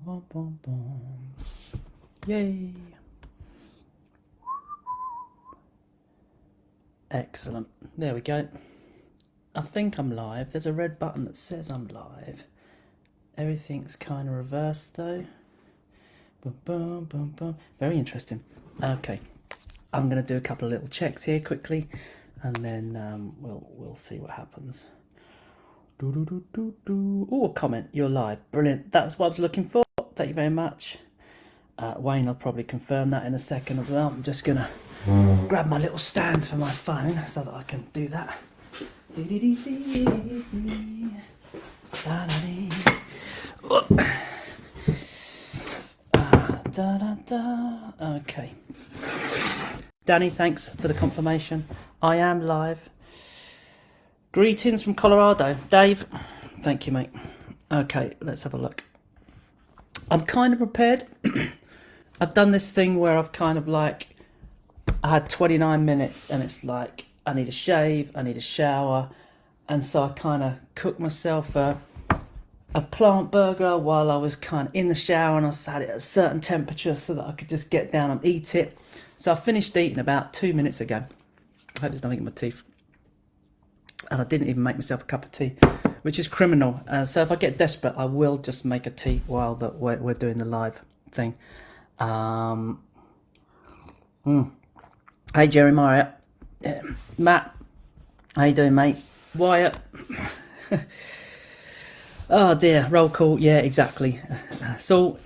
Bum, bum, bum. Yay. Excellent. There we go. I think I'm live. There's a red button that says I'm live. Everything's kind of reversed though. Boom, boom, boom, boom. Very interesting. Okay, I'm going to do a couple of little checks here quickly, and then we'll see what happens. Oh, a comment. You're live. Brilliant. That's what I was looking for. Thank you very much. Wayne will probably confirm that in a second as well. I'm just going to grab my little stand for my phone so that I can do that. Okay. Danny, thanks for the confirmation. I am live. Greetings from Colorado. Dave, thank you, mate. Okay, let's have a look. I'm kind of prepared. I've done this thing where I've kind of like, I had 29 minutes and it's like, I need a shave, I need a shower. And so I kind of cooked myself a plant burger while I was kind of in the shower, and I had it at a certain temperature so that I could just get down and eat it. So I finished eating about 2 minutes ago. I hope there's nothing in my teeth. And I didn't even make myself a cup of tea, which is criminal. So if I get desperate, I will just make a tea while we're doing the live thing. Hey, Jeremiah. Matt, how you doing, mate? Wyatt. Oh dear, roll call. Yeah, exactly. So,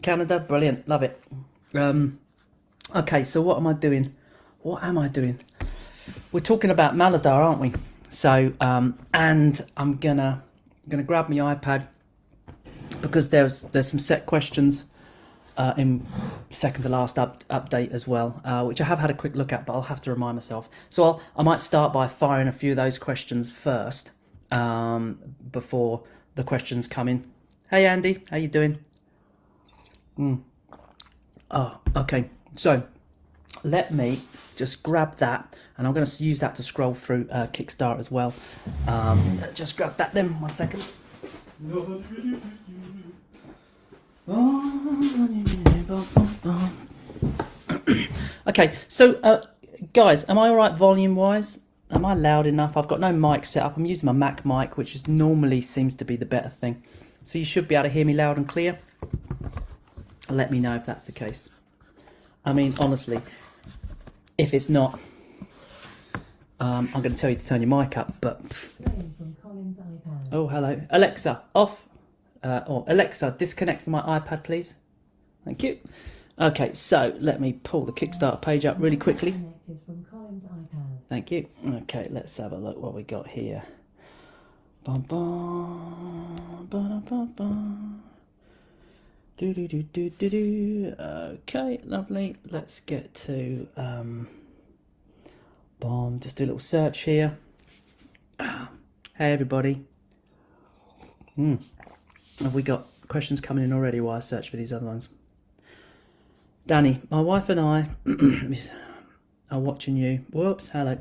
Canada, brilliant, love it. Okay, so what am I doing? We're talking about Maladum, aren't we? So, and I'm gonna grab my iPad because there's some set questions in second to last update as well, which I have had a quick look at, but I'll have to remind myself. So I might start by firing a few of those questions first before the questions come in. Hey Andy, how you doing? Oh, okay. So let me just grab that, and I'm going to use that to scroll through Kickstart as well. Just grab that then, 1 second. Okay, so guys, am I all right volume wise? Am I loud enough? I've got no mic set up. I'm using my Mac mic, which is normally seems to be the better thing. So you should be able to hear me loud and clear. Let me know if that's the case. I mean, honestly, if it's not, I'm going to tell you to turn your mic up, but... Oh, hello. Alexa, off. Or Alexa, disconnect from my iPad, please. Thank you. Okay, so let me pull the Kickstarter page up really quickly. Thank you. Okay, let's have a look what we got here. Bum, bum, ba, ba, ba. Do, do, do, do, do, do. Okay, lovely. Let's get to just do a little search here. Hey everybody. Have we got questions coming in already while I search for these other ones? Danny, my wife and I are watching you. Whoops, hello.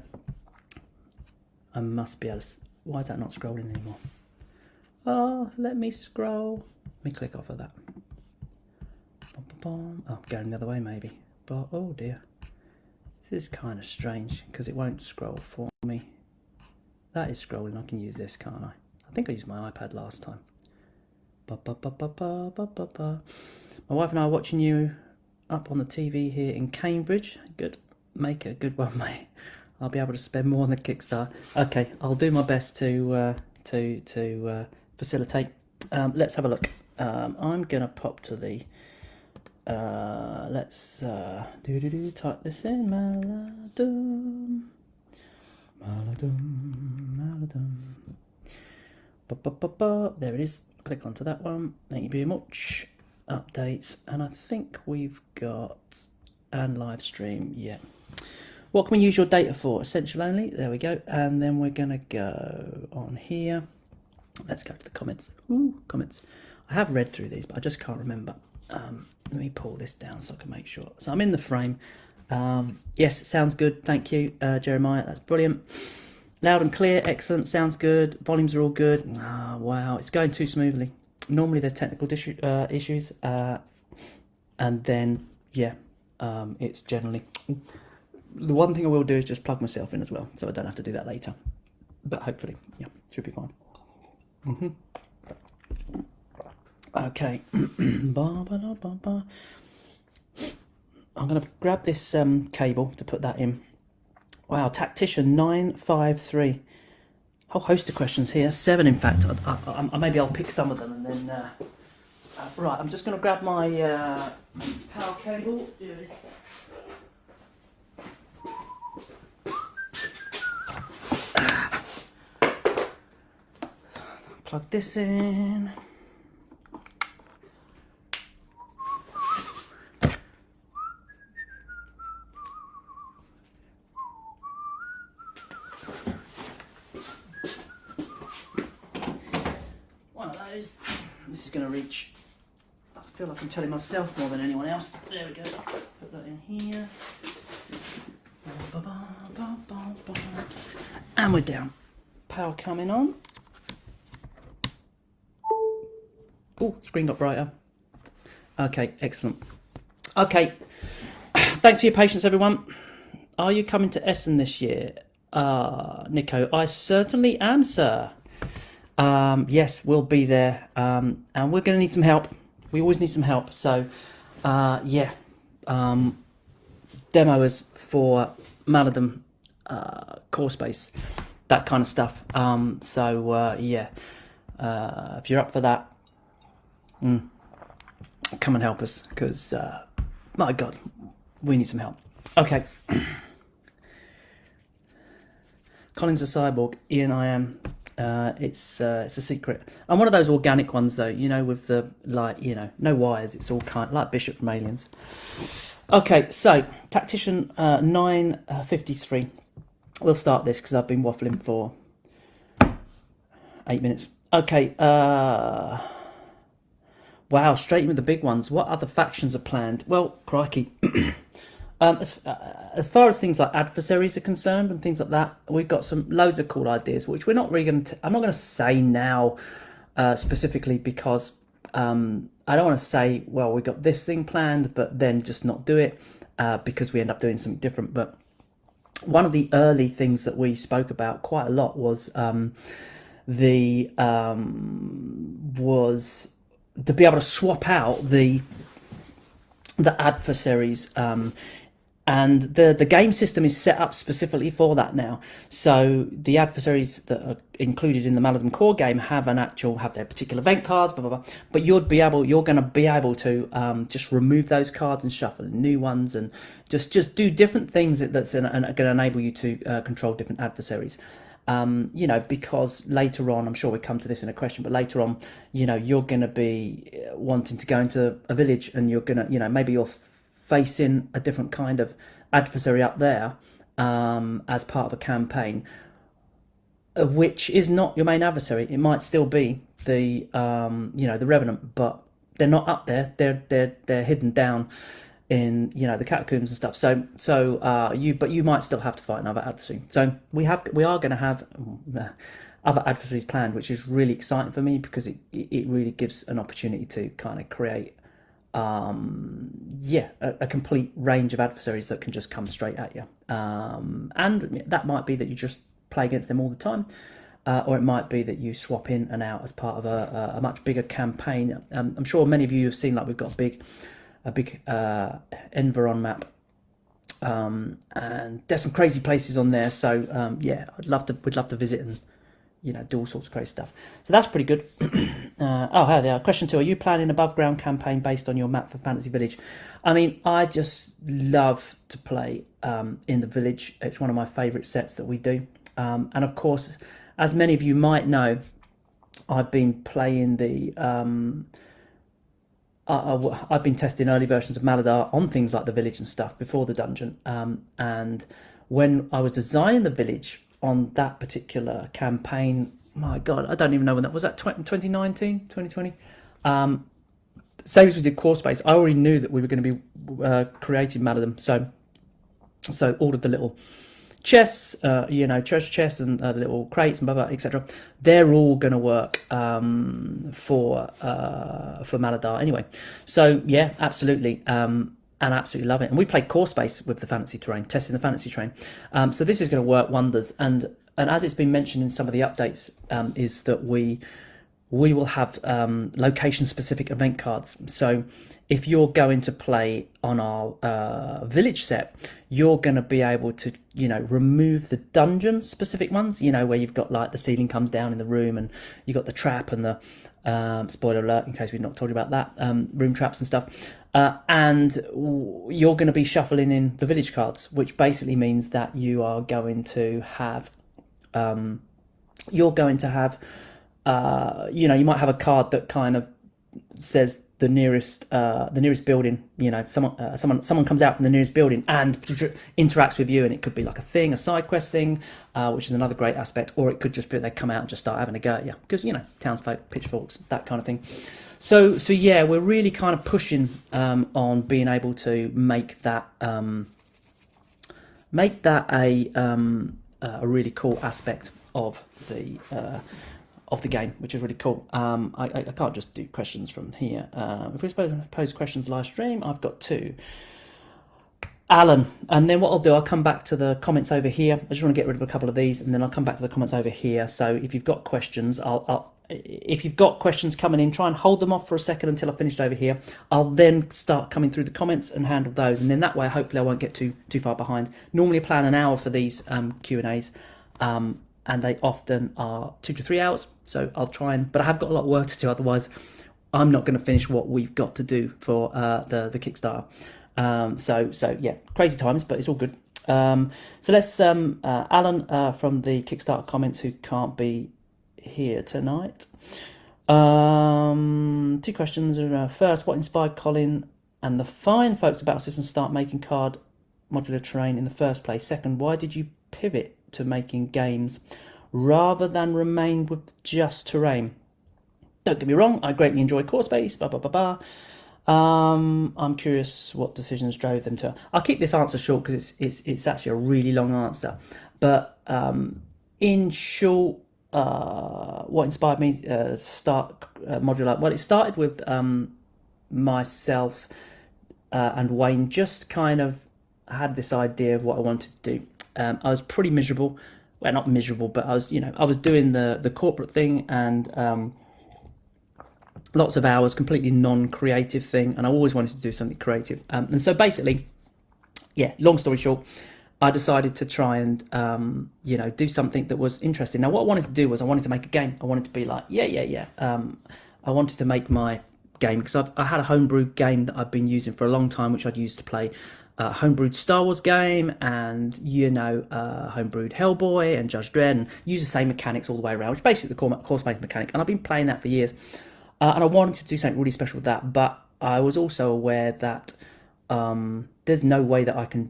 I must be able to... Why is that not scrolling anymore? Oh, let me scroll. Let me click off of that. Oh, going the other way maybe. But oh dear. This is kind of strange because it won't scroll for me. That is scrolling. I can use this, can't I? I think I used my iPad last time. My wife and I are watching you up on the TV here in Cambridge. Good. Make it a good one, mate. I'll be able to spend more on the Kickstarter. Okay, I'll do my best to facilitate. Let's have a look. I'm gonna pop to the. Let's type this in. Maladum. There it is. Click onto that one. Thank you very much. Updates, and I think we've got and live stream. Yeah. What can we use your data for? Essential only. There we go. And then we're gonna go on here. Let's go to the comments. Ooh, comments. I have read through these, but I just can't remember. Let me pull this down so I can make sure. So I'm in the frame. Yes, sounds good. Thank you, Jeremiah. That's brilliant. Loud and clear. Excellent. Sounds good. Volumes are all good. Oh, wow. It's going too smoothly. Normally there's technical issues, and then yeah, it's generally the one thing I will do is just plug myself in as well, so I don't have to do that later. But hopefully, yeah, should be fine. Okay. I'm going to grab this cable to put that in. Wow, Tactician 953. Whole host of questions here. 7, in fact. Maybe I'll pick some of them and then... right, I'm just going to grab my power cable. Here it is. Plug this in. One of those. This is going to reach. I feel like I'm telling myself more than anyone else. There we go. Put that in here. And we're down. Power coming on. Oh, screen got brighter. Okay, excellent. Okay, thanks for your patience, everyone. Are you coming to Essen this year? Nico, I certainly am, sir. Yes, we'll be there. And we're going to need some help. We always need some help. So, yeah. Demoers for Maladum, core space, that kind of stuff. Yeah. If you're up for that, come and help us, because my God, we need some help. Okay. Colin's a cyborg. Ian, I am. It's a secret. I'm one of those organic ones, though. You know, with the no wires. It's all kind like Bishop from Aliens. Okay, so Tactician 953. We'll start this because I've been waffling for 8 minutes. Okay. Wow, straight in with the big ones. What other factions are planned? Well, crikey. As far as things like adversaries are concerned and things like that, we've got loads of cool ideas, which we're not really going to... I'm not going to say now specifically, because I don't want to say, well, we've got this thing planned, but then just not do it because we end up doing something different. But one of the early things that we spoke about quite a lot was to be able to swap out the adversaries, and the game system is set up specifically for that now. So the adversaries that are included in the Maladum core game have their particular event cards, blah blah blah. But you're going to be able to just remove those cards and shuffle in new ones, and just do different things that's going to enable you to control different adversaries. Because later on, I'm sure we'll come to this in a question, but later on, you're going to be wanting to go into a village, and you're going to, maybe you're facing a different kind of adversary up there as part of a campaign, which is not your main adversary. It might still be the Revenant, but they're not up there. They're hidden down in the catacombs and stuff. But you might still have to fight another adversary. So we are going to have other adversaries planned, which is really exciting for me, because it really gives an opportunity to kind of create a complete range of adversaries that can just come straight at you. And that might be that you just play against them all the time, or it might be that you swap in and out as part of a much bigger campaign. I'm sure many of you have seen, like, we've got a big Environ map, and there's some crazy places on there. So we'd love to visit and do all sorts of crazy stuff. So that's pretty good. Hey there. Question 2: are you planning an above ground campaign based on your map for Fantasy Village? I mean, I just love to play in the village. It's one of my favourite sets that we do. And of course, as many of you might know, I've been playing the I've been testing early versions of Maladum on things like the village and stuff before the dungeon. And when I was designing the village on that particular campaign, my God, I don't even know when that was. That 2019, 2020. Same as we did Core Space, I already knew that we were going to be creating Maladum. So all of the little chests, treasure chests and the little crates and blah blah, etc. They're all going to work for Maladum anyway. So yeah, absolutely. And absolutely love it. And we played core space with the fantasy terrain, testing the fantasy terrain. So this is going to work wonders. And as it's been mentioned in some of the updates, is that we will have location-specific event cards. So if you're going to play on our village set, you're going to be able to, remove the dungeon-specific ones, where you've got like the ceiling comes down in the room and you've got the trap and the, spoiler alert, in case we've not told you about that, room traps and stuff. And you're going to be shuffling in the village cards, which basically means that you are going to have, you might have a card that kind of says the nearest building. Someone comes out from the nearest building and interacts with you, and it could be like a thing, a side quest thing, which is another great aspect, or it could just be they come out and just start having a go at you because townsfolk, pitchforks, that kind of thing. So yeah, we're really kind of pushing on being able to make that a really cool aspect of the game, which is really cool. I can't just do questions from here. If we're supposed to pose questions live stream, I've got two. Alan, and then what I'll do, I'll come back to the comments over here. I just want to get rid of a couple of these, and then I'll come back to the comments over here. So if you've got questions, if you've got questions coming in, try and hold them off for a second until I've finished over here. I'll then start coming through the comments and handle those, and then that way, hopefully, I won't get too far behind. Normally, I plan an hour for these Q&As. And they often are 2 to 3 hours. So I'll try but I have got a lot of work to do. Otherwise, I'm not going to finish what we've got to do for the Kickstarter. So yeah, crazy times, but it's all good. So let's Alan from the Kickstarter comments, who can't be here tonight. 2 questions. First, what inspired Colin and the fine folks about systems to start making card modular terrain in the first place? Second, why did you pivot to making games rather than remain with just terrain? Don't get me wrong, I greatly enjoy core space, I'm curious what decisions drove them to. I'll keep this answer short because it's actually a really long answer, but in short, what inspired me to start modular? Well, it started with myself and Wayne just kind of had this idea of what I wanted to do. I was pretty miserable. Well, not miserable, but I was doing the corporate thing and lots of hours, completely non-creative thing, and I always wanted to do something creative. And so basically, yeah, long story short, I decided to try and do something that was interesting. Now, what I wanted to do was I wanted to make a game. I wanted to be like, I wanted to make my game because I had a homebrewed game that I've been using for a long time, which I'd used to play homebrewed Star Wars game and homebrewed Hellboy and Judge Dredd, and use the same mechanics all the way around, which is basically the core space mechanic, and I've been playing that for years, and I wanted to do something really special with that, but I was also aware that there's no way that I can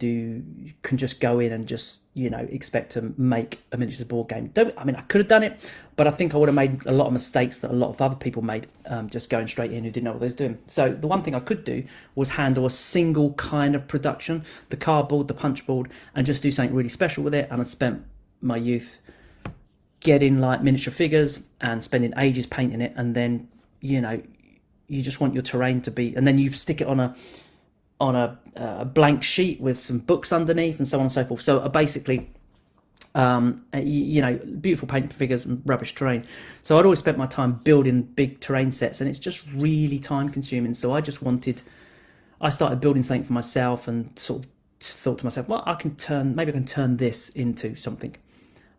just go in and just expect to make a miniatures board game. I could have done it, but I think I would have made a lot of mistakes that a lot of other people made, just going straight in who didn't know what they was doing. So the one thing I could do was handle a single kind of production, the cardboard, the punch board, and just do something really special with it. And I spent my youth getting like miniature figures and spending ages painting it, and then you just want your terrain to be, and then you stick it on a blank sheet with some books underneath and so on and so forth. So basically, beautiful painted figures and rubbish terrain. So I'd always spent my time building big terrain sets, and it's just really time consuming. So I started building something for myself and sort of thought to myself, well, maybe I can turn this into something.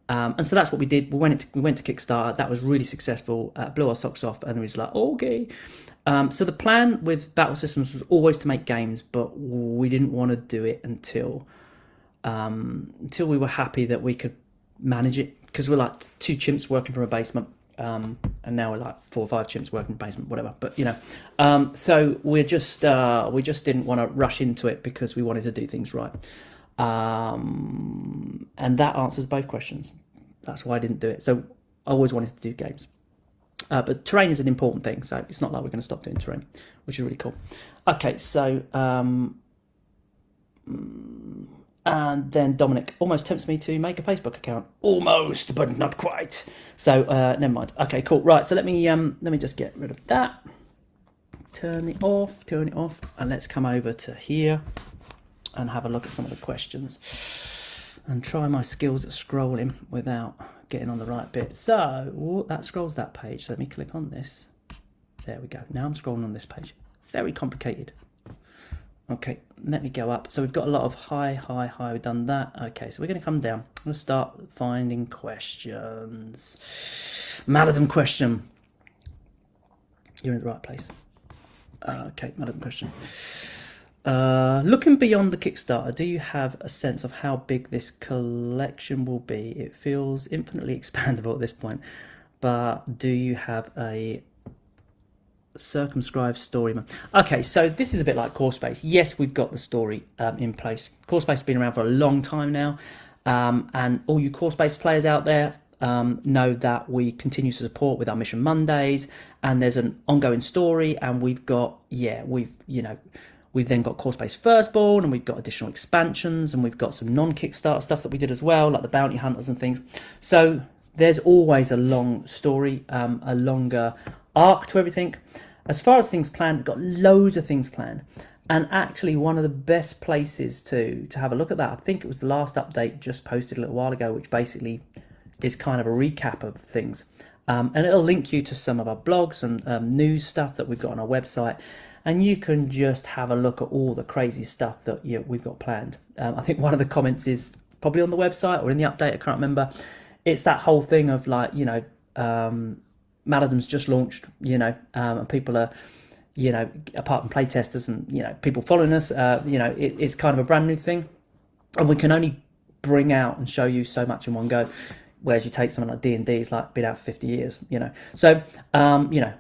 And so that's what we did. We went to Kickstarter. That was really successful. Blew our socks off, and it was like, okay. So the plan with Battle Systems was always to make games, but we didn't want to do it until we were happy that we could manage it, because we're like 2 chimps working from a basement, and now we're like 4 or 5 chimps working in a basement, whatever. But so we just didn't want to rush into it because we wanted to do things right. And that answers both questions. That's why I didn't do it. So I always wanted to do games, but terrain is an important thing, so it's not like we're going to stop doing terrain, which is really cool. Okay, so And then Dominic almost tempts me to make a Facebook account. Almost, but not quite. So never mind. Okay, cool. Right, so let me just get rid of that. Turn it off, and let's come over to here and have a look at some of the questions and try my skills at scrolling without getting on the right bit. So that scrolls that page. So let me click on this. There we go. Now I'm scrolling on this page. Very complicated. Okay, let me go up. So we've got a lot of hi. We've done that. Okay, so we're going to come down. I'm going to start finding questions. Maladum question. You're in the right place. Okay, Maladum question. Looking beyond the Kickstarter, do you have a sense of how big this collection will be? It feels infinitely expandable at this point, but do you have a circumscribed story? Okay, so this is a bit like CoreSpace. Yes, we've got the story in place. CoreSpace has been around for a long time now, and all you CoreSpace players out there know that we continue to support with our Mission Mondays, and there's an ongoing story, and we've then got CoreSpace Firstborn, and we've got additional expansions, and we've got some non-Kickstarter stuff that we did as well, like the Bounty Hunters and things. So there's always a long story, a longer arc to everything. As far as things planned, we've got loads of things planned, and actually one of the best places to have a look at that, I think it was the last update just posted a little while ago, which basically is kind of a recap of things, and it'll link you to some of our blogs and news stuff that we've got on our website, and you can just have a look at all the crazy stuff that we've got planned. I think one of the comments is probably on the website or in the update, I can't remember. It's that whole thing of like, Maladum's just launched, and people are, apart from playtesters and, people following us, it's kind of a brand new thing. And we can only bring out and show you so much in one go. Whereas you take something like D&D, it's like been out for 50 years, So,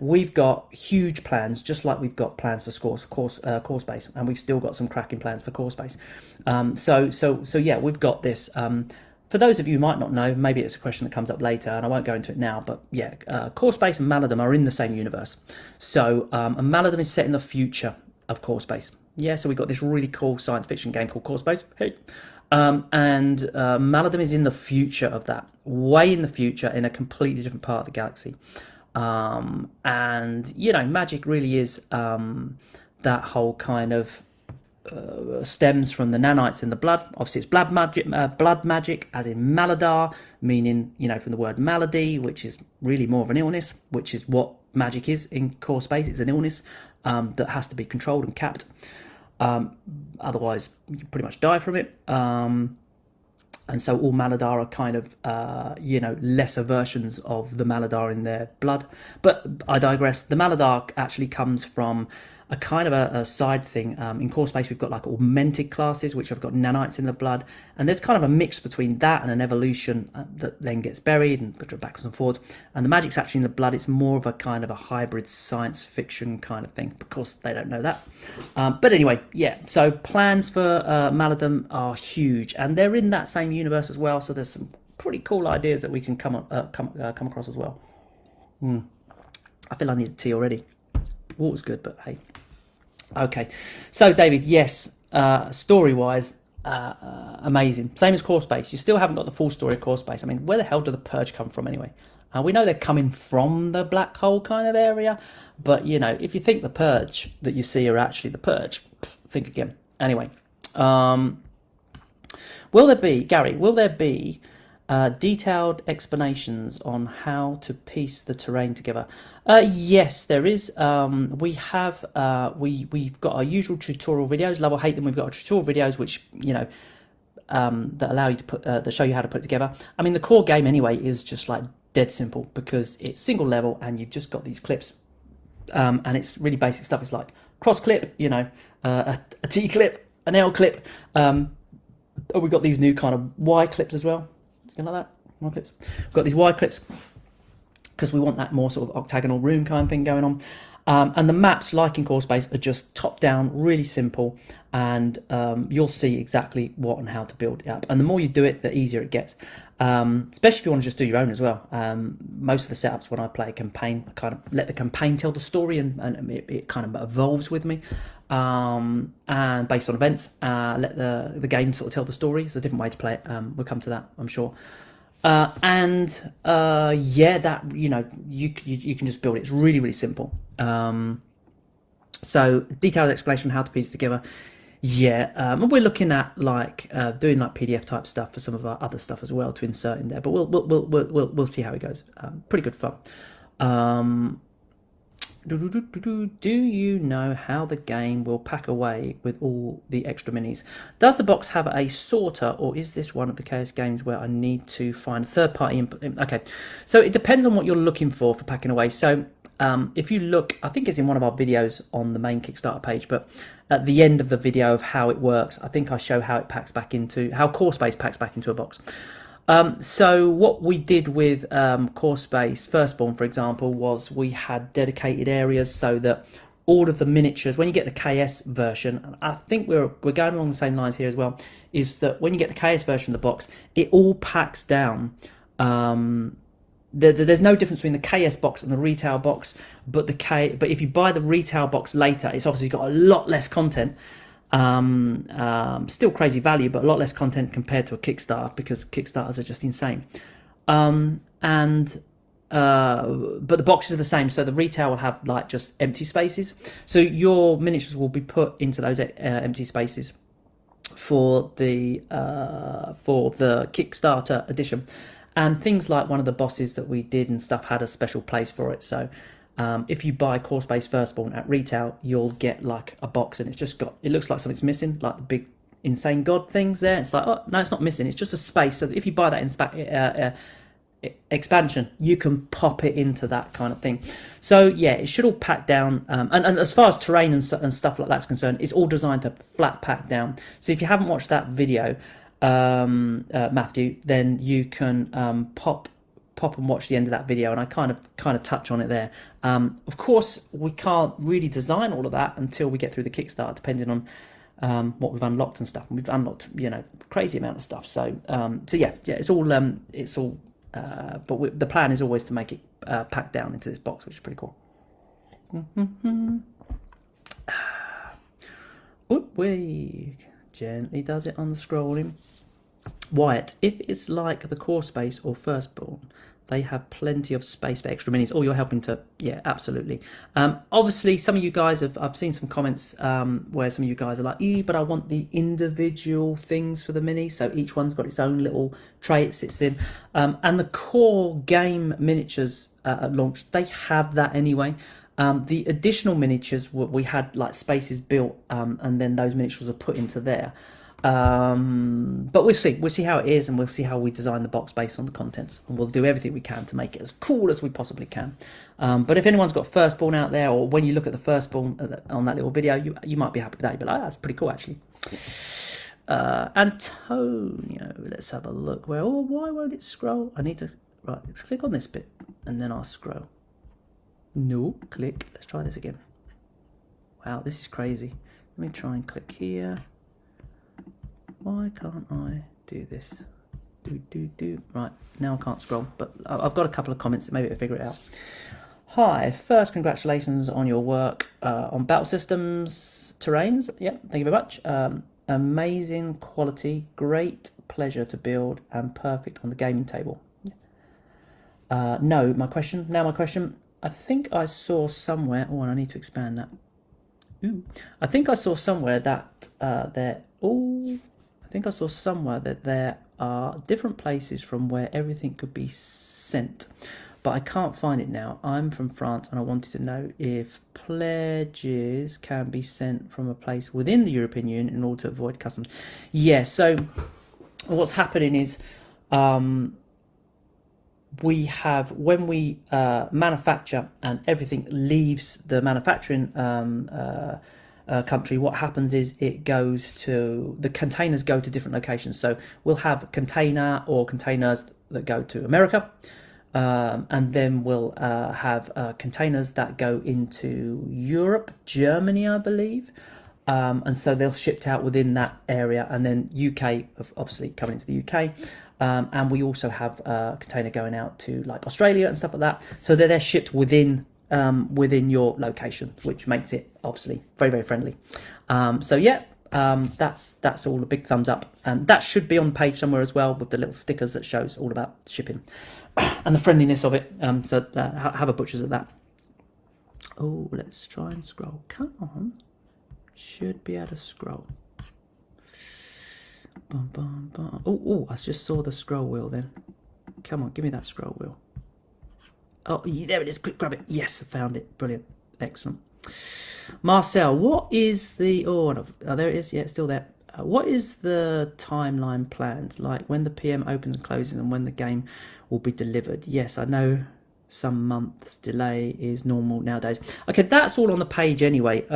we've got huge plans, just like we've got plans for CoreSpace, and we've still got some cracking plans for CoreSpace. So yeah, we've got this. For those of you who might not know, maybe it's a question that comes up later, and I won't go into it now, but yeah, CoreSpace and Maladum are in the same universe. So, and Maladum is set in the future of CoreSpace. Yeah, so we've got this really cool science fiction game called CoreSpace. Hey. And Maladum is in the future of that, way in the future, in a completely different part of the galaxy. And, magic really is that whole kind of stems from the nanites in the blood. Obviously, it's blood magic, as in Maladar, meaning, from the word malady, which is really more of an illness, which is what magic is in CoreSpace. It's an illness that has to be controlled and capped. Otherwise you pretty much die from it, and so all Maladar are kind of lesser versions of the Maladar in their blood. But I digress. The Maladar actually comes from a kind of a side thing. In CoreSpace we've got like augmented classes which have got nanites in the blood, and there's kind of a mix between that and an evolution that then gets buried and backwards and forwards. And the magic's actually in the blood. It's more of a kind of a hybrid science fiction kind of thing. Of course they don't know that, but anyway, yeah. So plans for Maladum are huge, and they're in that same universe as well. So there's some pretty cool ideas that we can come across as well. I feel I need a tea already. Water's good, but hey. Okay, so David, yes, story-wise, amazing. Same as CoreSpace. You still haven't got the full story of CoreSpace. I mean, where the hell do the Purge come from anyway? We know they're coming from the black hole kind of area, but if you think the Purge that you see are actually the Purge, think again. Anyway, will there be detailed explanations on how to piece the terrain together? Yes, there is. We've got our usual tutorial videos. Love or hate them. We've got our tutorial videos which that allow you to put that show you how to put it together. I mean, the core game anyway is just like dead simple because it's single level and you've just got these clips, and it's really basic stuff. It's like cross clip, a T clip, an L clip. We've got these new kind of Y clips as well. Like that, Y clips. We've got these Y clips because we want that more sort of octagonal room kind of thing going on. And the maps, like in Core Space, are just top down, really simple, and you'll see exactly what and how to build it up. And the more you do it, the easier it gets. Especially if you want to just do your own as well. Most of the setups when I play a campaign, I kind of let the campaign tell the story, and it kind of evolves with me. And based on events, let the game sort of tell the story. It's a different way to play it. We'll come to that, I'm sure. Yeah, that, you know, you can just build it. It's really, really simple. So detailed explanation on how to piece it together. Yeah, and we're looking at like doing like PDF type stuff for some of our other stuff as well to insert in there. But we'll see how it goes. Pretty good fun. Do you know how the game will pack away with all the extra minis? Does the box have a sorter, or is this one of the case games where I need to find a third party input? Okay, so it depends on what you're looking for packing away. So if you look, I think it's in one of our videos on the main Kickstarter page, but at the end of the video of how it works, I think I show how it packs back into, how Core Space packs back into a box. So what we did with Core Space Firstborn, for example, was we had dedicated areas so that all of the miniatures, when you get the KS version, and I think we're going along the same lines here as well, is that when you get the KS version of the box, it all packs down. There's no difference between the KS box and the retail box, but if you buy the retail box later, it's obviously got a lot less content. Still crazy value, but a lot less content compared to a Kickstarter, because Kickstarters are just insane. But the boxes are the same, so the retail will have like just empty spaces, so your miniatures will be put into those empty spaces for the Kickstarter edition. And things like one of the bosses that we did and stuff had a special place for it. So if you buy Core Space Firstborn at retail, you'll get like a box, and it's just got, it looks like something's missing, like the big insane god things there. It's like, oh no, it's not missing, it's just a space. So that if you buy that expansion, you can pop it into that kind of thing. So yeah, it should all pack down. And as far as terrain and stuff like that's concerned, it's all designed to flat pack down. So if you haven't watched that video, Matthew, then you can pop and watch the end of that video, and I kind of touch on it there. Of course, we can't really design all of that until we get through the Kickstarter, depending on what we've unlocked and stuff. And we've unlocked, you know, crazy amount of stuff. So yeah, it's all but the plan is always to make it packed down into this box, which is pretty cool. We gently does it on the scrolling. Wyatt, if it's like the Core Space or Firstborn, they have plenty of space for extra minis. Oh, you're helping to, yeah, absolutely. Obviously, some of you guys I've seen some comments where some of you guys are like, but I want the individual things for the minis. So each one's got its own little tray it sits in. And the core game miniatures at launch, they have that anyway. The additional miniatures, we had like spaces built, and then those miniatures are put into there. But we'll see how it is, and we'll see how we design the box based on the contents, and we'll do everything we can to make it as cool as we possibly can. But if anyone's got Firstborn out there, or when you look at the Firstborn on that little video, you might be happy with that. You'll be like, oh, that's pretty cool actually. Antonio, let's have a look. Why won't it scroll? I need to, right, let's click on this bit and then I'll scroll. No, click. Let's try this again. Wow, this is crazy. Let me try and click here. Why can't I do this? Right, now I can't scroll, but I've got a couple of comments, maybe I'll figure it out. Hi, first congratulations on your work on battle systems terrains. Yeah, thank you very much. Amazing quality, great pleasure to build, and perfect on the gaming table. Now my question, I think I saw somewhere, and I need to expand that. I think I saw somewhere that there are different places from where everything could be sent, but I can't find it now. I'm from France, and I wanted to know if pledges can be sent from a place within the European Union in order to avoid customs. Yeah, so what's happening is we have, when we manufacture and everything leaves the manufacturing country, what happens is it goes to, the containers go to different locations. So we'll have a container or containers that go to America, and then we'll have containers that go into Europe, Germany, I believe. And so they'll shipped out within that area, and then UK, obviously coming into the UK. And we also have a container going out to like Australia and stuff like that. So they're shipped within your location, which makes it obviously very, very friendly. So yeah, that's all a big thumbs up. And that should be on the page somewhere as well, with the little stickers that shows all about shipping and the friendliness of it. So have a butcher's at that. Oh, let's try and scroll. Come on. Should be able to scroll. Bum, bum, bum. Oh, I just saw the scroll wheel then. Come on, give me that scroll wheel. Oh, there it is. Quick, grab it. Yes, I found it. Brilliant. Excellent. Marcel, what is the... Oh, no, there it is. Yeah, it's still there. What is the timeline planned? Like when the PM opens and closes and when the game will be delivered? Yes, I know some months delay is normal nowadays. Okay, that's all on the page anyway.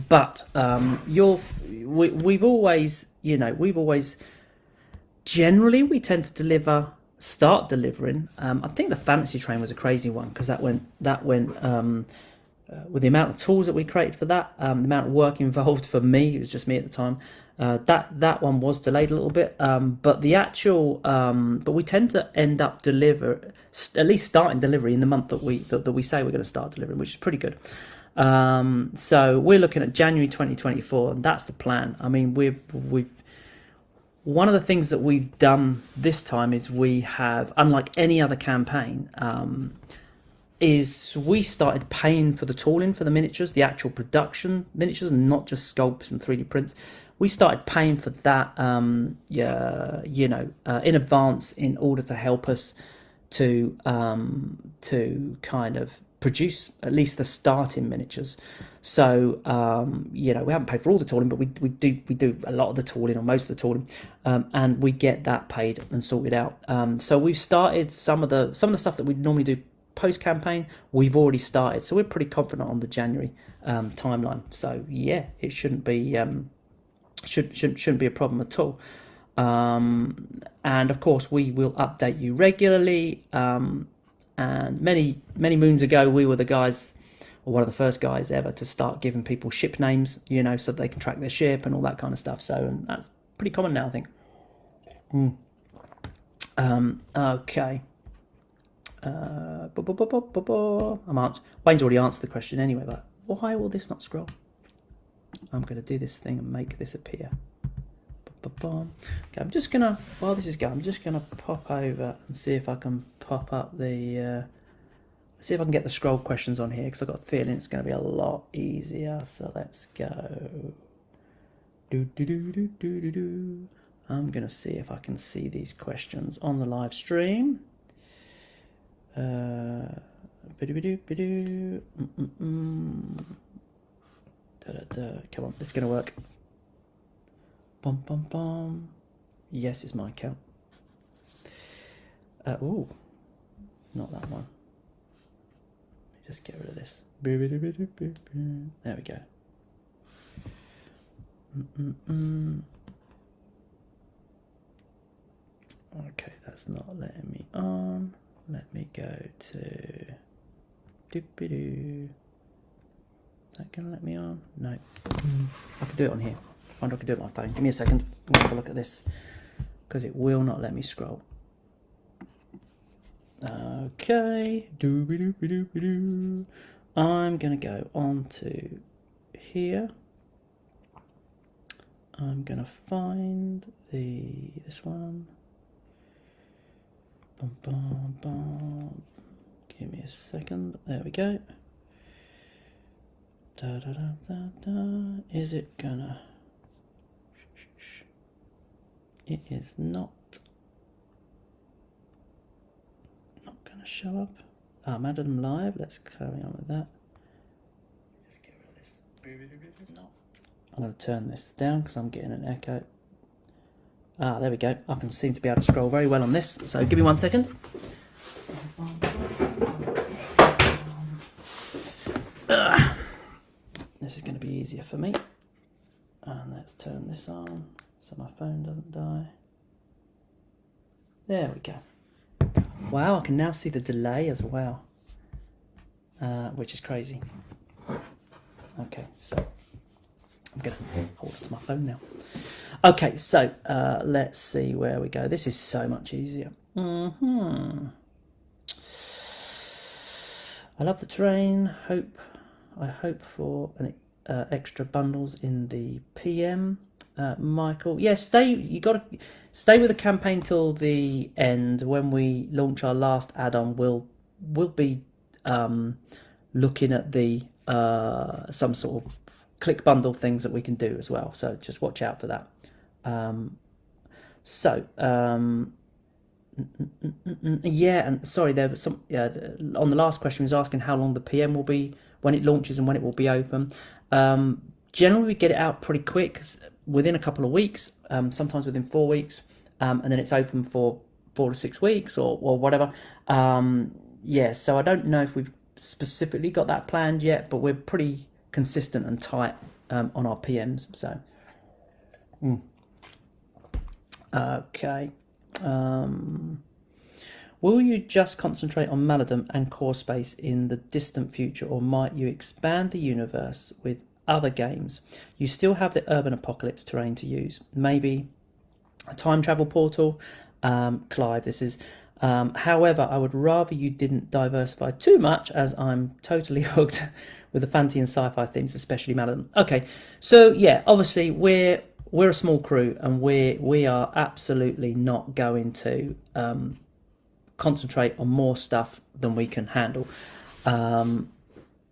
But we've always generally we tend to start delivering. I think the fantasy train was a crazy one because that went with the amount of tools that we created for that, the amount of work involved for me, it was just me at the time. That one was delayed a little bit, but the actual but we tend to end up at least starting delivery in the month that we say we're going to start delivering, which is pretty good. So we're looking at January 2024, and that's the plan. I mean, we've one of the things that we've done this time is we have, unlike any other campaign, is we started paying for the tooling for the miniatures, the actual production miniatures, and not just sculpts and 3D prints. We started paying for that, in advance in order to help us to kind of produce at least the starting miniatures. So we haven't paid for all the tooling, but we do a lot of the tooling, or most of the tooling, and we get that paid and sorted out. So we've started some of the stuff that we normally do post campaign. We've already started, so we're pretty confident on the January timeline. So yeah, it shouldn't be shouldn't be a problem at all. And of course, we will update you regularly. And many moons ago, we were the guys, or one of the first guys ever, to start giving people ship names, so they can track their ship and all that kind of stuff. So, and that's pretty common now, I think. Okay. Wayne's already answered the question anyway, but why will this not scroll? I'm going to do this thing and make this appear. Okay, I'm just gonna, while this is going, I'm just gonna pop over and see if I can pop up the see if I can get the scroll questions on here, because I've got a feeling it's going to be a lot easier. So let's go. I'm gonna see if I can see these questions on the live stream. Come on, this is gonna work. Bum, bum, bum. Yes, it's my account. Ooh, not that one. Let me just get rid of this. There we go. Okay, that's not letting me on. Let me go to... Is that going to let me on? No. I can do it on here. I wonder if I can do it on my phone. Give me a second. I'm going to have a look at this, because it will not let me scroll. Okay. I'm going to go on to here. I'm going to find this one. Bum, bum, bum. Give me a second. There we go. Da, da, da, da, da. Is it gonna... It is not gonna show up. Maladum live. Let's carry on with that. Just get rid of this. Not. I'm gonna turn this down because I'm getting an echo. There we go. I can seem to be able to scroll very well on this. So give me 1 second. This is going to be easier for me. And let's turn this on so my phone doesn't die. There we go. Wow, I can now see the delay as well, which is crazy. Okay, so I'm going to hold it to my phone now. Okay, so let's see where we go. This is so much easier. I love the terrain. I hope for an extra bundles in the PM. Michael, yeah, you got to stay with the campaign till the end. When we launch our last add-on, we'll be looking at the some sort of click bundle things that we can do as well. So just watch out for that. Yeah, and sorry, there was some. Yeah, on the last question, was asking how long the PM will be when it launches and when it will be open. Generally, we get it out pretty quick, within a couple of weeks. Sometimes within 4 weeks, and then it's open for 4 to 6 weeks or whatever. Yeah, so I don't know if we've specifically got that planned yet, but we're pretty consistent and tight on our PMs. So, okay. Will you just concentrate on Maladum and core space in the distant future, or might you expand the universe with other games? You still have the urban apocalypse terrain to use. Maybe a time travel portal. Clive, this is. However, I would rather you didn't diversify too much, as I'm totally hooked with the fantasy and sci-fi themes, especially Maladum. Okay, so yeah, obviously we're a small crew, and we are absolutely not going to concentrate on more stuff than we can handle.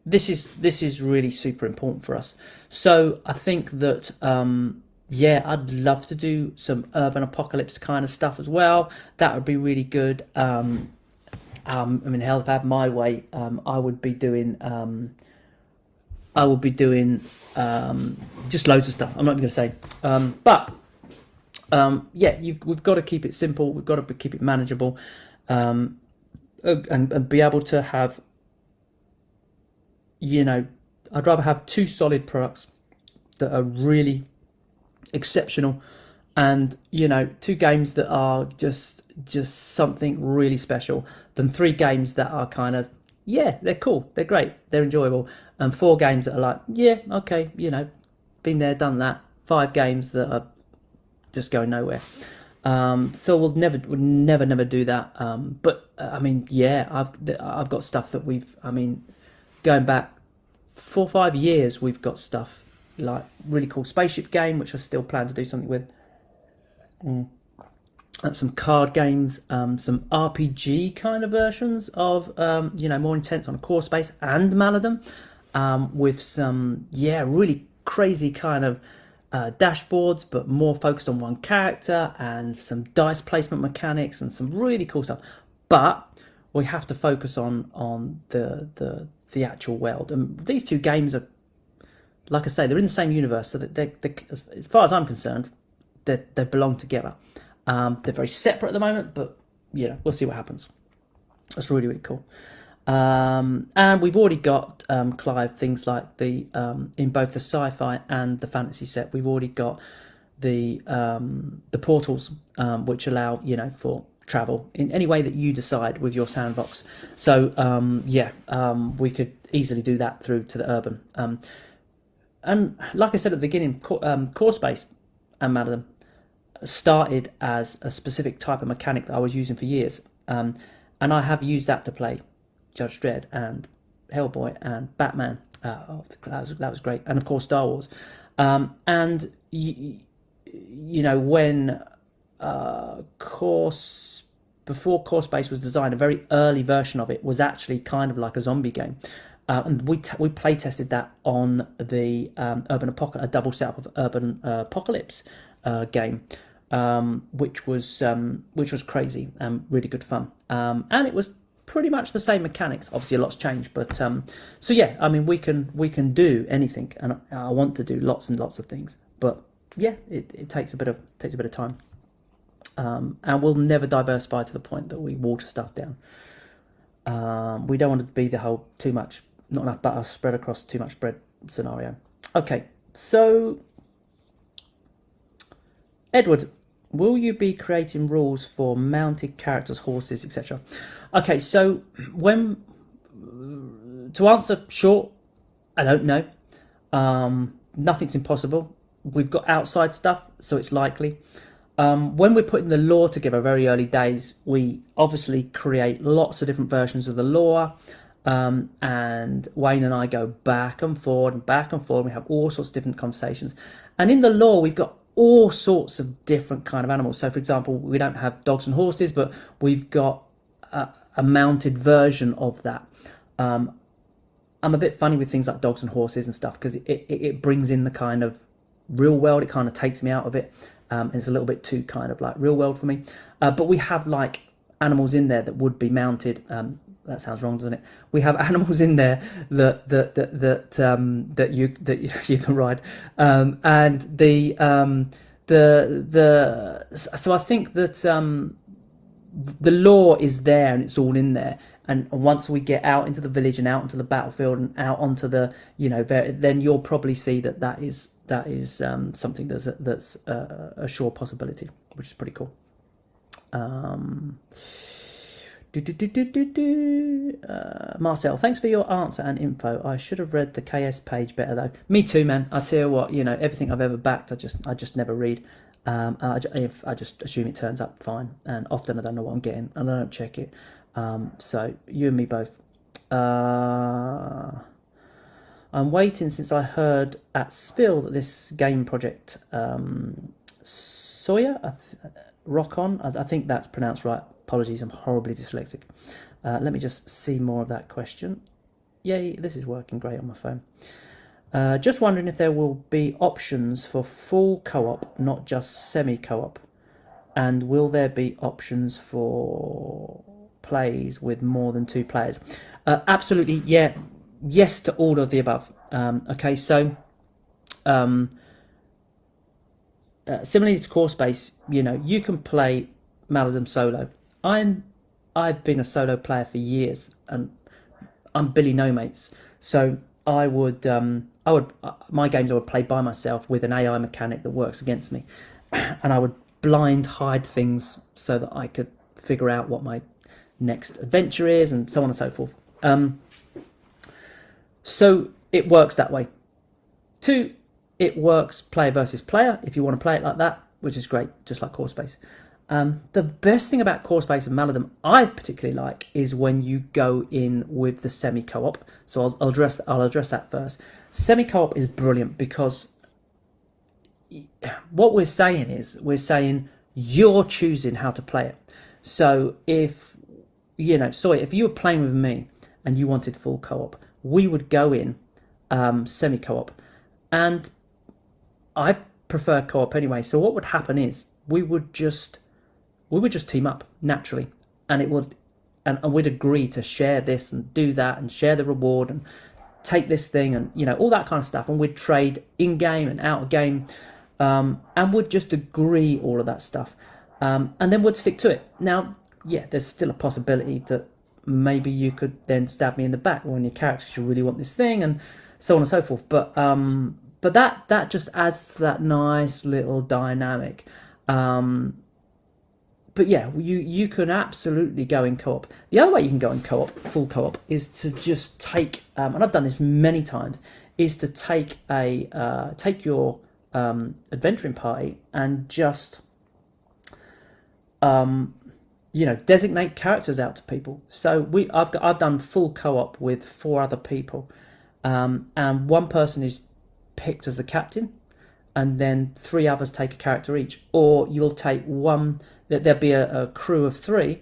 This is really super important for us. So I think that yeah, I'd love to do some urban apocalypse kind of stuff as well. That would be really good. I mean, hell, if I had my way, I would be doing just loads of stuff. I'm not going to say, but yeah, we've got to keep it simple. We've got to keep it manageable, and be able to have, I'd rather have 2 solid products that are really exceptional, and 2 games that are just something really special, than 3 games that are kind of, yeah, they're cool, they're great, they're enjoyable, and 4 games that are like, yeah, okay, been there, done that. 5 games that are just going nowhere. So we'll never do that. But I mean, yeah, I've got stuff that going back 4 or 5 years, we've got stuff like really cool spaceship game, which I still plan to do something with. Some card games, some RPG kind of versions of, more intense on a core space and Maladum, with some, really crazy kind of dashboards, but more focused on one character, and some dice placement mechanics and some really cool stuff. But we have to focus on the actual world. And these 2 games are, like I say, they're in the same universe, so that they as far as I'm concerned, they belong together. They're very separate at the moment, but we'll see what happens. That's really, really cool. And we've already got, Clive, things like the in both the sci-fi and the fantasy set, we've already got the portals, which allow for travel in any way that you decide with your sandbox. So we could easily do that through to the urban. And like I said at the beginning, core space and Maladum started as a specific type of mechanic that I was using for years, and I have used that to play Judge Dredd and Hellboy and Batman. That was great, and of course Star Wars. And when before Core Space was designed, a very early version of it was actually kind of like a zombie game. And we play tested that on the Urban Apocalypse, a double setup of Urban Apocalypse game, which was crazy and really good fun. And it was pretty much the same mechanics. Obviously, a lot's changed, but so yeah, I mean, we can do anything, and I want to do lots and lots of things. But yeah, it takes a bit of time, and we'll never diversify to the point that we water stuff down. We don't want to be the whole too much, not enough butter spread across too much bread scenario. Okay, so Edward, will you be creating rules for mounted characters, horses, etc.? Okay, so to answer short, I don't know. Nothing's impossible. We've got outside stuff, so it's likely. When we're putting the lore together very early days, we obviously create lots of different versions of the lore. And Wayne and I go back and forward and back and forward. We have all sorts of different conversations. And in the lore, we've got all sorts of different kind of animals. So, for example, we don't have dogs and horses, but we've got a mounted version of that. I'm a bit funny with things like dogs and horses and stuff because it brings in the kind of real world. It kind of takes me out of it. It's a little bit too kind of like real world for me. But we have like animals in there that would be mounted. That sounds wrong, doesn't it? We have animals in there that you can ride, and so I think that the lore is there and it's all in there. And once we get out into the village and out into the battlefield and out onto the then you'll probably see that is something that's a sure possibility, which is pretty cool. Marcel, thanks for your answer and info. I should have read the KS page better though. Me too, man. I tell you what, everything I've ever backed, I just never read. I just assume it turns up fine, and often I don't know what I'm getting and I don't check it. So you and me both. I'm waiting since I heard at Spill that this game project Sawyer Rock On. I think that's pronounced right. Apologies, I'm horribly dyslexic. Let me just see more of that question. Yay, this is working great on my phone. Just wondering if there will be options for full co-op, not just semi-co-op. And will there be options for plays with more than 2 players? Absolutely, yeah. Yes to all of the above. Okay, so similarly to Core Space, you can play Maladum solo. I've been a solo player for years, and I'm Billy No Mates. So I would my games I would play by myself with an AI mechanic that works against me, and I would blind hide things so that I could figure out what my next adventure is, and so on and so forth. So it works that way. 2, it works player versus player if you want to play it like that, which is great, just like Core Space. The best thing about Core Space and Maladum I particularly like is when you go in with the semi-co-op. So I'll address that first. Semi-co-op is brilliant because what we're saying you're choosing how to play it. So if if you were playing with me and you wanted full co-op, we would go in semi-co-op, and I prefer co-op anyway. So what would happen is we would just team up naturally, and we'd agree to share this and do that and share the reward and take this thing and all that kind of stuff, and we'd trade in game and out of game, and would just agree all of that stuff, and then we'd stick to it. Now, yeah, there's still a possibility that maybe you could then stab me in the back when your character because you really want this thing and so on and so forth. But that just adds to that nice little dynamic. But yeah, you can absolutely go in co-op. The other way you can go in co-op, full co-op, is to just take, and I've done this many times, is to take your adventuring party and just designate characters out to people. So I've done full co-op with 4 other people, and one person is picked as the captain, and then 3 others take a character each. Or you'll take one. There'll be a crew of 3,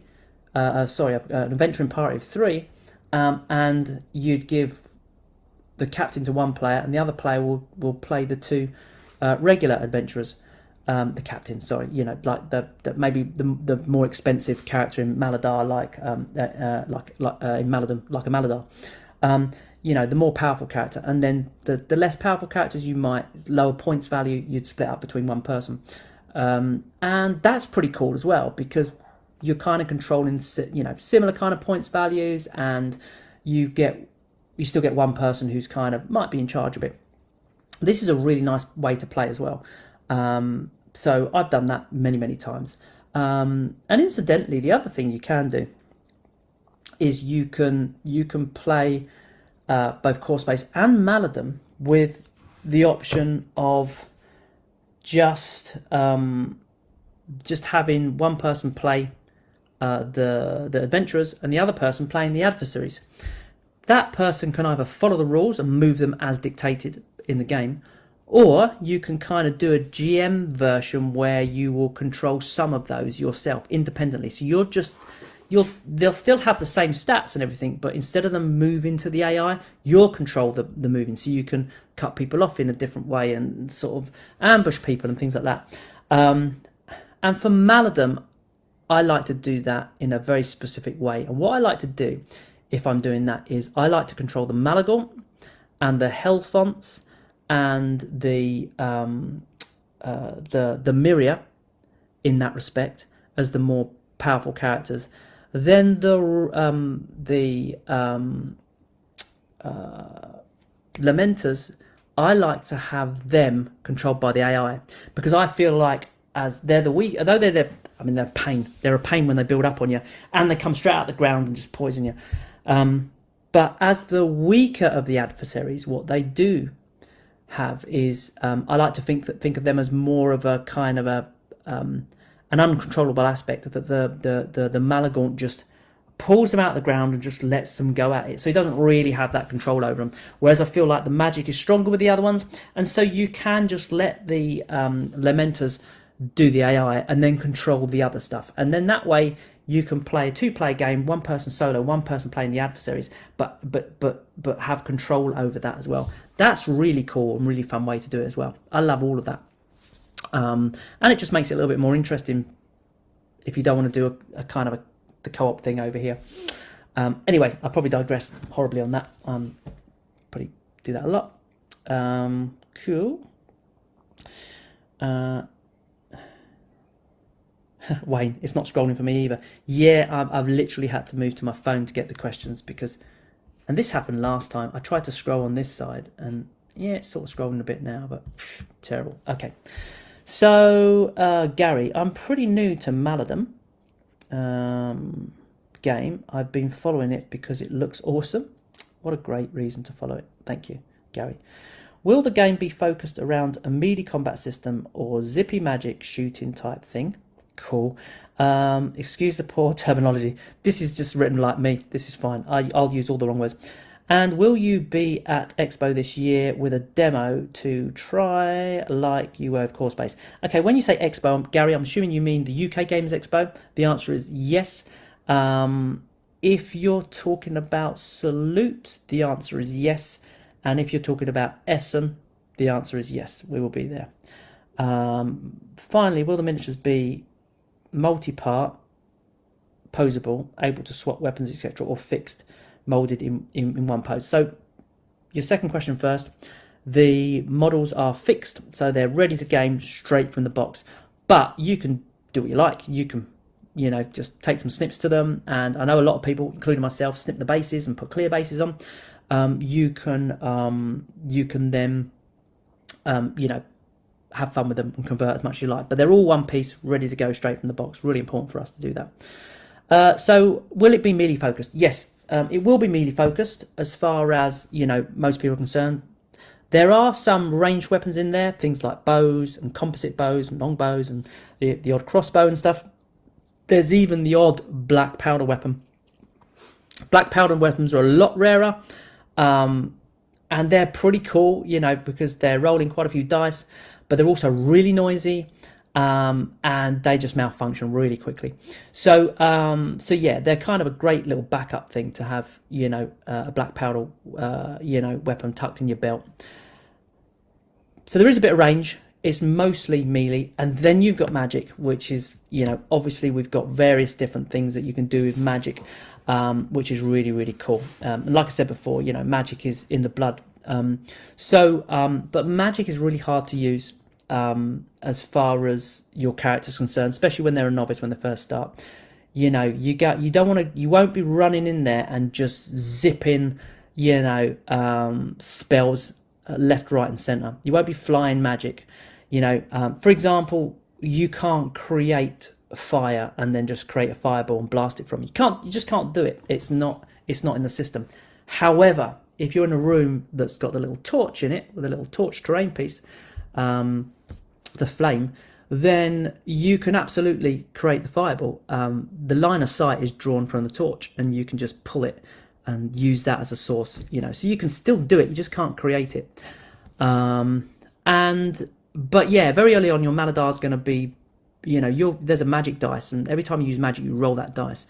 an adventuring party of 3, and you'd give the captain to one player, and the other player will play the 2 regular adventurers. The captain, sorry, like the maybe the more expensive character in Maladar, like in Maladum, like a Maladar. The more powerful character, and then the less powerful characters you might lower points value. You'd split up between one person. And that's pretty cool as well, because you're kind of controlling similar kind of points values, and you still get one person who's kind of might be in charge of it. This is a really nice way to play as well. So I've done that many times. And incidentally, the other thing you can do is you can play both core space and Maladum with the option of just having one person play the adventurers and the other person playing the adversaries. That person can either follow the rules and move them as dictated in the game, or you can kind of do a GM version where you will control some of those yourself independently. So they'll still have the same stats and everything, but instead of them moving to the AI, you'll control the moving. So you can cut people off in a different way and sort of ambush people and things like that. And for Maladum, I like to do that in a very specific way. And what I like to do, if I'm doing that, is I like to control the Malagaunt and the Hellfonts and the Myria in that respect as the more powerful characters. Then the Lamenters, I like to have them controlled by the AI, because I feel like as they're the weak, although they're a pain. They're a pain when they build up on you, and they come straight out the ground and just poison you. But as the weaker of the adversaries, what they do have is I like to think of them as more of a kind of an uncontrollable aspect. That the Malagaunt just pulls them out of the ground and just lets them go at it. So he doesn't really have that control over them. Whereas I feel like the magic is stronger with the other ones, and so you can just let the Lamenters do the AI and then control the other stuff, and then that way you can play a two-player game, one person solo, one person playing the adversaries, but have control over that as well. That's really cool and really fun way to do it as well. I love all of that, and it just makes it a little bit more interesting if you don't want to do a kind of the co-op thing over here. Anyway, I probably digress horribly on that. Probably do that a lot. Cool. Wayne, it's not scrolling for me either. Yeah, I've literally had to move to my phone to get the questions and this happened last time. I tried to scroll on this side, and yeah, it's sort of scrolling a bit now, but terrible. Okay, so Gary, I'm pretty new to Maladum game. I've been following it because it looks awesome. What a great reason to follow it. Thank you, Gary. Will the game be focused around a melee combat system or zippy magic shooting type thing? Cool. Excuse the poor terminology. This is just written like me. This is fine. I'll use all the wrong words. And will you be at Expo this year with a demo to try like you were of Core Space? Okay, when you say Expo, Gary, I'm assuming you mean the UK Games Expo. The answer is yes. If you're talking about Salute, the answer is yes. And if you're talking about Essen, the answer is yes. We will be there. Finally, will the miniatures be multi-part, posable, able to swap weapons, etc., or fixed, molded in one pose? So your second question first. The models are fixed, so they're ready to game straight from the box, but you can do what you like. You can just take some snips to them, and I know a lot of people, including myself, snip the bases and put clear bases on. You can then have fun with them and convert as much as you like, but they're all one piece, ready to go straight from the box. Really important for us to do that. So will it be melee focused? Yes, it will be melee focused as far as most people are concerned. There are some ranged weapons in there, things like bows and composite bows and long bows and the odd crossbow and stuff. There's even the odd black powder weapon. Black powder weapons are a lot rarer, and they're pretty cool, because they're rolling quite a few dice, but they're also really noisy, and they just malfunction really quickly. So yeah, they're kind of a great little backup thing to have, a black powder, weapon tucked in your belt. So there is a bit of range. It's mostly melee, and then you've got magic, which is, obviously we've got various different things that you can do with magic, which is really, really cool. And like I said before, magic is in the blood. But magic is really hard to use as far as your character's concerned, especially when they're a novice, when they first start. You won't be running in there and just zipping, spells left, right, and center. You won't be flying magic. For example, you can't create fire and then just create a fireball and blast it from you. You just can't do it. It's not in the system. However, if you're in a room that's got the little torch in it, with a little torch terrain piece, the flame, then you can absolutely create the fireball. The line of sight is drawn from the torch, and you can just pull it and use that as a source. So you can still do it. You just can't create it. But yeah, very early on, your Maladar is going to be, there's a magic dice, and every time you use magic, you roll that dice.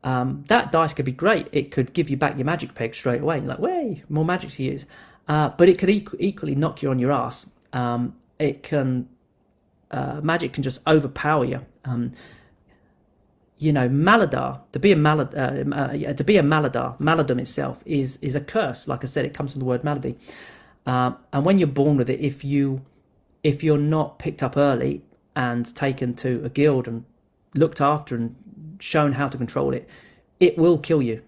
That dice could be great. It could give you back your magic peg straight away. You're like, way more magic to use. But it could equally knock you on your ass. Magic can just overpower you. Maladar, to be a Maladar, Maladum itself is a curse. Like I said, it comes from the word malady. And when you're born with it, if you're not picked up early and taken to a guild and looked after and shown how to control it, it will kill you.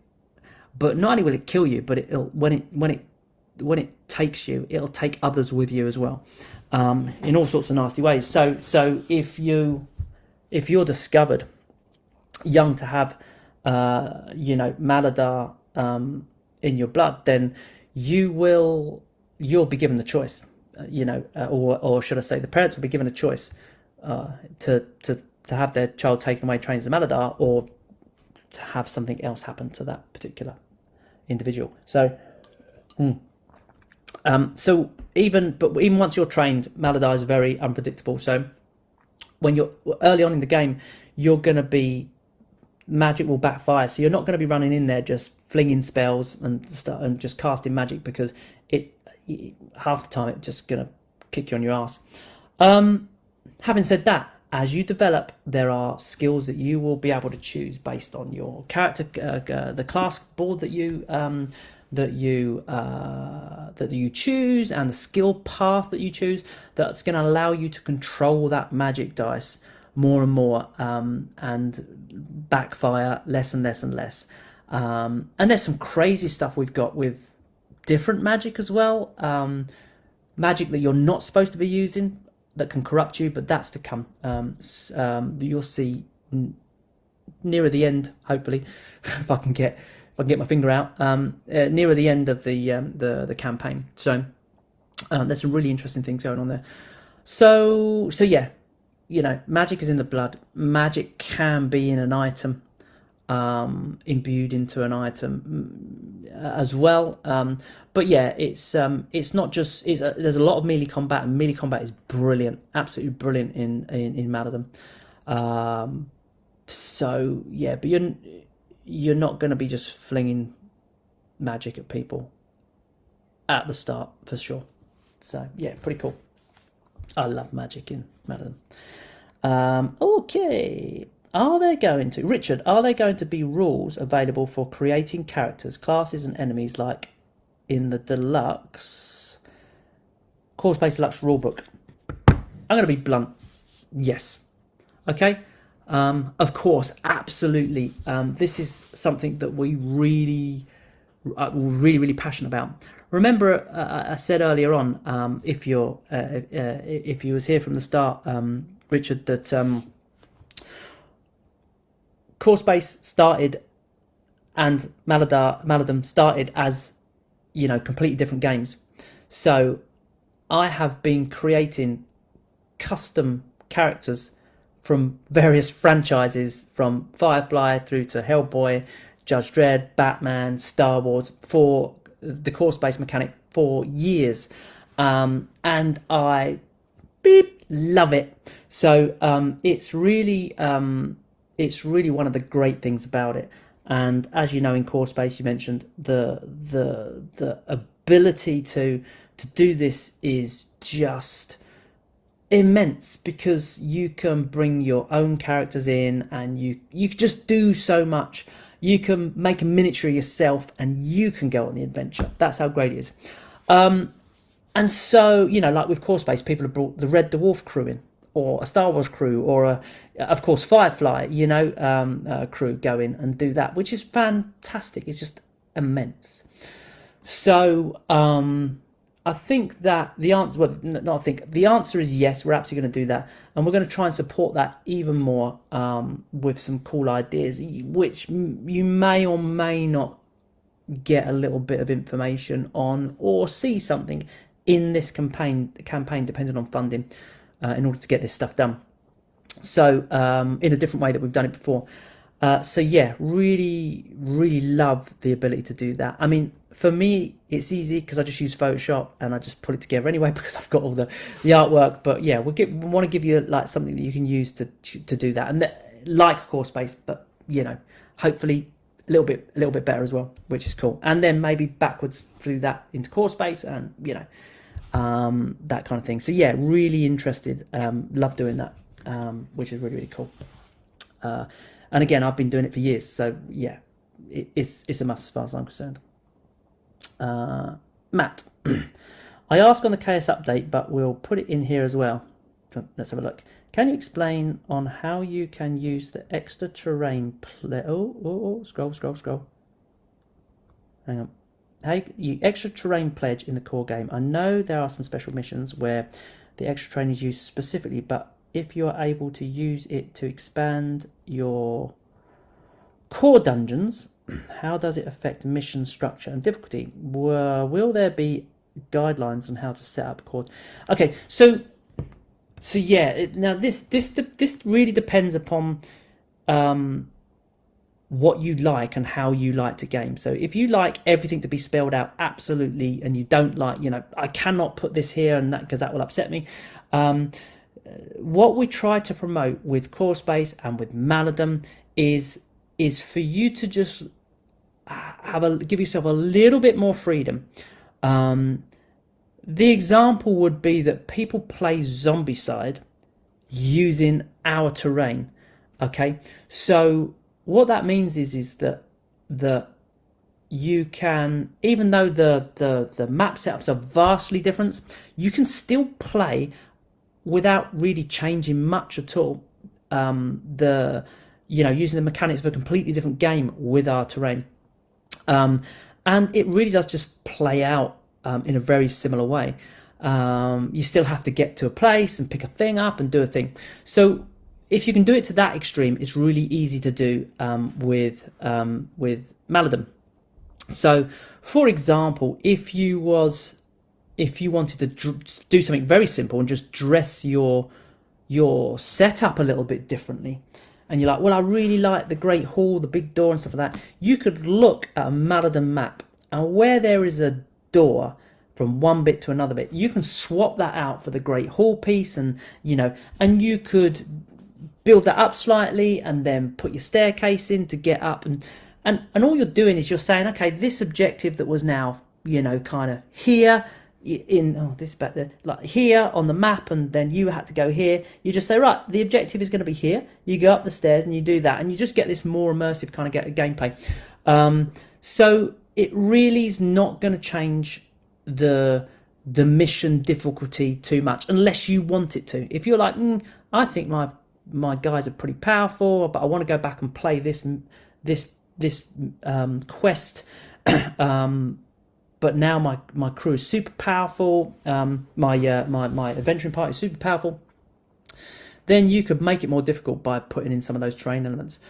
But not only will it kill you, but when it takes you, it'll take others with you as well, in all sorts of nasty ways. So if you're discovered young to have Maladar in your blood, then you'll be given the choice, or should I say, the parents will be given a choice to have their child taken away, trained as a Maladar, or to have something else happen to that particular individual. So, even once you're trained, Maladar is very unpredictable. So, when you're early on in the game, you're going to be, magic will backfire. So you're not going to be running in there just flinging spells and just casting magic, because half the time it's just going to kick you on your ass. Having said that, as you develop, there are skills that you will be able to choose based on your character, the class board that you choose, and the skill path that you choose. That's going to allow you to control that magic dice more and more, and backfire less and less and less. And there's some crazy stuff we've got with different magic as well. Magic that you're not supposed to be using, that can corrupt you, but that's to come. You'll see nearer the end, hopefully, if I can get my finger out, nearer the end of the campaign. So there's some really interesting things going on there. So yeah, magic is in the blood. Magic can be in an item, imbued into an item as well. But yeah, it's not just, there's a lot of melee combat, and melee combat is brilliant, absolutely brilliant in Maladum. So yeah, but you're not going to be just flinging magic at people at the start, for sure. So yeah, pretty cool. I love magic in Maladum. Okay. Richard, are there going to be rules available for creating characters, classes, and enemies like in the Deluxe, Course-Based Deluxe rulebook? I'm going to be blunt. Yes. Okay. Of course, absolutely. This is something that we really passionate about. Remember, I said earlier on, if you was here from the start, Richard, that Course Base started and Maladum started as, completely different games. So I have been creating custom characters from various franchises, from Firefly through to Hellboy, Judge Dredd, Batman, Star Wars, for the course-based mechanic for years. And I love it. So it's really one of the great things about it. And as you know, in course-based, you mentioned the ability to do this is just immense, because you can bring your own characters in, and you can just do so much. You can make a miniature yourself, and you can go on the adventure. That's how great it is. And so, like with course based, people have brought the Red Dwarf crew in, or a Star Wars crew, or of course Firefly crew go in and do that, which is fantastic. It's just immense. So I think that the answer, well, not I think, the answer is yes, we're absolutely going to do that. And we're going to try and support that even more with some cool ideas, which you may or may not get a little bit of information on or see something in this campaign depending on funding in order to get this stuff done. So in a different way that we've done it before. So yeah, really, really love the ability to do that. I mean, for me, it's easy because I just use Photoshop and I just put it together anyway because I've got all the artwork. But yeah, we want to give you like something that you can use to do that, and like Core Space, but you know, hopefully a little bit better as well, which is cool. And then maybe backwards through that into Core Space, and you know, that kind of thing. So yeah, really interested. Love doing that, which is really, really cool. And again, I've been doing it for years, so yeah, it's a must as far as I'm concerned. Matt, I ask on the KS update, but we'll put it in here as well. Let's have a look. Can you explain on how you can use the extra terrain scroll. Hang on. How you extra terrain pledge in the core game? I know there are some special missions where the extra terrain is used specifically, but if you are able to use it to expand your core dungeons, how does it affect mission structure and difficulty? Will there be guidelines on how to set up core? Okay, so yeah. Now this really depends upon what you like and how you like to game. So if you like everything to be spelled out absolutely, and you don't like, you know, I cannot put this here and that because that will upset me. What we try to promote with Core Space and with Maladum is for you to just give yourself a little bit more freedom. The example would be that people play Zombicide using our terrain. Okay, so what that means is that you can, even though the map setups are vastly different, you can still play without really changing much at all. Using the mechanics of a completely different game with our terrain, and it really does just play out in a very similar way. You still have to get to a place and pick a thing up and do a thing. So if you can do it to that extreme, it's really easy to do with Maladum. So, for example, if you wanted to do something very simple and just dress your setup a little bit differently, and you're like, well, I really like the Great Hall, the big door and stuff like that, you could look at a Maladum map, and where there is a door from one bit to another bit, you can swap that out for the Great Hall piece, and and you could build that up slightly and then put your staircase in to get up, and all you're doing is you're saying, okay, this objective that was now kind of here this is back there, like here on the map, and then you had to go here. You just say, right, the objective is going to be here. You go up the stairs and you do that, and you just get this more immersive kind of gameplay. So it really is not going to change the mission difficulty too much, unless you want it to. If you're like, I think my guys are pretty powerful, but I want to go back and play this quest. But now my crew is super powerful. My adventuring party is super powerful. Then you could make it more difficult by putting in some of those terrain elements.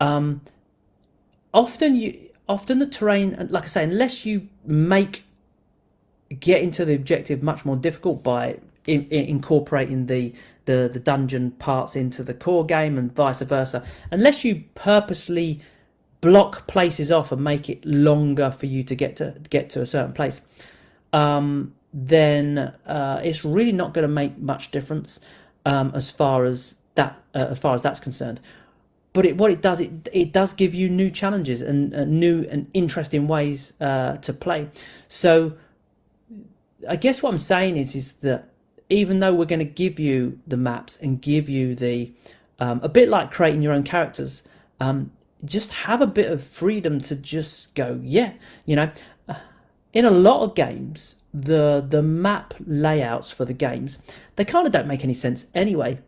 Often the terrain, like I say, unless you get into the objective much more difficult by incorporating the dungeon parts into the core game and vice versa, unless you purposely block places off and make it longer for you to get to a certain place, then it's really not going to make much difference as far as that's concerned. But what it does give you new challenges and new and interesting ways to play. So I guess what I'm saying is that even though we're going to give you the maps and give you the a bit like creating your own characters, just have a bit of freedom to just go, in a lot of games, the map layouts for the games, they kind of don't make any sense anyway.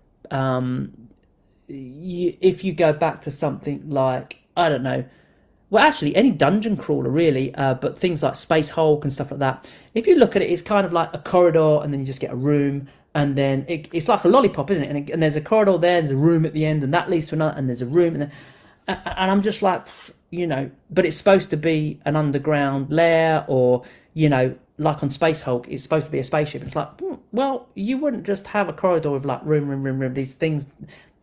If you go back to something like, I don't know, well, actually, any dungeon crawler really, but things like Space Hulk and stuff like that. If you look at it, it's kind of like a corridor, and then you just get a room, and then it's like a lollipop, isn't it? And there's a corridor there, there's a room at the end, and that leads to another, and there's a room, and I'm just like, but it's supposed to be an underground lair, or like on Space Hulk, it's supposed to be a spaceship. It's like, well, you wouldn't just have a corridor with like room, these things.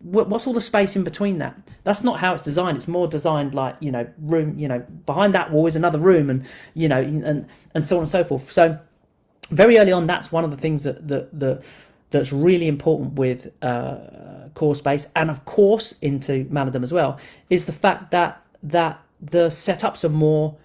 What's all the space in between that? That's not how it's designed. It's more designed like, room, behind that wall is another room, and and so on and so forth. So very early on, that's one of the things that's really important with core space, and of course into Maladum as well, is the fact that the setups are more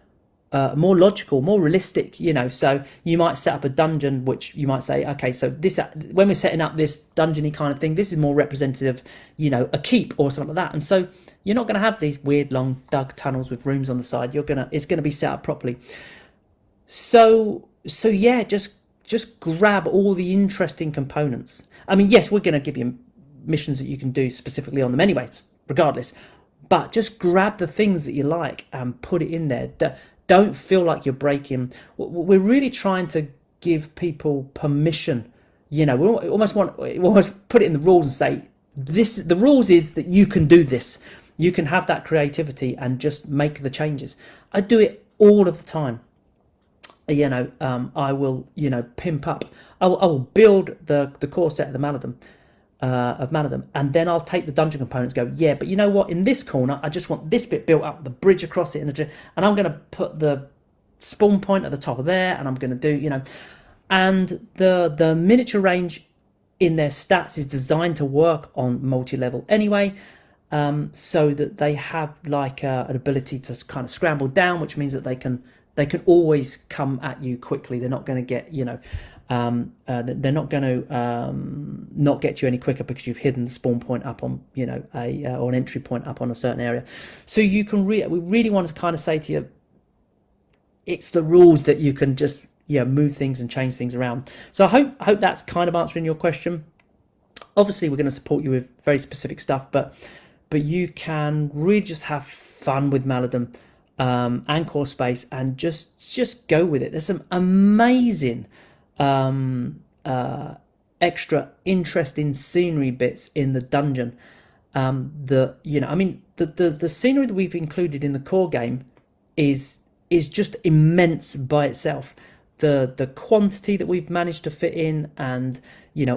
logical, more realistic, so you might set up a dungeon, which you might say, okay, so this, when we're setting up this dungeony kind of thing, this is more representative, a keep or something like that. And so you're not going to have these weird long dug tunnels with rooms on the side. It's going to be set up properly. So yeah, just grab all the interesting components. I mean, yes, we're going to give you missions that you can do specifically on them anyway, regardless, but just grab the things that you like and put it in there. Don't feel like you're breaking. We're really trying to give people permission. We almost put it in the rules and say, the rules is that you can do this. You can have that creativity and just make the changes. I do it all of the time. I will, pimp up. I will build the core set of the Maladum. And then I'll take the dungeon components and go, yeah, but you know what, in this corner I just want this bit built up, the bridge across it, and I'm going to put the spawn point at the top of there, and I'm going to do, and the miniature range in their stats is designed to work on multi-level anyway, so that they have like an ability to kind of scramble down, which means that they can always come at you quickly. They're not going to get, they're not going to not get you any quicker because you've hidden the spawn point up on, or an entry point up on a certain area. So you can we really want to kind of say to you, it's the rules that you can just move things and change things around. So I hope that's kind of answering your question. Obviously, we're going to support you with very specific stuff, but you can really just have fun with Maladum and core space, and just go with it. There's some amazing extra interesting scenery bits in the dungeon. The scenery that we've included in the core game is just immense by itself. The quantity that we've managed to fit in, and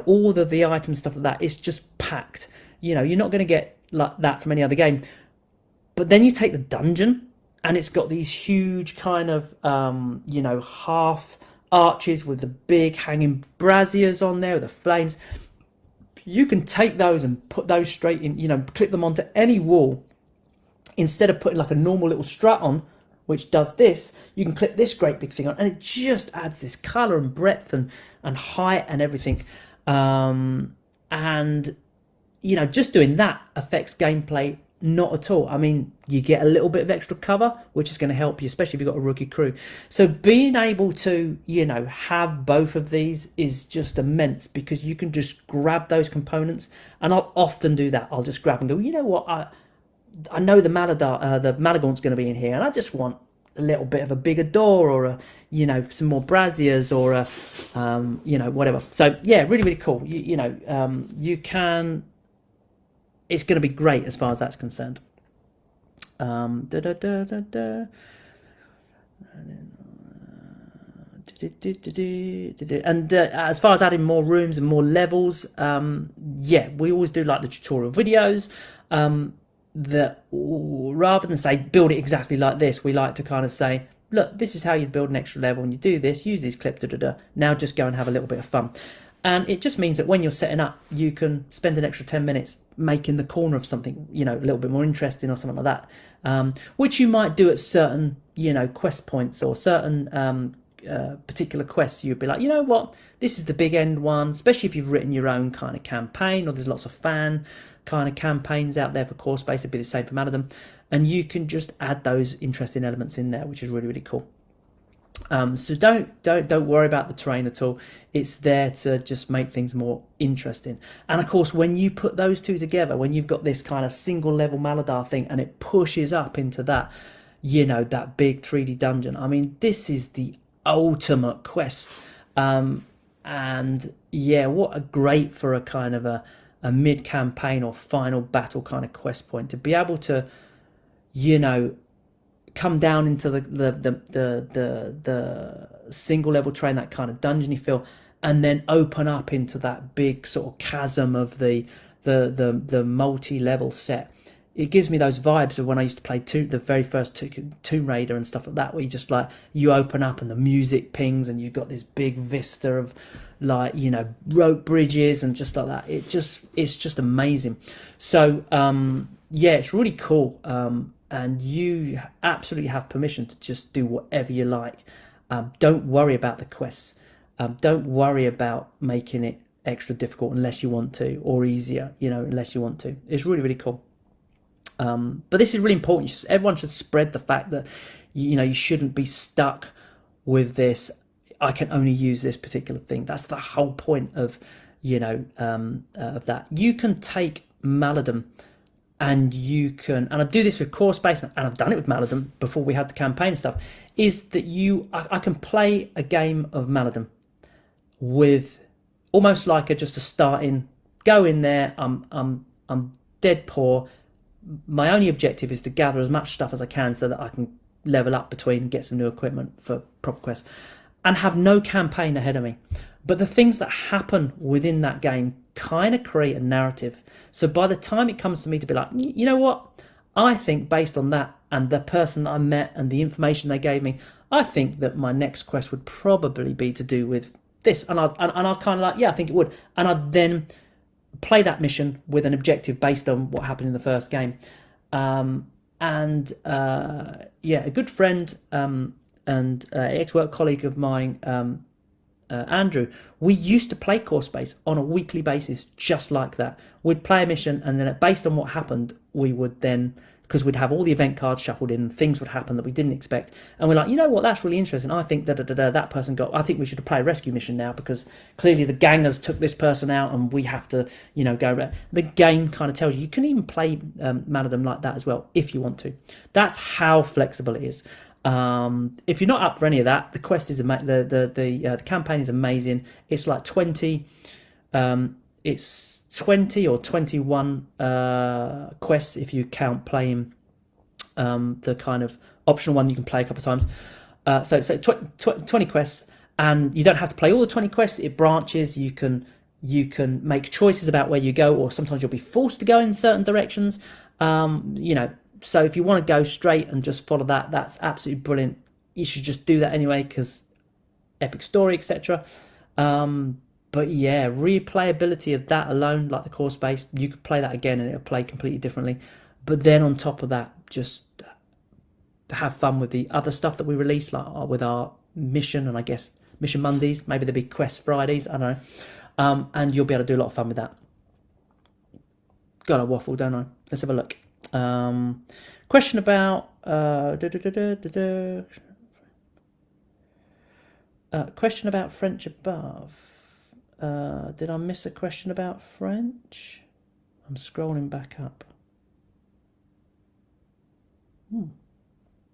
all the items, stuff like that, is just packed. You're not going to get like that from any other game. But then you take the dungeon, and it's got these huge kind of half arches with the big hanging braziers on there with the flames. You can take those and put those straight in, clip them onto any wall. Instead of putting like a normal little strut on, which does this, you can clip this great big thing on, and it just adds this colour and breadth and height and everything. And just doing that affects gameplay not at all. I mean, you get a little bit of extra cover, which is going to help you, especially if you've got a rookie crew. So being able to, have both of these is just immense, because you can just grab those components. And I'll often do that. I'll just grab and go, you know what, I know the Malagaunt's going to be in here, and I just want a little bit of a bigger door, or some more braziers, or whatever. So yeah, really, really cool. You can. It's going to be great as far as that's concerned. And as far as adding more rooms and more levels, we always do like the tutorial videos. That rather than say build it exactly like this, we like to kind of say, look, this is how you build an extra level, and you do this, use these clips, now just go and have a little bit of fun. And it just means that when you're setting up, you can spend an extra 10 minutes making the corner of something, a little bit more interesting or something like that, which you might do at certain, quest points or certain particular quests. You'd be like, you know what, this is the big end one, especially if you've written your own kind of campaign, or there's lots of fan kind of campaigns out there for core space. It'd be the same for Maladum, and you can just add those interesting elements in there, which is really, really cool. So don't worry about the terrain at all. It's there to just make things more interesting. And of course, when you put those two together, when you've got this kind of single level Maladar thing and it pushes up into that, you know, that big 3D dungeon. I mean, this is the ultimate quest. And yeah, what a great for a kind of a mid campaign or final battle kind of quest point to be able to, you know, come down into the single level train, that kind of dungeony feel, and then open up into that big sort of chasm of the multi level set. It gives me those vibes of when I used to play the very first Tomb Raider and stuff like that, where you just like, you open up and the music pings and you've got this big vista of like, you know, rope bridges and just like that. It's just amazing. So yeah, it's really cool. And you absolutely have permission to just do whatever you like. Don't worry about the quests. Don't worry about making it extra difficult unless you want to, or easier, you know, unless you want to. It's really, really cool. But this is really important. Everyone should spread the fact that, you know, you shouldn't be stuck with this. I can only use this particular thing. That's the whole point of, you know, of that. You can take Maladum and you can, and I do this with course based, and I've done it with Maladum before we had the campaign and stuff, is that I can play a game of Maladum with almost like just a starting, go in there, I'm dead poor. My only objective is to gather as much stuff as I can so that I can level up between and get some new equipment for proper quests, and have no campaign ahead of me. But the things that happen within that game kind of create a narrative. So by the time it comes to me to be like, you know what, I think based on that and the person that I met and the information they gave me, I think that my next quest would probably be to do with this. And I'll kind of like, yeah, I think it would. And I'd then play that mission with an objective based on what happened in the first game. Yeah, a good friend and ex-work colleague of mine, Andrew, we used to play course base on a weekly basis just like that. We'd play a mission, and then based on what happened, we would then, because we'd have all the event cards shuffled in and things would happen that we didn't expect, and we're like, you know what, that's really interesting. I think that person got, I think we should play a rescue mission now because clearly the gangers took this person out and we have to, you know, go. The game kind of tells you can even play Maladum like that as well if you want to. That's how flexible it is. If you're not up for any of that, the quest is the campaign is amazing. It's like 20, it's 20 or 21 quests if you count playing the kind of optional one you can play a couple of times. So 20 quests, and you don't have to play all the 20 quests. It branches. You can make choices about where you go, or sometimes you'll be forced to go in certain directions. You know. So if you want to go straight and just follow that, that's absolutely brilliant. You should just do that anyway because epic story, etc. But yeah, replayability of that alone, like the course base, you could play that again and it'll play completely differently. But then on top of that, just have fun with the other stuff that we release, like with our mission and I guess Mission Mondays, maybe there'll be Quest Fridays, I don't know. And you'll be able to do a lot of fun with that. Got a waffle, don't I? Let's have a look. Question about question about French above. Did I miss a question about French? I'm scrolling back up.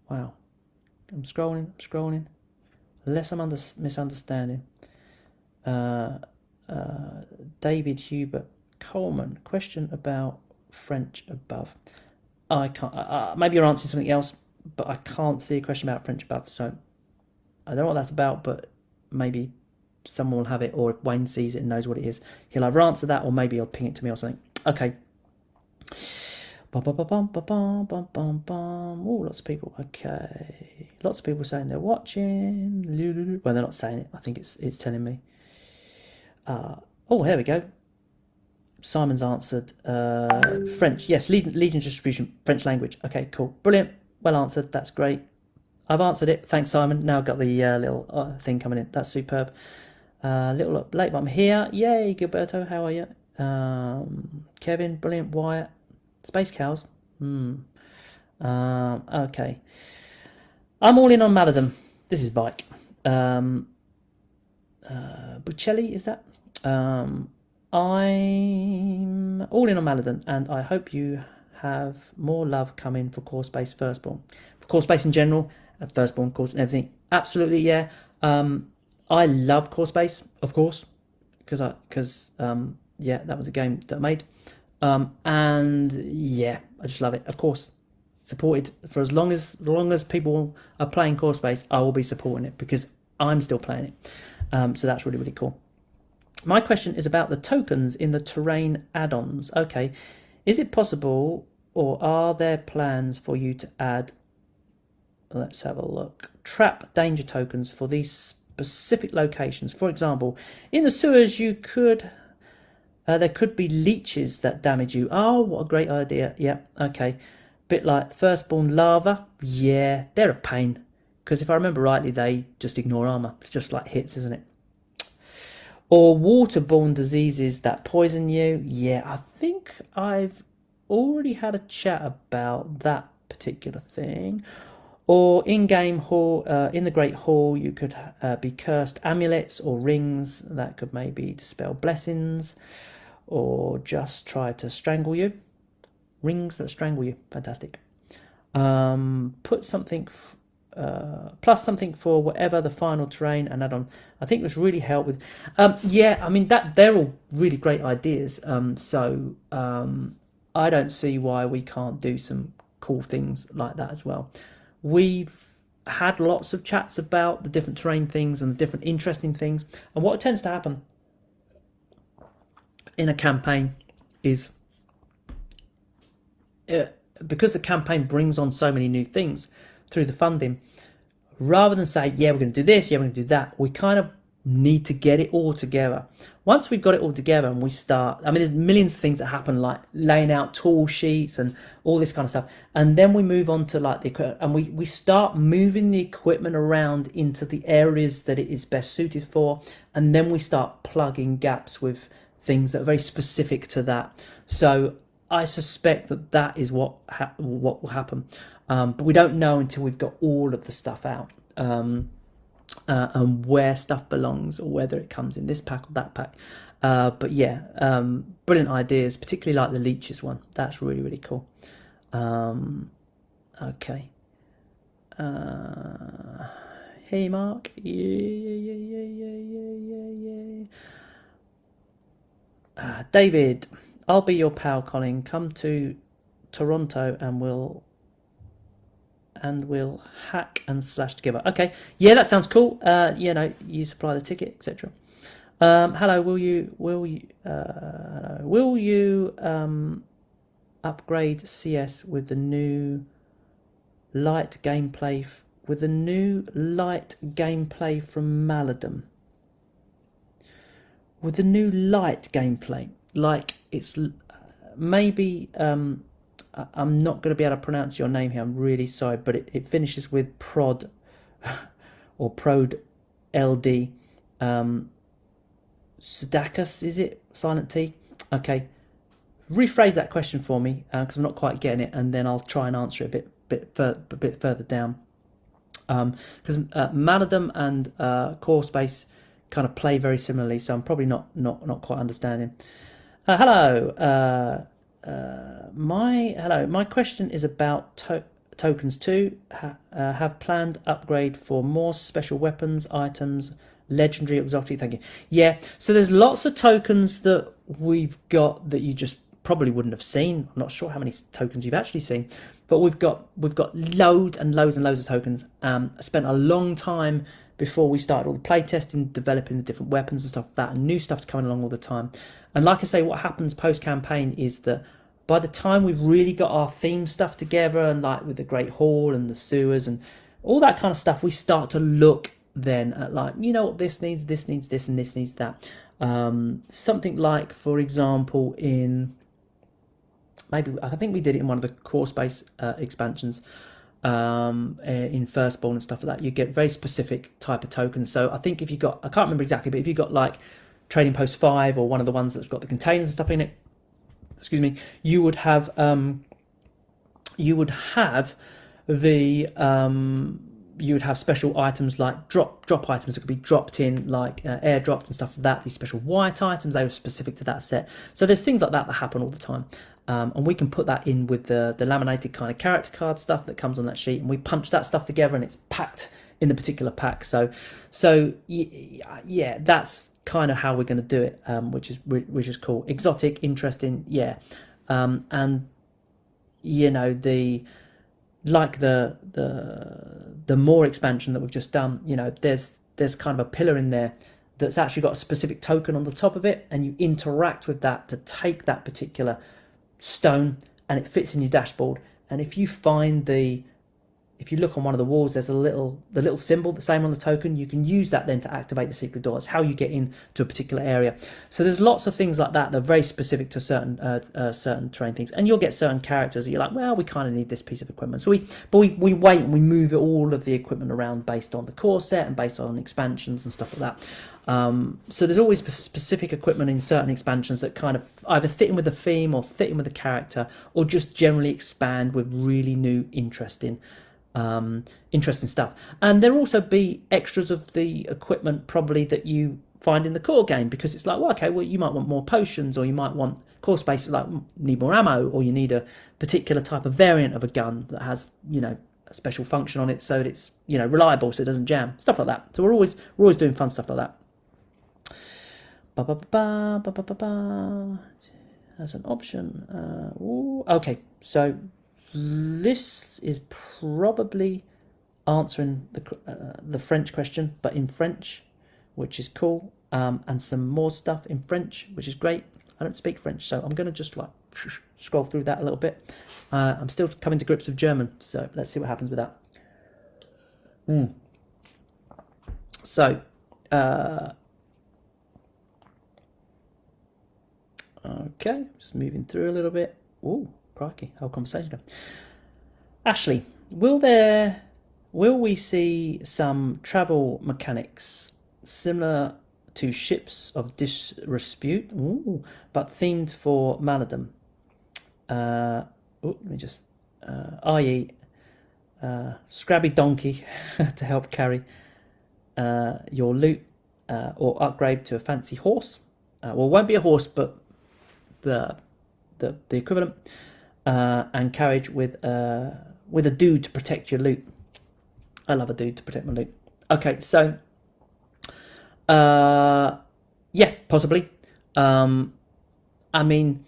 Wow. I'm scrolling. Unless I'm misunderstanding. David Hubert Coleman. Question about French above. I can't. Maybe you're answering something else, but I can't see a question about French above. So I don't know what that's about, but maybe someone will have it, or if Wayne sees it and knows what it is, he'll either answer that, or maybe he'll ping it to me or something. Okay. Oh, lots of people. Okay, lots of people saying they're watching. Well, they're not saying it. I think it's telling me. Oh, there we go. Simon's answered. French, yes. Legion distribution, French language. Okay, cool, brilliant. Well answered. That's great. I've answered it. Thanks, Simon. Now I've got the little thing coming in. That's superb. Little late, but I'm here. Yay, Gilberto. How are you? Kevin, brilliant. Wyatt, Space Cows. Okay. I'm all in on Maladum. This is Mike. Buccelli, is that? I'm all in on Maladum, and I hope you have more love come in for course-based firstborn. For course-based in general, firstborn course and everything. Absolutely, yeah. I love course-based, of course, because yeah, that was a game that I made. And yeah, I just love it. Of course, supported for as long as people are playing course-based, I will be supporting it because I'm still playing it. So that's really, really cool. My question is about the tokens in the terrain add-ons. Okay, is it possible or are there plans for you to add, let's have a look, trap danger tokens for these specific locations? For example, in the sewers you could, there could be leeches that damage you. Oh, what a great idea. Yeah, okay. Bit like firstborn lava. Yeah, they're a pain. Because if I remember rightly, they just ignore armor. It's just like hits, isn't it? Or waterborne diseases that poison you. Yeah, I think I've already had a chat about that particular thing. Or in-game hall, in the Great Hall, you could be cursed amulets or rings that could maybe dispel blessings or just try to strangle you. Rings that strangle you. Fantastic. Put something... plus something for whatever the final terrain and add-on. I think this really helped with. Yeah, I mean that they're all really great ideas. So I don't see why we can't do some cool things like that as well. We've had lots of chats about the different terrain things and the different interesting things. And what tends to happen in a campaign is because the campaign brings on so many new things through the funding, rather than say, yeah, we're going to do this, yeah, we're going to do that, we kind of need to get it all together. Once we've got it all together and we start, I mean, there's millions of things that happen, like laying out tool sheets and all this kind of stuff. And then we move on to like the equipment, and we start moving the equipment around into the areas that it is best suited for. And then we start plugging gaps with things that are very specific to that. So I suspect that is what will happen. But we don't know until we've got all of the stuff out, and where stuff belongs, or whether it comes in this pack or that pack. But yeah, brilliant ideas, particularly like the leeches one. That's really, really cool. Okay. Hey, Mark. Yeah. David, I'll be your pal, Colin. Come to Toronto and we'll hack and slash together. Okay, yeah, that sounds cool. You know, you supply the ticket, etc. Hello, will you upgrade CS with the new light gameplay from Maladum? With the new light gameplay, like it's maybe I'm not going to be able to pronounce your name here, I'm really sorry, but it finishes with prod or prod LD. Sudakus, is it? Silent T? Okay. Rephrase that question for me, because I'm not quite getting it, and then I'll try and answer it a bit further down. Because Maladum and Core Space kind of play very similarly, so I'm probably not quite understanding. Hello. My question is about tokens too. Have planned upgrade for more special weapons, items, legendary, exotic. Thank you. Yeah, so there's lots of tokens that we've got that you just probably wouldn't have seen. I'm not sure how many tokens you've actually seen, but we've got loads and loads and loads of tokens. I spent a long time before we started all the playtesting, developing the different weapons and stuff like that, and new stuff's coming along all the time. And like I say, what happens post-campaign is that by the time we've really got our theme stuff together, and like with the Great Hall and the sewers and all that kind of stuff, we start to look then at like, you know what, this needs this, and this needs that. Something like, for example, in maybe, I think we did it in one of the core space expansions, in Firstborn and stuff like that, you get very specific type of tokens. So I think if you got, I can't remember exactly, but if you got like Trading Post 5 or one of the ones that's got the containers and stuff in it, excuse me, you would have the you would have special items like drop items that could be dropped in, like airdrops and stuff like that. These special white items, they were specific to that set. So there's things like that that happen all the time. And we can put that in with the laminated kind of character card stuff that comes on that sheet, and we punch that stuff together and it's packed in the particular pack. So yeah, that's kind of how we're going to do it, which is cool. Exotic, interesting, yeah. And you know, the more expansion that we've just done, you know, there's kind of a pillar in there that's actually got a specific token on the top of it, and you interact with that to take that particular stone, and it fits in your dashboard. And if you look on one of the walls, there's the little symbol, the same on the token. You can use that then to activate the secret door. It's how you get into a particular area. So there's lots of things like that that are very specific to certain terrain things. And you'll get certain characters that you're like, well, we kind of need this piece of equipment. So we wait and we move all of the equipment around based on the core set and based on expansions and stuff like that. So there's always specific equipment in certain expansions that kind of either fit in with the theme or fit in with the character, or just generally expand with really new, interesting stuff. And there'll also be extras of the equipment probably that you find in the core game, because it's like, well, okay, well, you might want more potions, or you might want core space, like need more ammo, or you need a particular type of variant of a gun that has, you know, a special function on it so that it's, you know, reliable, so it doesn't jam, stuff like that. So we're always doing fun stuff like that. As an option. Okay, so this is probably answering the French question, but in French, which is cool, and some more stuff in French, which is great. I don't speak French, so I'm going to just like scroll through that a little bit. I'm still coming to grips with German, so let's see what happens with that. So, okay, just moving through a little bit. Ooh, crikey, how conversation go. Ashley, will we see some travel mechanics similar to Ships of Disrepute, but themed for Maladum? Let me just, i.e., Scrabby Donkey to help carry your loot, or upgrade to a fancy horse. Well, it won't be a horse, but the equivalent, and carriage with a dude to protect your loot. I love a dude to protect my loot. Okay, so yeah, possibly. I mean,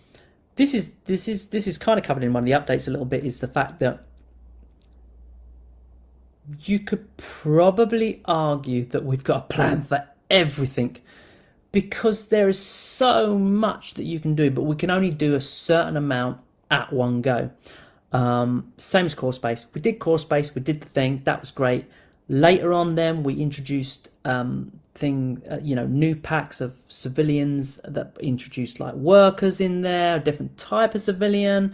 this is kind of covered in one of the updates a little bit, is the fact that you could probably argue that we've got a plan for everything, because there is so much that you can do, but we can only do a certain amount at one go. Same as core space. We did core space, we did the thing, that was great. Later on then we introduced new packs of civilians that introduced like workers in there, a different type of civilian.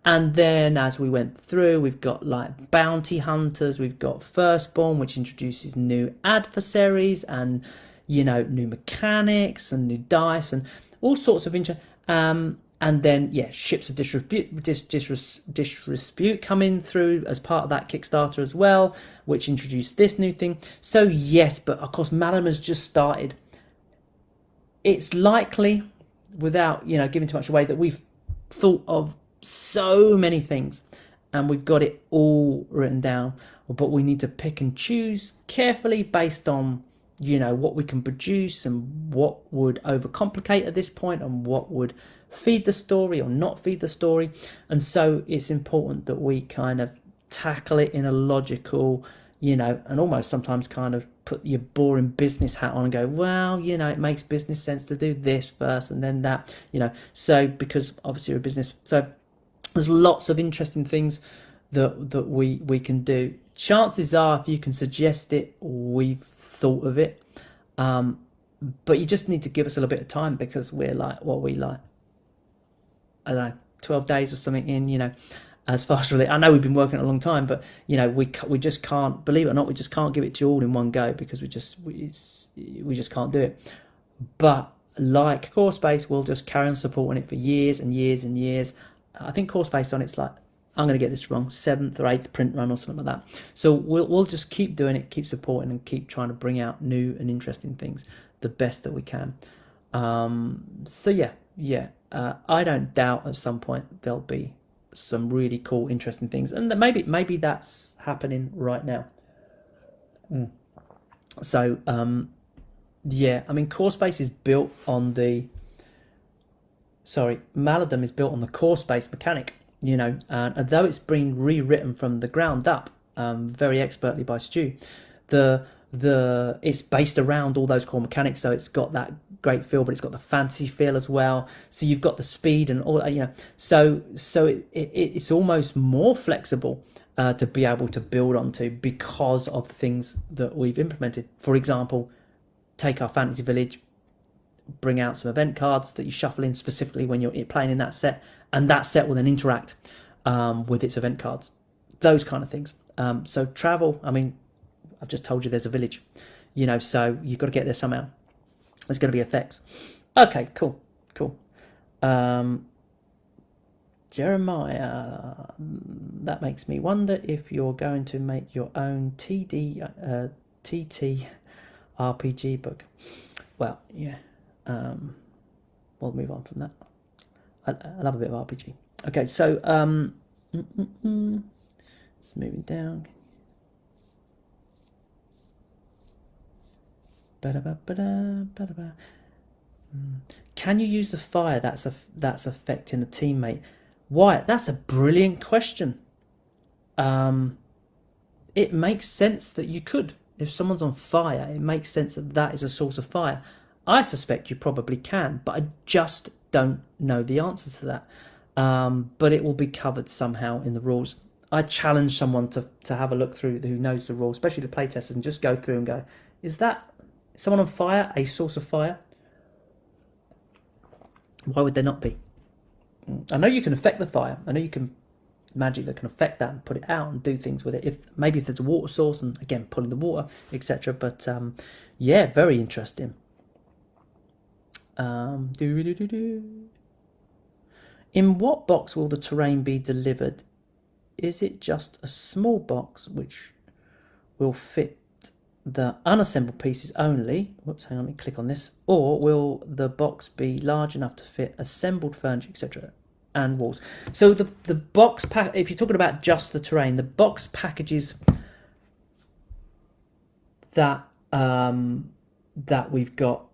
And then as we went through, we've got like bounty hunters, we've got Firstborn, which introduces new adversaries and, you know, new mechanics and new dice and all sorts of interest. And then, yeah, Ships of Disrepute coming through as part of that Kickstarter as well, which introduced this new thing. So yes, but of course Maladum has just started. It's likely, without, you know, giving too much away, that we've thought of so many things and we've got it all written down, but we need to pick and choose carefully based on, you know, what we can produce and what would overcomplicate at this point and what would feed the story or not feed the story. And so it's important that we kind of tackle it in a logical, you know, and almost sometimes kind of put your boring business hat on and go, well, you know, it makes business sense to do this first and then that, you know. So because obviously we're a business, so there's lots of interesting things that we can do. Chances are, if you can suggest it, we've thought of it, but you just need to give us a little bit of time, because we're like, I don't know, 12 days or something in, you know, as far as really, I know we've been working a long time, but, you know, we just can't, believe it or not, we just can't give it to you all in one go, because we just can't do it. But like Core Space, we'll just carry on supporting it for years and years and years. I think Core Space on it's like I'm going to get this wrong, 7th or 8th print run or something like that. So we'll just keep doing it, keep supporting, and keep trying to bring out new and interesting things the best that we can. So yeah, I don't doubt at some point there'll be some really cool, interesting things, and maybe that's happening right now. So yeah, I mean, core space is built on the Maladum is built on the core space mechanic, and although it's been rewritten from the ground up very expertly by Stu, it's based around all those core mechanics, so it's got that great feel, but it's got the fantasy feel as well. So you've got the speed and all that, So it's almost more flexible to be able to build onto because of the things that we've implemented. For example, take our fantasy village, bring out some event cards that you shuffle in specifically when you're playing in that set, and that set will then interact with its event cards. Those kind of things. So travel, I mean, I've just told you there's a village, so you've got to get there somehow. There's going to be effects. Okay, cool. Jeremiah, that makes me wonder if you're going to make your own TT RPG book. Well, yeah. We'll move on from that. I love a bit of RPG. Okay, so it's moving down. Can you use the fire that's affecting a teammate? Why? That's a brilliant question. It makes sense that you could. If someone's on fire, it makes sense that is a source of fire. I suspect you probably can, but I just don't know the answer to that. But it will be covered somehow in the rules. I challenge someone to have a look through who knows the rules, especially the playtesters, and just go through and go, is that someone on fire a source of fire? Why would there not be? I know you can affect the fire. I know you can magic that can affect that and put it out and do things with it. If there's a water source, and again pulling the water, etc. But yeah, very interesting. In what box will the terrain be delivered? Is it just a small box which will fit the unassembled pieces only? Whoops, hang on, let me click on this. Or will the box be large enough to fit assembled furniture, etc., and walls? So the box pack, if you're talking about just the terrain, the box packages that that we've got,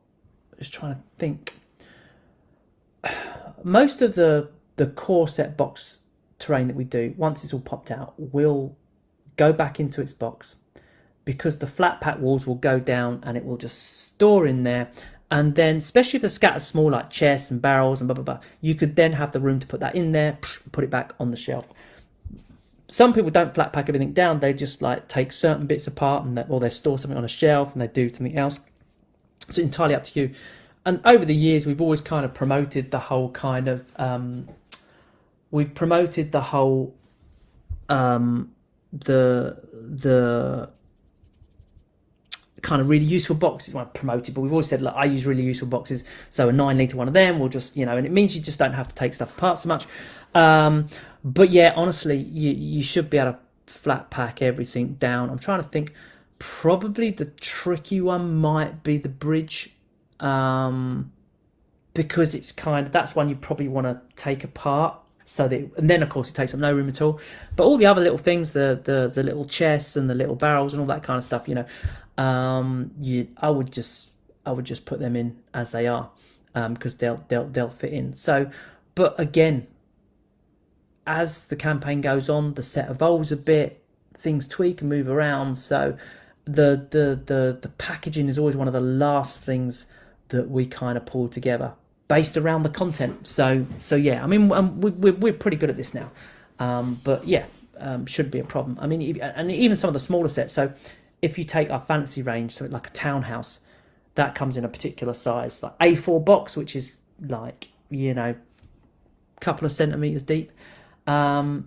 just trying to think. Most of the core set box terrain that we do, once it's all popped out, will go back into its box, because the flat pack walls will go down and it will just store in there. And then, especially if the scatter's small, like chests and barrels and blah, blah, blah, you could then have the room to put that in there, put it back on the shelf. Some people don't flat pack everything down. They just like take certain bits apart, or they store something on a shelf and they do something else. It's entirely up to you. And over the years, we've always kind of promoted the whole kind of, the kind of really useful boxes. Well, promoted, but we've always said, look, I use really useful boxes, so a 9-litre one of them will just, and it means you just don't have to take stuff apart so much. But yeah, honestly, you should be able to flat pack everything down. I'm trying to think. Probably the tricky one might be the bridge, because it's that's one you probably want to take apart. So and then of course it takes up no room at all. But all the other little things, the little chests and the little barrels and all that kind of stuff, I would just put them in as they are, because they'll fit in. So, but again, as the campaign goes on, the set evolves a bit, things tweak and move around. So the packaging is always one of the last things that we kind of pull together, based around the content. So yeah, I mean, we're pretty good at this now. But yeah, shouldn't be a problem. I mean, and even some of the smaller sets. So if you take our fantasy range, so like a townhouse, that comes in a particular size, like A4 box, which is like, a couple of centimeters deep. I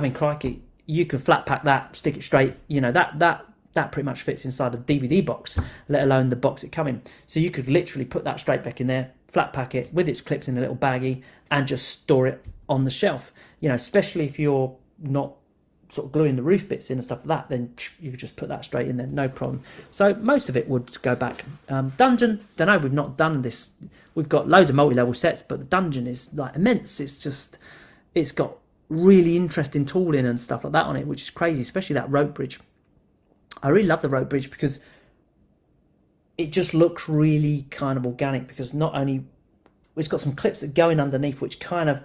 mean, crikey, you could flat pack that, stick it straight, that pretty much fits inside a DVD box, let alone the box it come in. So you could literally put that straight back in there, flat pack it with its clips in a little baggie and just store it on the shelf. You know, especially if you're not sort of gluing the roof bits in and stuff like that, then you could just put that straight in there, no problem. So most of it would go back. Dungeon, don't know, we've not done this. We've got loads of multi-level sets, but the dungeon is like immense. It's got really interesting tooling and stuff like that on it, which is crazy, especially that rope bridge. I really love the rope bridge because it just looks really kind of organic, because not only it's got some clips that go in underneath which kind of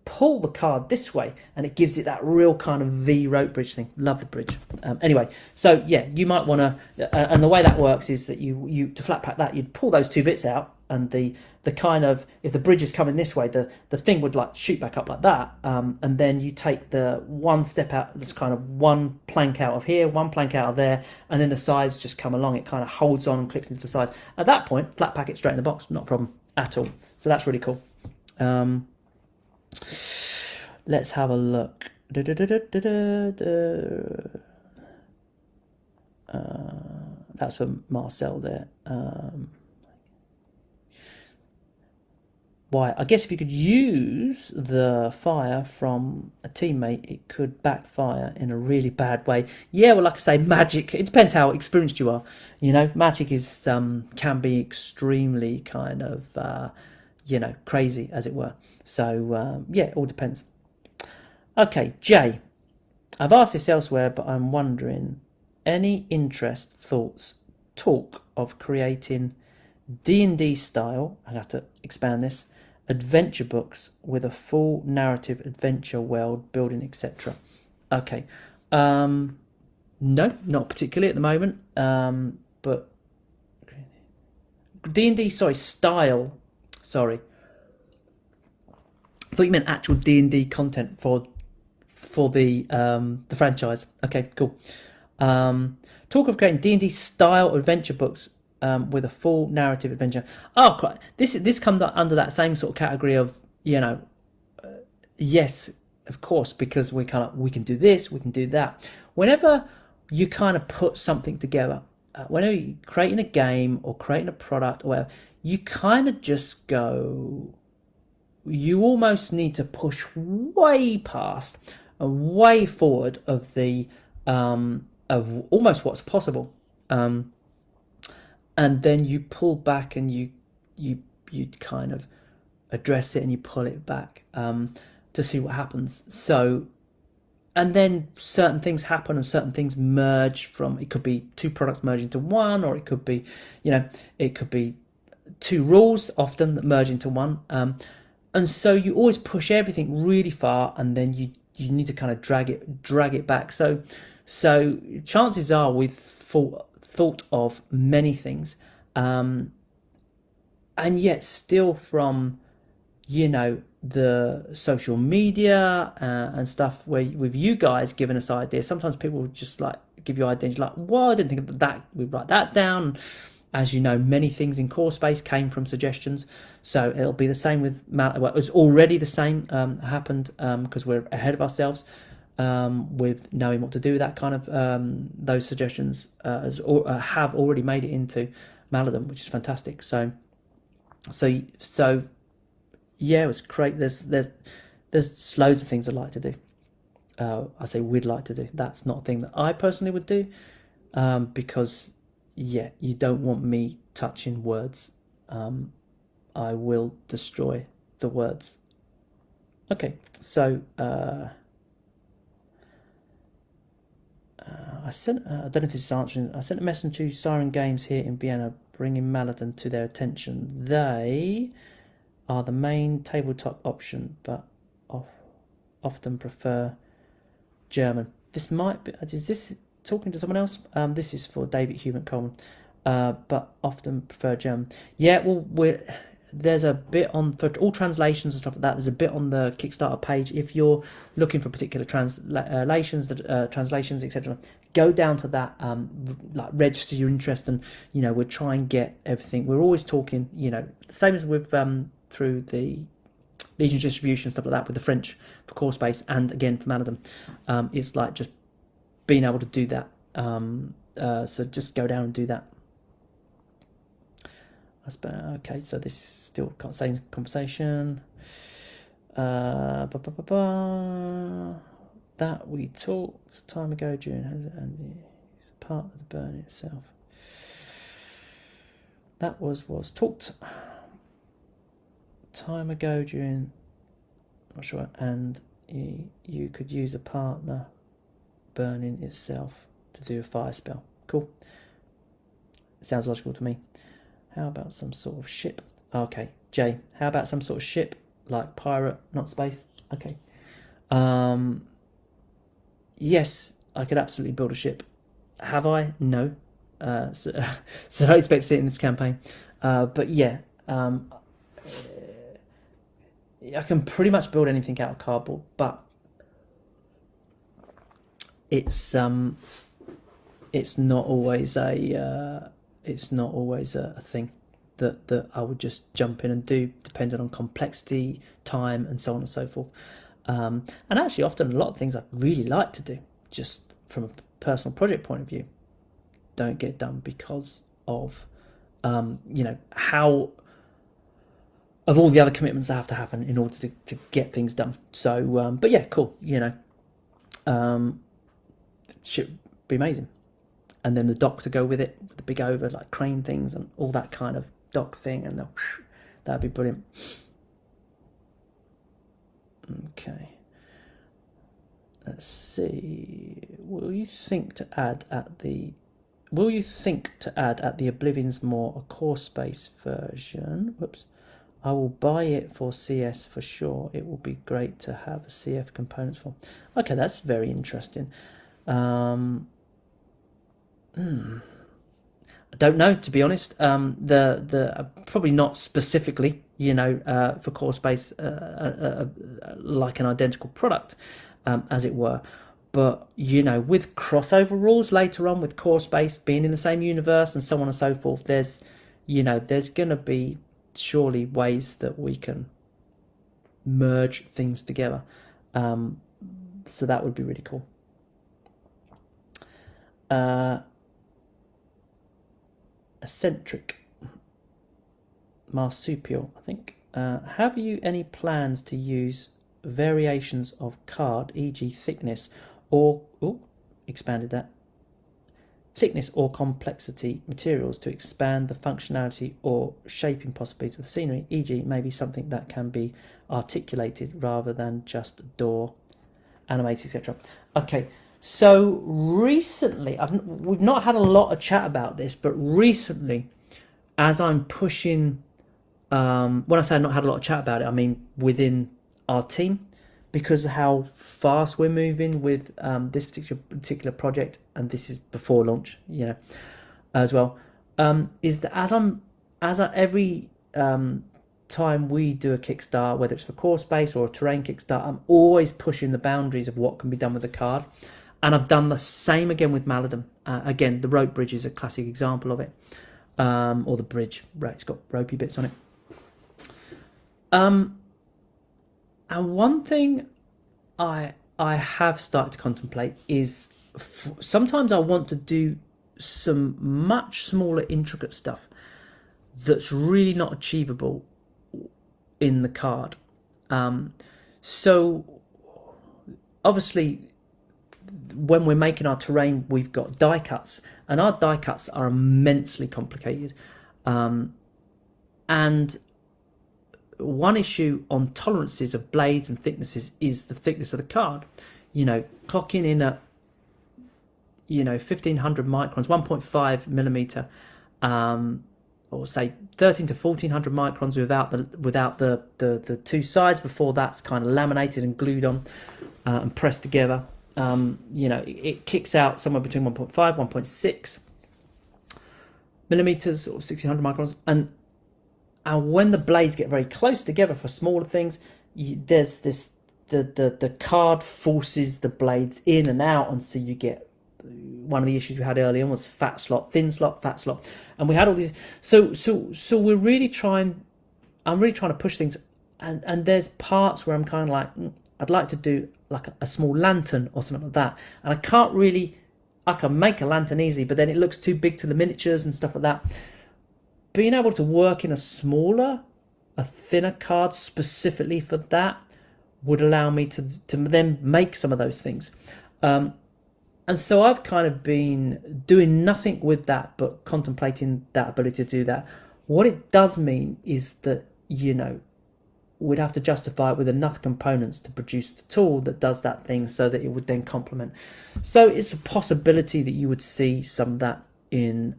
pull the card this way, and it gives it that real kind of V rope bridge thing. Love the bridge. Anyway, so yeah, you might want to, and the way that works is that you to flat pack that, you'd pull those two bits out, and the kind of, if the bridge is coming this way, the thing would like shoot back up like that, and then you take the one step out, that's kind of one plank out of here, one plank out of there, and then the sides just come along. It kind of holds on and clips into the sides. At that point, flat pack it straight in the box, not a problem at all. So that's really cool. Let's have a look. That's for Marcel there. Why? I guess if you could use the fire from a teammate, it could backfire in a really bad way. Yeah, well, like I say, magic. It depends how experienced you are. You know, magic is can be extremely kind of crazy, as it were. So yeah, it all depends. Okay, Jay, I've asked this elsewhere, but I'm wondering, any interest, thoughts, talk of creating D&D style, I have to expand this, adventure books with a full narrative adventure world building, etc. Okay, no, not particularly at the moment, but D&D, style. Sorry, I thought you meant actual D&D content for the franchise. Okay, cool. Talk of creating D&D style adventure books with a full narrative adventure. Oh, quite. This comes under that same sort of category of, yes, of course, because we can do this, we can do that. Whenever you kind of put something together, whenever you're creating a game or creating a product or whatever, you kind of just go, you almost need to push way past and way forward of the of almost what's possible, and then you pull back and you kind of address it and you pull it back to see what happens. So, and then certain things happen and certain things merge from, it could be two products merge into one, or it could be, it could be two rules often that merge into one. And so you always push everything really far, and then you need to kind of drag it back. So chances are we've thought of many things, and yet still from the social media and stuff, where with you guys giving us ideas, sometimes people just like give you ideas like, well, I didn't think of that, we write that down. As you know, many things in Core Space came from suggestions, so it'll be the same with it's already the same happened because we're ahead of ourselves with knowing what to do with that kind of those suggestions have already made it into Maladum, which is fantastic. So yeah, it was great. There's loads of things I'd like to do. I say we'd like to do. That's not a thing that I personally would do, because yeah, you don't want me touching words. I will destroy the words. Okay, so I sent, I don't know if this is answering, I sent a message to Siren Games here in Vienna, bringing Maladum to their attention. They are the main tabletop option, but often prefer German. This might be, is this talking to someone else? This is for David Hubert Coleman, but often prefer German. Yeah, well, there's a bit on, for all translations and stuff like that, there's a bit on the Kickstarter page. If you're looking for particular translations, etc., go down to that, like register your interest, and we'll try and get everything. We're always talking, same as with through the Legion distribution, stuff like that, with the French for Core Space, and again for Maladum. It's like just being able to do that. So just go down and do that. That's better. Okay, so this is still same conversation. That we talked a time ago during and it's part of the burn itself. That was talked time ago during, not sure, and you could use a partner burning itself to do a fire spell. Cool. Sounds logical to me. How about some sort of ship? Okay, Jay. How about some sort of ship like pirate, not space? Okay. Yes, I could absolutely build a ship. Have I? No. So I expect to see it in this campaign. But yeah, I can pretty much build anything out of cardboard, but it's not always a thing that I would just jump in and do, depending on complexity, time, and so on and so forth. And actually, often a lot of things I really like to do, just from a personal project point of view, don't get done because of how of all the other commitments that have to happen in order to get things done. So, but yeah, cool. Should be amazing. And then the dock to go with it, with the big over like crane things and all that kind of dock thing, and that'd be brilliant. Okay. Let's see. Will you think to add at the Oblivion's Maw a core space version? Whoops. I will buy it for CS for sure. It will be great to have a CF components for. Okay, that's very interesting. I don't know, to be honest. The probably not specifically, for core space, like an identical product, as it were. But with crossover rules later on, with core space being in the same universe and so on and so forth, there's going to be surely ways that we can merge things together. So that would be really cool. Eccentric marsupial, I think. Have you any plans to use variations of card, e.g. thickness or thickness or complexity materials to expand the functionality or shaping possibilities of the scenery, e.g. maybe something that can be articulated rather than just door, animated, etc. Okay, so recently, we've not had a lot of chat about this, but recently, as I'm pushing, when I say I've not had a lot of chat about it, I mean within our team, because of how fast we're moving with this particular project, and this is before launch, as well, is that every time we do a Kickstarter, whether it's for core space or a terrain Kickstarter, I'm always pushing the boundaries of what can be done with the card. And I've done the same again with Maladum. Again, the rope bridge is a classic example of it, or the bridge, right? It's got ropey bits on it. And one thing I have started to contemplate is sometimes I want to do some much smaller, intricate stuff that's really not achievable in the card. So obviously, when we're making our terrain, we've got die cuts, and our die cuts are immensely complicated. And one issue on tolerances of blades and thicknesses is the thickness of the card. Clocking in at 1500 microns, 1.5 millimeter, or say 13 to 1400 microns without the two sides before that's kind of laminated and glued on and pressed together. It kicks out somewhere between 1.5, 1.6 millimeters or 1600 microns, and when the blades get very close together for smaller things, there's this the card forces the blades in and out, and so you get one of the issues we had earlier on was fat slot, thin slot, fat slot, and we had all these. So we're really trying. I'm really trying to push things, and there's parts where I'm kind of like, I'd like to do like a small lantern or something like that, and I can make a lantern easy, but then it looks too big to the miniatures and stuff like that. being able to work in a thinner card specifically for that would allow me to then make some of those things. And so I've kind of been doing nothing with that, but contemplating that ability to do that. What it does mean is that, we'd have to justify it with enough components to produce the tool that does that thing so that it would then complement. So it's a possibility that you would see some of that in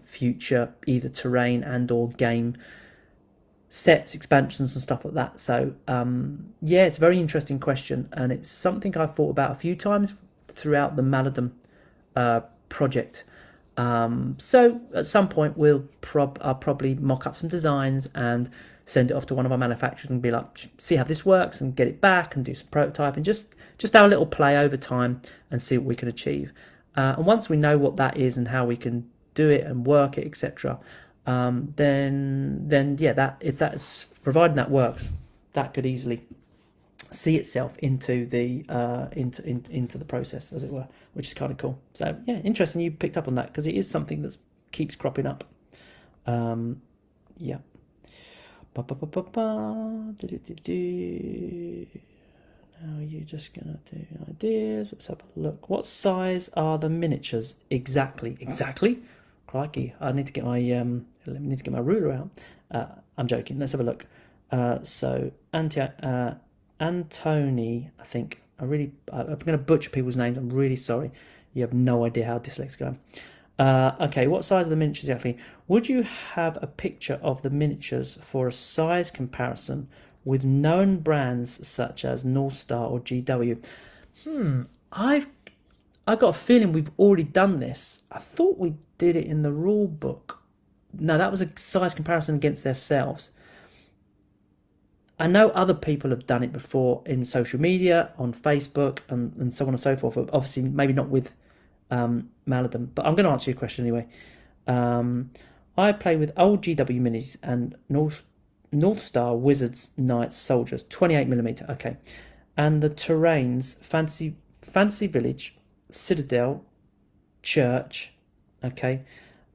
future, either terrain and or game sets, expansions and stuff like that. So yeah, it's a very interesting question, and it's something I've thought about a few times throughout the Maladum project. So at some point I'll probably mock up some designs and send it off to one of our manufacturers and be like, see how this works, and get it back and do some prototype and just have a little play over time and see what we can achieve. And once we know what that is and how we can do it and work it, etc., then yeah, that if that's providing that works, that could easily see itself into the into the process, as it were, which is kind of cool. So yeah, interesting you picked up on that, because it is something that keeps cropping up. Yeah. Now you're just gonna do ideas. Let's have a look. What size are the miniatures exactly? Crikey, I need to get my ruler out. I'm joking. Let's have a look. So Antony, I think. I'm going to butcher people's names. I'm really sorry. You have no idea how dyslexic I am. Okay, what size are the miniatures exactly? Would you have a picture of the miniatures for a size comparison with known brands such as North Star or GW? I got a feeling we've already done this. I thought we did it in the rule book. No, that was a size comparison against themselves. I know other people have done it before in social media, on Facebook, and so on and so forth. But obviously, maybe not with Maladum. But I'm going to answer your question anyway. I play with old GW minis and North Star Wizards, Knights, Soldiers, 28mm. Okay, and the terrains: Fantasy Village, Citadel, Church, okay,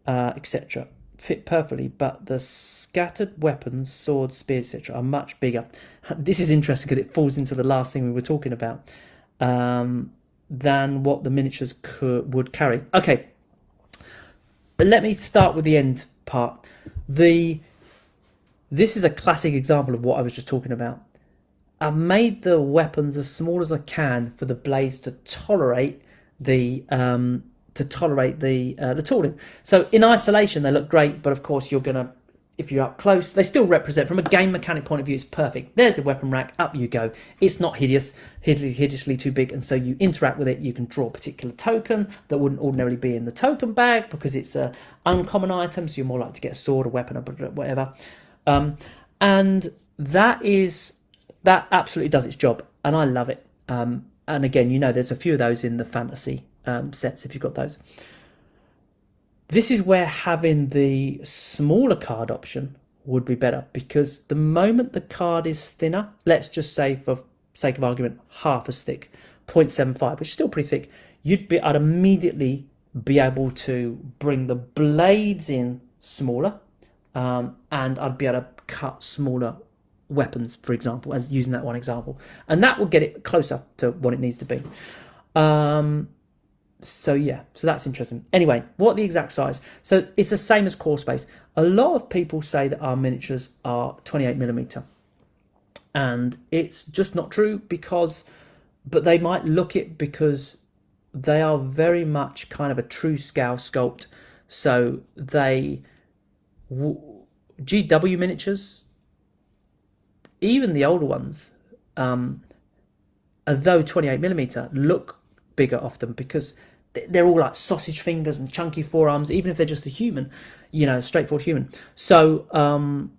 etc. fit perfectly, but the scattered weapons, swords, spears, etc. are much bigger. This is interesting because it falls into the last thing we were talking about, than what the miniatures would carry. Okay, but let me start with the end part. This is a classic example of what I was just talking about. I've made the weapons as small as I can for the blades to tolerate the tooling. So in isolation they look great, but of course if you're up close, they still represent, from a game mechanic point of view, it's perfect. There's the weapon rack, up you go. It's not hideously too big, and so you interact with it. You can draw a particular token that wouldn't ordinarily be in the token bag because it's a uncommon item, so you're more likely to get a sword, a weapon, or whatever. And that absolutely does its job, and I love it. And again, there's a few of those in the fantasy sets if you've got those. This is where having the smaller card option would be better, because the moment the card is thinner, let's just say for sake of argument half as thick, 0.75, which is still pretty thick, I'd immediately be able to bring the blades in smaller, and I'd be able to cut smaller weapons, for example, as using that one example, and that will get it closer to what it needs to be. So yeah, so that's interesting. Anyway, what the exact size? So it's the same as core space. A lot of people say that our miniatures are 28mm, and it's just not true, but they might look it because they are very much kind of a true scale sculpt. So GW miniatures, even the older ones, although 28mm, look bigger often because they're all like sausage fingers and chunky forearms, even if they're just a human, straightforward human. So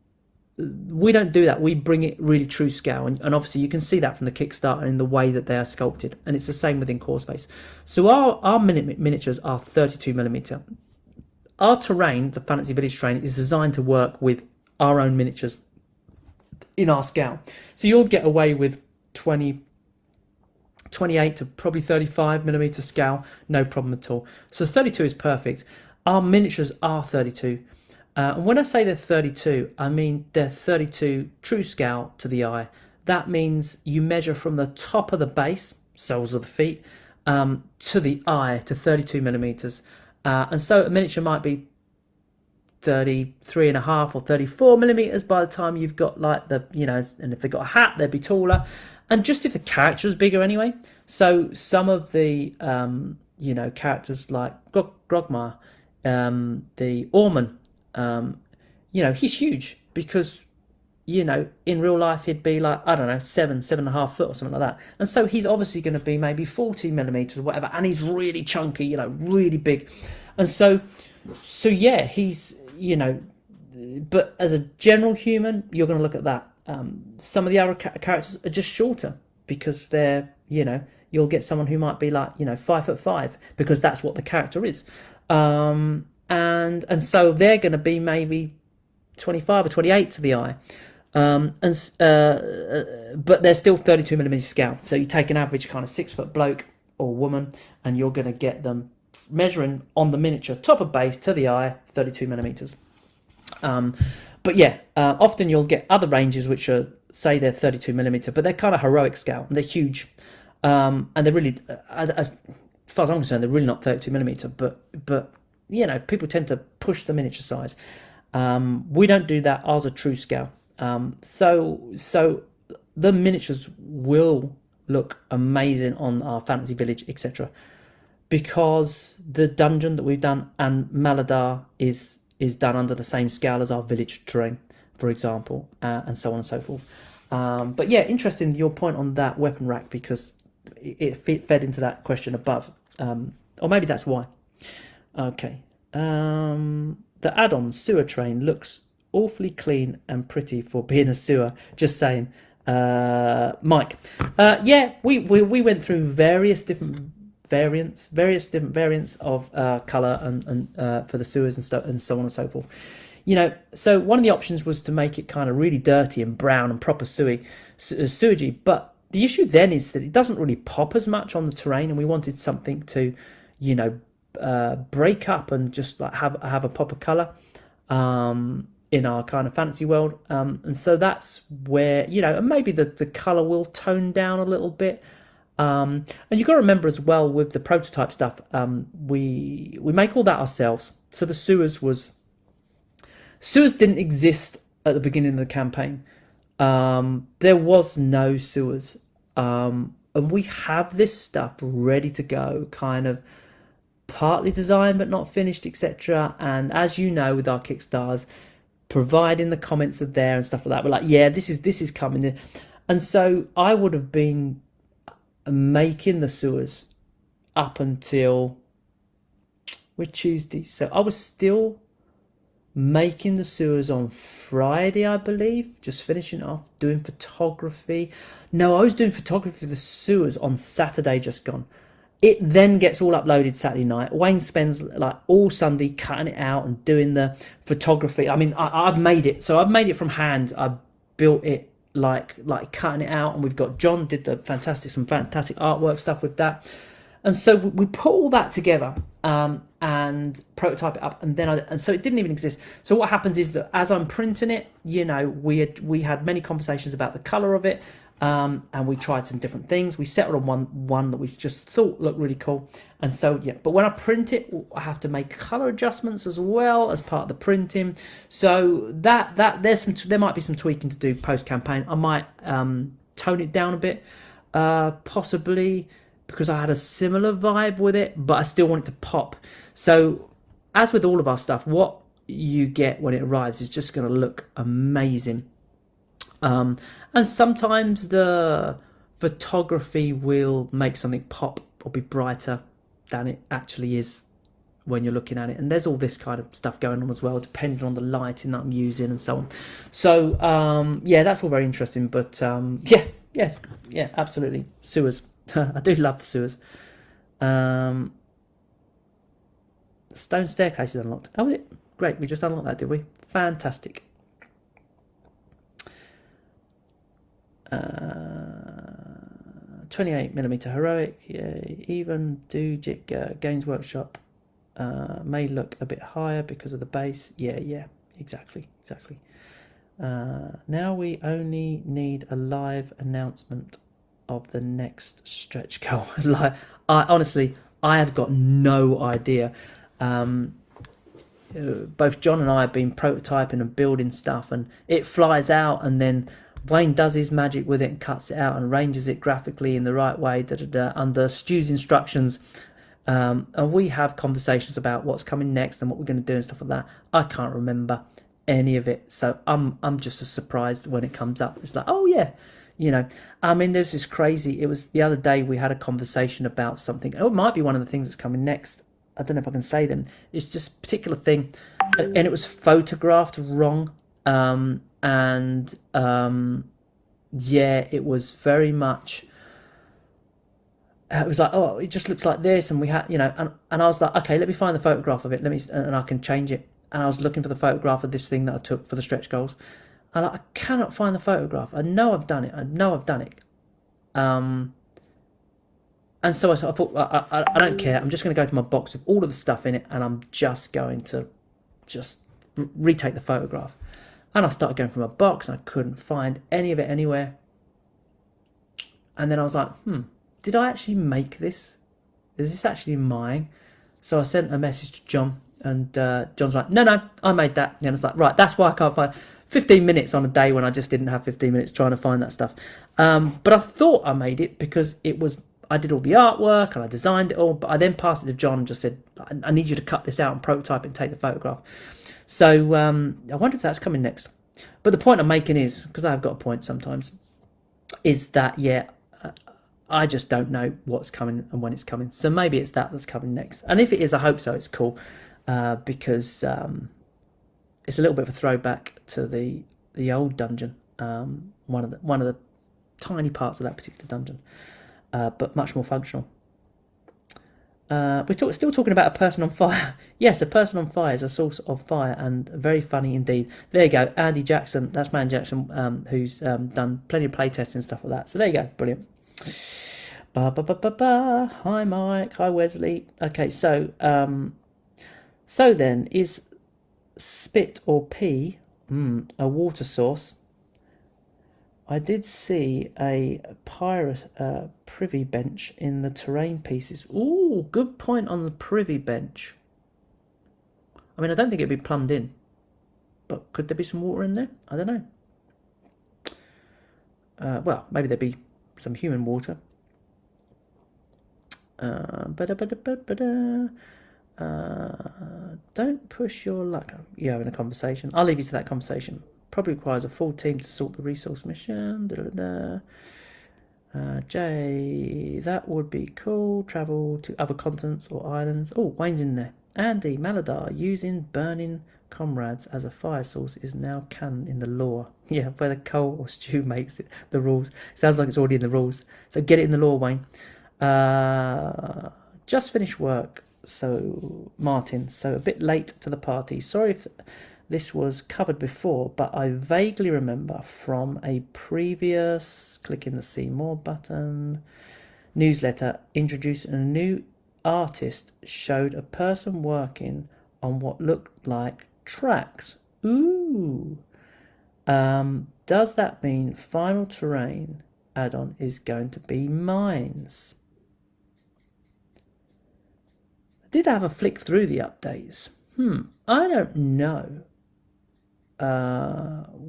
we don't do that. We bring it really true scale, and obviously you can see that from the Kickstarter in the way that they are sculpted, and it's the same within core space. So our miniatures are 32mm. Our terrain, the Fantasy Village terrain, is designed to work with our own miniatures in our scale. So you'll get away with 28 to probably 35mm scale, no problem at all. So 32 is perfect. our miniatures are 32. And when I say they're 32, I mean they're 32 true scale to the eye. That means you measure from the top of the base, soles of the feet, to the eye, to 32 millimeters. And so a miniature might be 33.5 or 34 millimeters by the time you've got like the, and if they've got a hat, they'd be taller. And just if the character is bigger anyway. So some of the, characters like Grogmar, the Orman, he's huge because, in real life he'd be like, I don't know, 7.5 foot or something like that. And so he's obviously going to be maybe 40 millimeters or whatever. And he's really chunky, really big. And so yeah, he's, but as a general human, you're going to look at that. Some of the other characters are just shorter because they're, you'll get someone who might be like, 5'5", because that's what the character is. And so they're going to be maybe 25 or 28 to the eye. But they're still 32 millimeters scale. So you take an average kind of 6 foot bloke or woman, and you're going to get them measuring on the miniature top of base to the eye 32 millimeters. But yeah, often you'll get other ranges which are, say they're 32 millimeter, but they're kind of heroic scale and they're huge, and they're really, as far as I'm concerned, they're really not 32 millimeter. But people tend to push the miniature size. We don't do that. Ours are true scale. So the miniatures will look amazing on our fantasy village, etc. Because the dungeon that we've done and Maladum is done under the same scale as our village terrain, for example, and so on and so forth. But yeah, interesting your point on that weapon rack, because it fed into that question above, or maybe that's why. Okay, the add-on sewer train looks awfully clean and pretty for being a sewer. Just saying, Mike. Yeah, we went through various different variants of color and for the sewers and stuff, and so on and so forth. So one of the options was to make it kind of really dirty and brown and proper sewagey, but the issue then is that it doesn't really pop as much on the terrain, and we wanted something to break up and just like have a pop of color in our kind of fantasy world, and so that's where and maybe the color will tone down a little bit. And you've got to remember as well with the prototype stuff, we make all that ourselves. So the sewers didn't exist at the beginning of the campaign. There was no sewers, and we have this stuff ready to go, kind of partly designed but not finished, etc. And as you know, with our Kickstarters, providing the comments are there and stuff like that, we're like, yeah, this is coming. And so I would have been making the sewers up until Tuesday. So I was still making the sewers on Friday, I believe, just finishing off, doing photography. No, I was doing photography for the sewers on Saturday just gone. It then gets all uploaded Saturday night. Wayne spends like all Sunday cutting it out and doing the photography. I mean, I've made it. So I've made it from hand. I built it like cutting it out, and we've got John did some fantastic artwork stuff with that. And so we put all that together and prototype it up, and so it didn't even exist. So what happens is that as I'm printing it, we had many conversations about the color of it, and we tried some different things. We settled on one that we just thought looked really cool. And so yeah, but when I print it, I have to make color adjustments as well as part of the printing. So that there might be some tweaking to do post campaign. I might tone it down a bit, possibly, because I had a similar vibe with it, but I still want it to pop. So as with all of our stuff, what you get when it arrives is just going to look amazing. And sometimes the photography will make something pop or be brighter than it actually is when you're looking at it. And there's all this kind of stuff going on as well, depending on the lighting that I'm using and so on. So yeah, that's all very interesting. But yeah, absolutely. Sewers. I do love the sewers. Stone staircase is unlocked. Oh, it? Great. We just unlocked that, did we? Fantastic. 28mm heroic. Yeah, even do Games Workshop May look a bit higher because of the base. Yeah, exactly. Now we only need a live announcement of the next stretch goal. I have got no idea. Both John and I have been prototyping and building stuff, and it flies out, and then Wayne does his magic with it and cuts it out and arranges it graphically in the right way, under Stu's instructions. And we have conversations about what's coming next and what we're going to do and stuff like that. I can't remember any of it, so I'm just as surprised when it comes up. It's like, oh yeah, I mean, there's this crazy. It was the other day we had a conversation about something. Oh, it might be one of the things that's coming next. I don't know if I can say them. It's just a particular thing, and it was photographed wrong. Yeah, it was very much. It was like, oh, it just looks like this, and we had, and I was like, okay, let me find the photograph of it. And I can change it. And I was looking for the photograph of this thing that I took for the stretch goals, and I cannot find the photograph. I know I've done it. And so I thought, I don't care. I'm just going to go to my box with all of the stuff in it, and I'm just going to retake the photograph. And I started going through my box, and I couldn't find any of it anywhere. And then I was like, did I actually make this? Is this actually mine? So I sent a message to John, and John's like, no, I made that. And I was like, right, that's why I can't find 15 minutes on a day when I just didn't have 15 minutes trying to find that stuff. But I thought I made it because I did all the artwork and I designed it all, but I then passed it to John and just said, I need you to cut this out and prototype it and take the photograph. So I wonder if that's coming next. But the point I'm making is, because I've got a point sometimes, is that, I just don't know what's coming and when it's coming. So maybe it's that's coming next. And if it is, I hope so. It's cool because it's a little bit of a throwback to the old dungeon, one of the tiny parts of that particular dungeon. But much more functional. We're still talking about a person on fire. Yes, a person on fire is a source of fire, and very funny indeed. There you go, Andy Jackson. That's Man Jackson, who's done plenty of playtests and stuff like that. So there you go, brilliant. Hi Mike, hi Wesley. Okay, so then is spit or pee a water source? I did see a pirate privy bench in the terrain pieces. Ooh, good point on the privy bench. I mean, I don't think it'd be plumbed in, but could there be some water in there? I don't know. Well, maybe there'd be some human water. Don't push your luck. You're having a conversation. I'll leave you to that conversation. Probably requires a full team to sort the resource mission. Jay, that would be cool. Travel to other continents or islands. Oh, Wayne's in there. Andy, Maladum, using burning comrades as a fire source is now canon in the lore. Yeah, whether Cole or Stu makes it the rules. Sounds like it's already in the rules. So get it in the lore, Wayne. Just finished work. So, Martin, so a bit late to the party. Sorry if this was covered before, but I vaguely remember from a previous, clicking the see more button, newsletter, introducing a new artist showed a person working on what looked like tracks. Ooh. Does that mean Final Terrain add-on is going to be mines? I did have a flick through the updates. I don't know.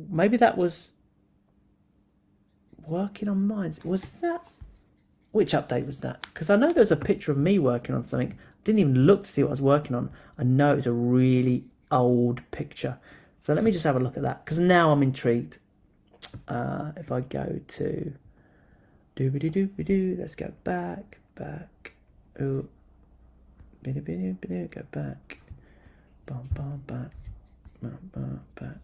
Maybe that was working on mines. Was that? Which update was that? Because I know there's a picture of me working on something. I didn't even look to see what I was working on. I know it's a really old picture. So let me just have a look at that, because now I'm intrigued. If I go to let's go back. Oh, go back. Back.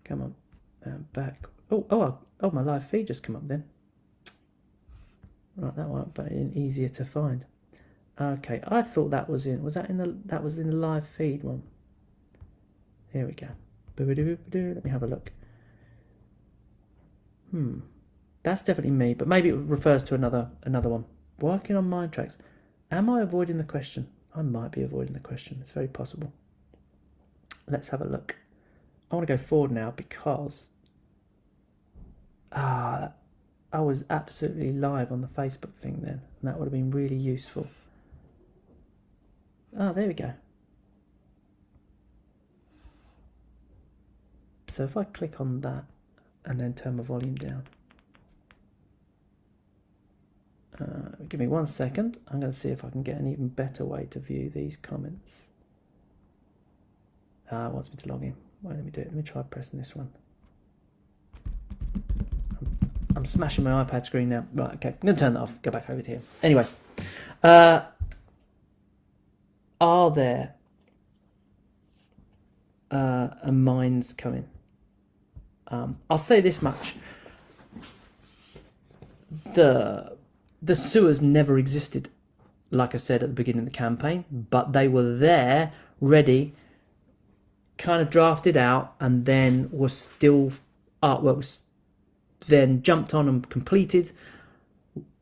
Come on, back. Oh, my live feed just come up then. Right, that one, but easier to find. Okay, I thought that was in. Was that in the? That was in the live feed one. Here we go. Let me have a look. That's definitely me, but maybe it refers to another one. Working on mine tracks. Am I avoiding the question? I might be avoiding the question. It's very possible. Let's have a look. I want to go forward now because I was absolutely live on the Facebook thing then, and that would have been really useful. Oh, there we go. So if I click on that and then turn my volume down. Give me 1 second. I'm going to see if I can get an even better way to view these comments. It wants me to log in. Well, let me do it. Let me try pressing this one. I'm smashing my iPad screen now. Right, okay. I'm going to turn that off. Go back over to here. Anyway. Are there mines coming? I'll say this much. The sewers never existed, like I said at the beginning of the campaign, but they were there, ready, kind of drafted out, and then was still artwork was then jumped on and completed,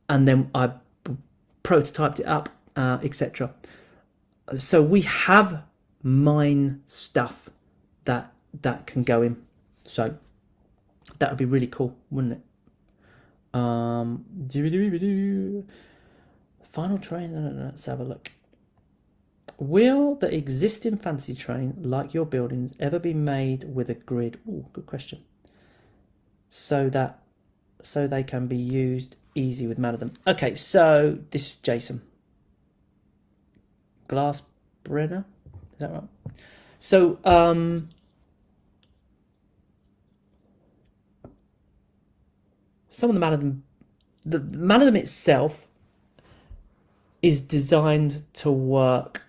and then I prototyped it up, etc. So we have mine stuff that can go in. So that would be really cool, wouldn't it? Final train. Let's have a look. Will the existing fantasy train, like your buildings, ever be made with a grid? Oh, good question. So they can be used easy with Maladum. Okay, so this is Jason. Glassbrenner, is that right? So some of the Maladum itself is designed to work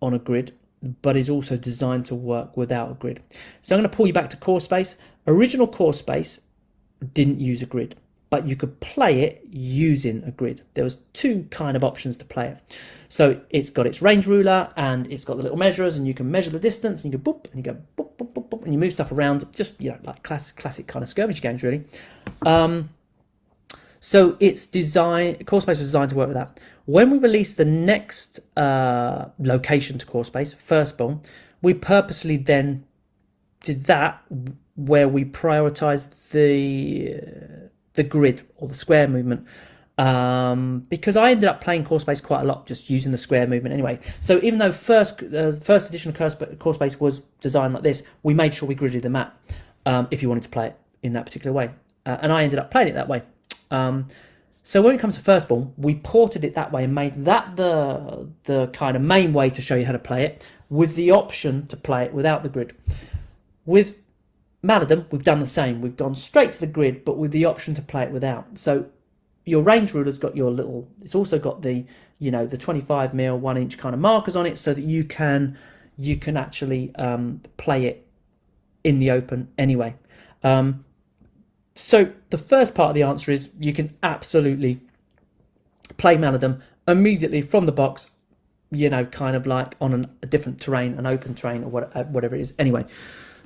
on a grid, but is also designed to work without a grid. So I'm going to pull you back to Core Space. Original Core Space didn't use a grid, but you could play it using a grid. There was two kind of options to play it. So it's got its range ruler and it's got the little measurers, and you can measure the distance, and you go boop, and you go boop, boop, boop, boop, and you move stuff around, just, you know, like classic kind of skirmish games, really. So it's designed, Core Space was designed to work with that. When we released the next location to Core Space, Firstborn, we purposely then did that where we prioritized the grid or the square movement, because I ended up playing Core Space quite a lot, just using the square movement anyway. So even though first edition of Core Space was designed like this, we made sure we gridded the map if you wanted to play it in that particular way, and I ended up playing it that way. So when it comes to Firstborn, we ported it that way and made that the kind of main way to show you how to play it, with the option to play it without the grid. With Maladum, we've done the same. We've gone straight to the grid, but with the option to play it without. So your range ruler's got your little, it's also got the, you know, the 25mm 1 inch kind of markers on it, so that you can actually play it in the open anyway. So the first part of the answer is you can absolutely play Maladum immediately from the box, you know, kind of like on a different terrain, an open terrain, or whatever it is. Anyway,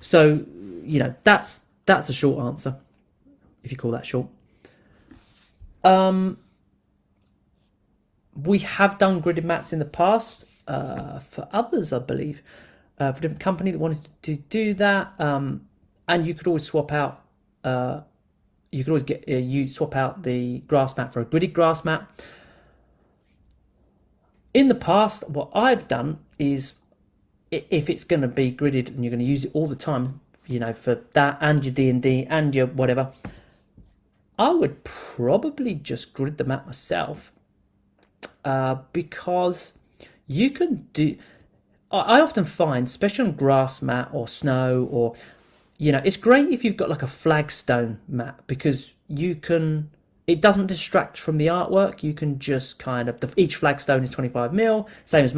so, you know, that's a short answer, if you call that short. We have done gridded mats in the past for others, I believe, for a different company that wanted to do that, and you could always swap out. You could always get you swap out the grass mat for a gridded grass mat. In the past, what I've done is, if it's going to be gridded and you're going to use it all the time, you know, for that and your D&D and your whatever, I would probably just grid the mat myself, because you can do. I often find, especially on grass mat or snow, or, you know, it's great if you've got like a flagstone mat, because you can, it doesn't distract from the artwork. You can just kind of, each flagstone is 25mm, same as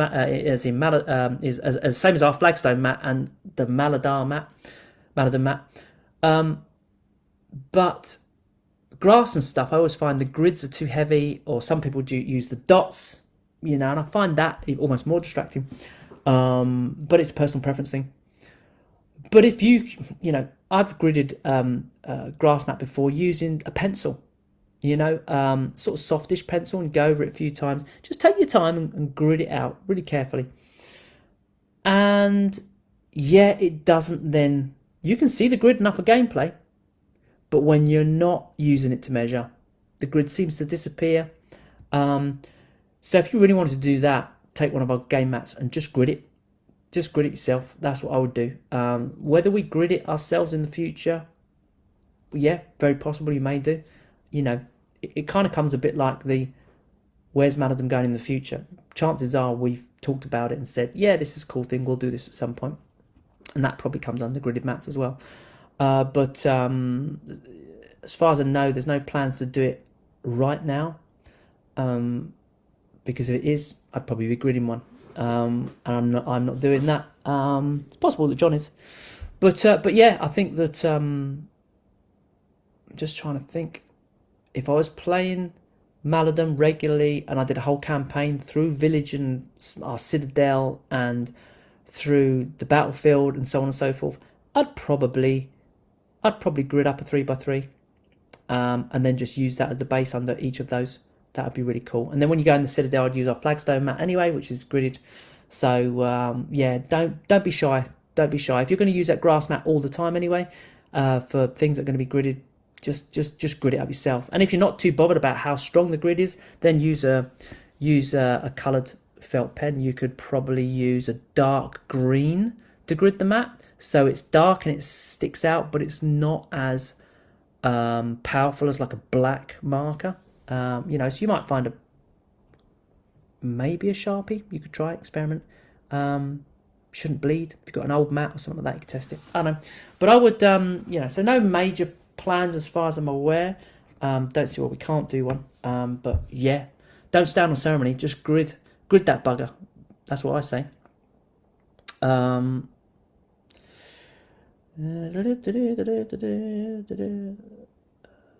same as our flagstone mat and the Maladum mat. But grass and stuff, I always find the grids are too heavy, or some people do use the dots, you know, and I find that almost more distracting. But it's a personal preference thing. But if you know, I've gridded grass mat before using a pencil, you know, sort of softish pencil, and go over it a few times. Just take your time and grid it out really carefully. And yeah, it doesn't then, you can see the grid enough for gameplay, but when you're not using it to measure, the grid seems to disappear. So if you really wanted to do that, take one of our game mats and just grid it. Just grid it yourself. That's what I would do. Whether we grid it ourselves in the future, yeah, very possible you may do. You know, it kind of comes a bit like the where's Maladum going in the future. Chances are we've talked about it and said, yeah, this is a cool thing, we'll do this at some point. And that probably comes under gridded mats as well. But as far as I know, there's no plans to do it right now. Because if it is, I'd probably be gridding one. And I'm not doing that. It's possible that John is. But yeah, I think that I'm just trying to think. If I was playing Maladum regularly and I did a whole campaign through Village and our Citadel and through the battlefield and so on and so forth, I'd probably grid up a 3x3, and then just use that as the base under each of those. That would be really cool. And then when you go in the Citadel, I'd use our flagstone mat anyway, which is gridded. So yeah, don't be shy. Don't be shy. If you're going to use that grass mat all the time anyway, for things that are going to be gridded, just grid it up yourself. And if you're not too bothered about how strong the grid is, then use a coloured felt pen. You could probably use a dark green to grid the mat, so it's dark and it sticks out, but it's not as powerful as like a black marker. You know, so you might find maybe a Sharpie. You could try experiment. Shouldn't bleed. If you've got an old mat or something like that, you could test it. I don't know, but I would you know, so no major plans as far as I'm aware. Don't see why we can't do one. But yeah, don't stand on ceremony. Just grid that bugger. That's what I say.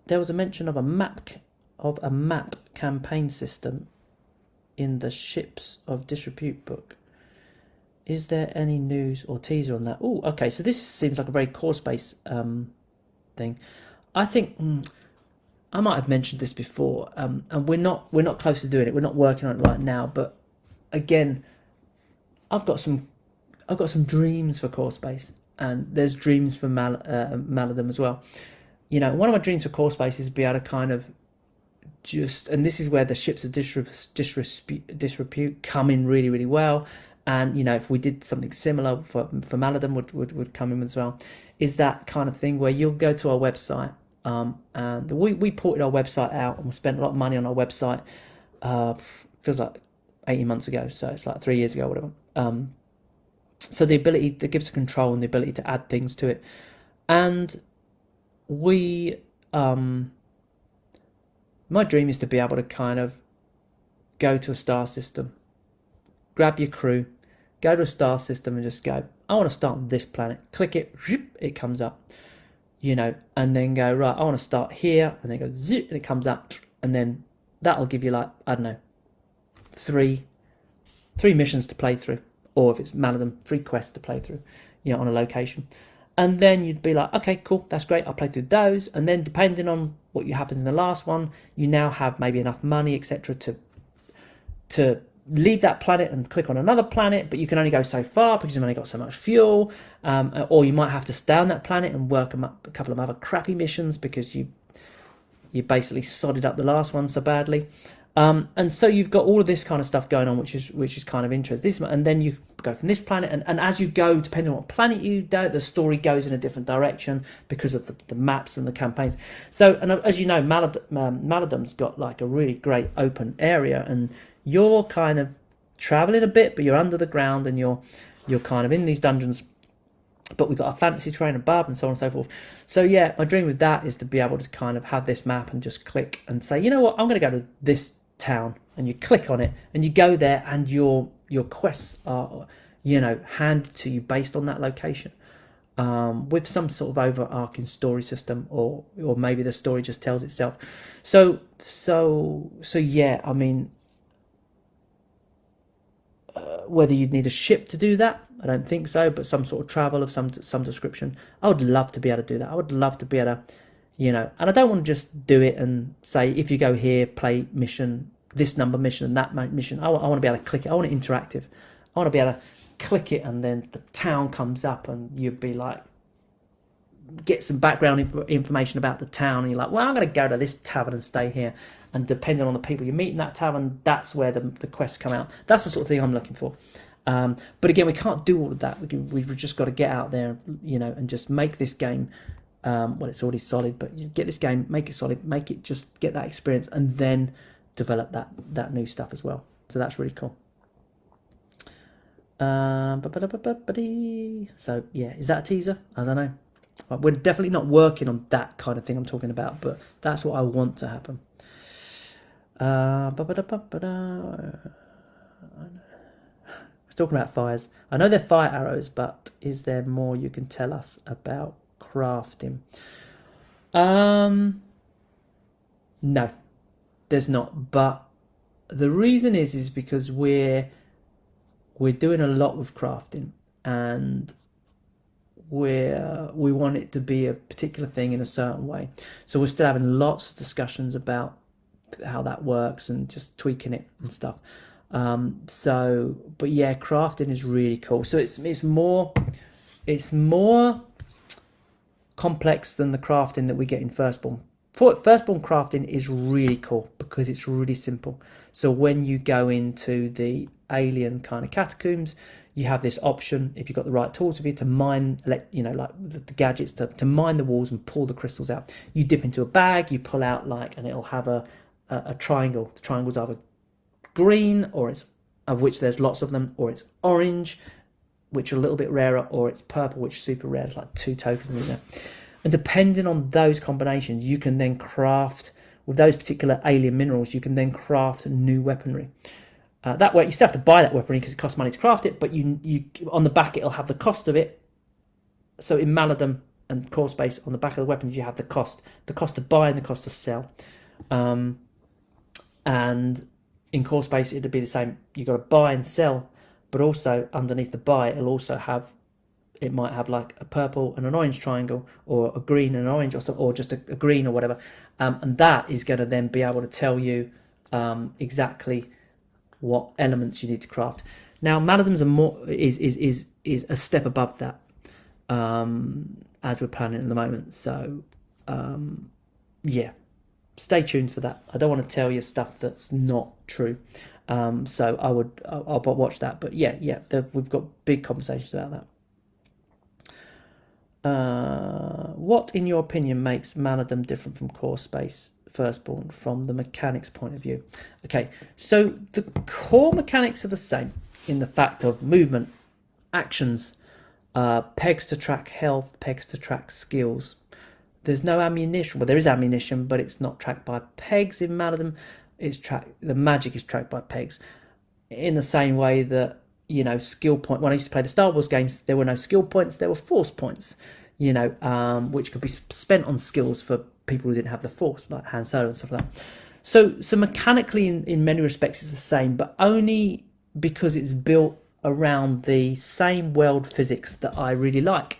There was a mention of a map campaign system in the Ships of Disrepute book. Is there any news or teaser on that? Oh, okay. So this seems like a very core space thing. I think I might have mentioned this before, and we're not close to doing it. We're not working on it right now. But again, I've got some dreams for core space, and there's dreams for Maladum as well. You know, one of my dreams for core space is to be able to kind of just, and this is where the Ships of Disrepute come in really, really well. And you know, if we did something similar for Maladum, would come in as well. Is that kind of thing where you'll go to our website, and we ported our website out, and we spent a lot of money on our website. Feels like 18 months ago, so it's like 3 years ago, whatever. So the ability that gives the control and the ability to add things to it, and we my dream is to be able to kind of go to a star system, grab your crew, go to a star system and just go, I want to start on this planet. Click it, it comes up, you know, and then go, right, I want to start here, and then go zip, and it comes up, and then that'll give you like, I don't know, three missions to play through, or if it's Maladum, 3 quests to play through, you know, on a location. And then you'd be like, okay, cool, that's great, I'll play through those. And then depending on what happens in the last one, you now have maybe enough money, etc., to leave that planet and click on another planet, but you can only go so far because you've only got so much fuel. Or you might have to stay on that planet and work up a couple of other crappy missions because you basically sodded up the last one so badly. And so you've got all of this kind of stuff going on, which is kind of interesting. And then you go from this planet, and as you go, depending on what planet you do, the story goes in a different direction because of the maps and the campaigns. So, and as you know, Maladum's got like a really great open area, and you're kind of traveling a bit, but you're under the ground, and you're kind of in these dungeons. But we've got a fantasy terrain above and so on and so forth. So yeah, my dream with that is to be able to kind of have this map and just click and say, you know what, I'm going to go to this town, and you click on it and you go there, and your quests are, you know, handed to you based on that location, with some sort of overarching story system, or maybe the story just tells itself. So yeah, I mean, whether you'd need a ship to do that, I don't think so, but some sort of travel of some description, I would love to be able to do that. I would love to be able to you know. And I don't want to just do it and say, if you go here, play mission, this number mission and that mission. I want to be able to click it. I want it interactive. I want to be able to click it and then the town comes up and you'd be like, get some background information about the town, and you're like, well, I'm going to go to this tavern and stay here, and depending on the people you meet in that tavern, that's where the quests come out. That's the sort of thing I'm looking for. But again, we can't do all of that. We've just got to get out there, you know, and just make this game, well, it's already solid, but you get this game, make it solid, make it, just get that experience, and then develop that new stuff as well. So that's really cool. So yeah, is that a teaser? I don't know. We're definitely not working on that kind of thing I'm talking about, but that's what I want to happen. It's talking about fires. I know they're fire arrows, but is there more you can tell us about crafting? No, there's not. But the reason is because we're doing a lot with crafting, and we want it to be a particular thing in a certain way. So we're still having lots of discussions about how that works and just tweaking it and stuff. But yeah, crafting is really cool. So it's more complex than the crafting that we get in Firstborn. Firstborn crafting is really cool because it's really simple. So when you go into the alien kind of catacombs, you have this option, if you've got the right tools with you, to mine, you know, like the gadgets to mine the walls and pull the crystals out. You dip into a bag, you pull out and it'll have a triangle. The triangle's either green, or it's, of which there's lots of them, or it's orange, which are a little bit rarer, or it's purple, which is super rare. It's like 2 tokens in there. And depending on those combinations, you can then craft, with those particular alien minerals, you can then craft new weaponry. That way, you still have to buy that weaponry because it costs money to craft it, but you on the back it'll have the cost of it. So in Maladum and Core Space, on the back of the weapons, you have the cost to buy and the cost to sell. And in Core Space, it'd be the same. You've got to buy and sell, but also underneath the buy, it might have like a purple and an orange triangle, or a green and an orange, or just a green or whatever. And that is going to then be able to tell you exactly what elements you need to craft. Now, Maladum's is a step above that, as we're planning at the moment. So, yeah, stay tuned for that. I don't want to tell you stuff that's not true. So I'll watch that. But yeah, we've got big conversations about that. What, in your opinion, makes Maladum different from Core Space Firstborn from the mechanics point of view? Okay, so the core mechanics are the same in the fact of movement, actions, pegs to track health, pegs to track skills. There's no ammunition. Well, there is ammunition, but it's not tracked by pegs in Maladum. The magic is tracked by pegs. In the same way that, you know, skill point. When I used to play the Star Wars games, there were no skill points. There were force points, you know, which could be spent on skills for people who didn't have the force, like Han Solo and stuff like that. So mechanically, in many respects, it's the same, but only because it's built around the same world physics that I really like,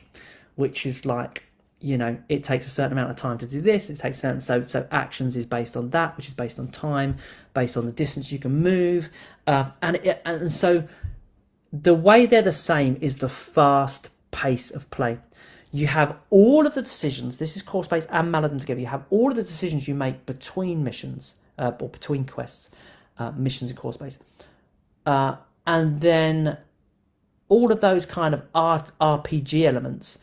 which is like, you know, it takes a certain amount of time to do this. It takes so actions is based on that, which is based on time, based on the distance you can move, and so the way they're the same is the fast pace of play. You have all of the decisions. This is Core Space and Maladum together. You have all of the decisions you make between missions, or between quests, missions in Core Space, and then all of those kind of RPG elements.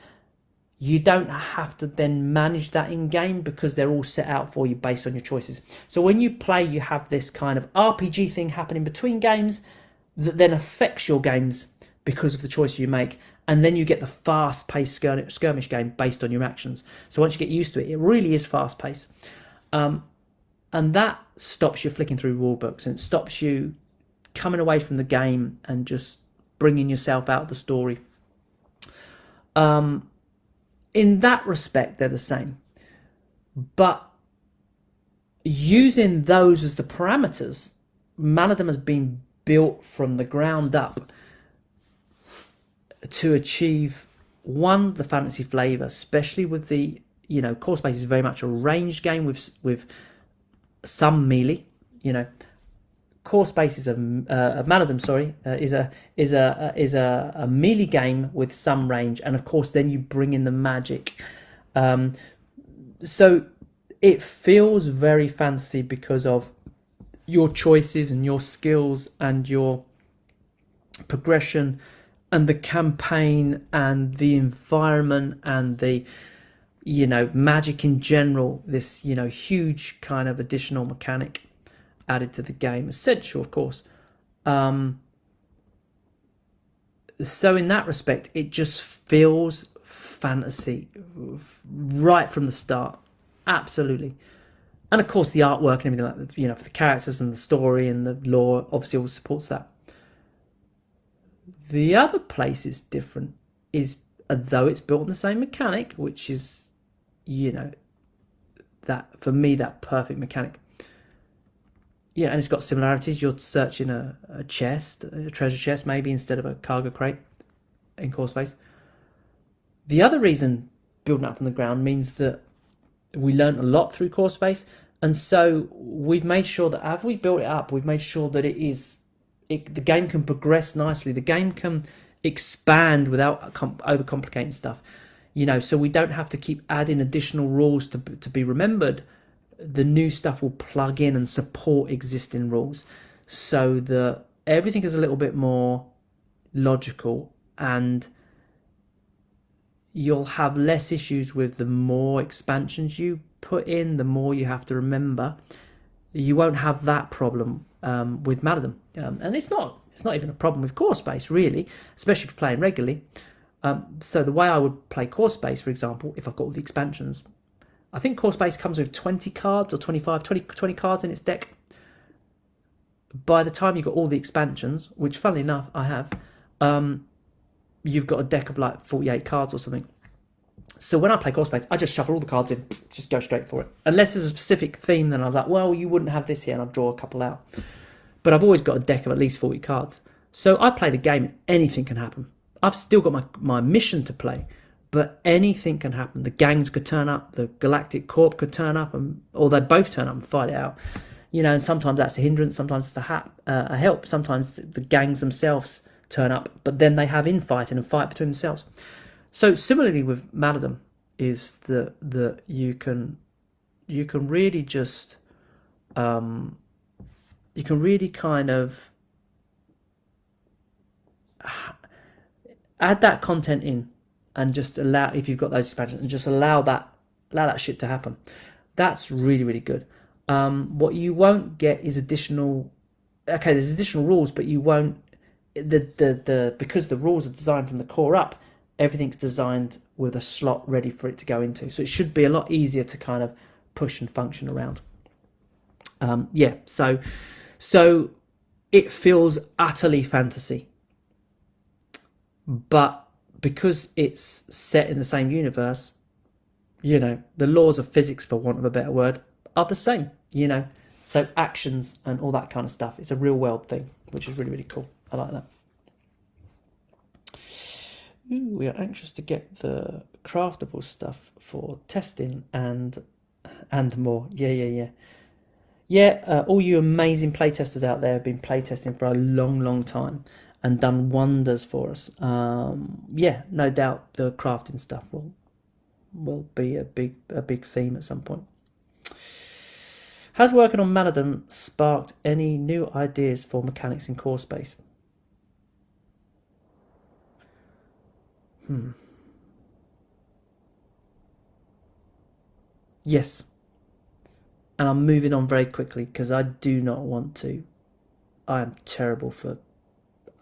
You don't have to then manage that in game because they're all set out for you based on your choices. So when you play, you have this kind of RPG thing happening between games that then affects your games because of the choice you make. And then you get the fast-paced skirmish game based on your actions. So once you get used to it, it really is fast-paced. And that stops you flicking through rule books, and it stops you coming away from the game and just bringing yourself out of the story. In that respect, they're the same. But using those as the parameters, Maladum has been built from the ground up to achieve, one, the fantasy flavour, especially with the Core Space is very much a ranged game with some melee. Core Space is a Maladum, sorry, is a melee game with some range, and of course then you bring in the magic. So it feels very fantasy because of your choices and your skills and your progression and the campaign and the environment and the magic in general. This huge kind of additional mechanic added to the game, essential of course. So in that respect it just feels fantasy right from the start, absolutely. And of course the artwork and everything like that, for the characters and the story and the lore obviously all supports that. The other place it's different is, though it's built on the same mechanic, which is that for me that perfect mechanic. And it's got similarities. You're searching a chest, a treasure chest maybe, instead of a cargo crate in Core Space. The other reason building up from the ground means that we learned a lot through Core Space, and so we've made sure that as we built it up, we've made sure that the game can progress nicely. The game can expand without overcomplicating stuff. So we don't have to keep adding additional rules to be remembered. The new stuff will plug in and support existing rules, so that everything is a little bit more logical, and you'll have less issues with the more expansions you put in, the more you have to remember. You won't have that problem with Maladum, and it's not even a problem with Core Space really, especially if you're playing regularly. So the way I would play Core Space, for example, if I've got all the expansions, I think Core Space comes with 20 cards or 25, 20 cards in its deck. By the time you've got all the expansions, which funnily enough I have, you've got a deck of like 48 cards or something. So when I play Core Space, I just shuffle all the cards in, just go straight for it. Unless there's a specific theme, then I was like, well, you wouldn't have this here, and I'll draw a couple out. But I've always got a deck of at least 40 cards. So I play the game and anything can happen. I've still got my mission to play, but anything can happen. The gangs could turn up, the Galactic Corp could turn up, or they both turn up and fight it out. And sometimes that's a hindrance, sometimes it's a help. Sometimes the gangs themselves turn up, but then they have infighting and fight between themselves. So similarly with Maladum is that you can really just you can really kind of add that content in and just allow, if you've got those expansions, and just allow that shit to happen. That's really, really good. What you won't get is additional. Okay, there's additional rules, but you won't. Because the rules are designed from the core up, everything's designed with a slot ready for it to go into. So it should be a lot easier to kind of push and function around. So it feels utterly fantasy, but because it's set in the same universe, the laws of physics, for want of a better word, are the same. So actions and all that kind of stuff. It's a real world thing, which is really, really cool. I like that. Ooh, we are anxious to get the craftable stuff for testing and more. Yeah. All you amazing playtesters out there have been playtesting for a long, long time and done wonders for us. No doubt the crafting stuff will be a big theme at some point. Has working on Maladum sparked any new ideas for mechanics in Core Space? Yes. And I'm moving on very quickly because I do not want to. I am terrible for.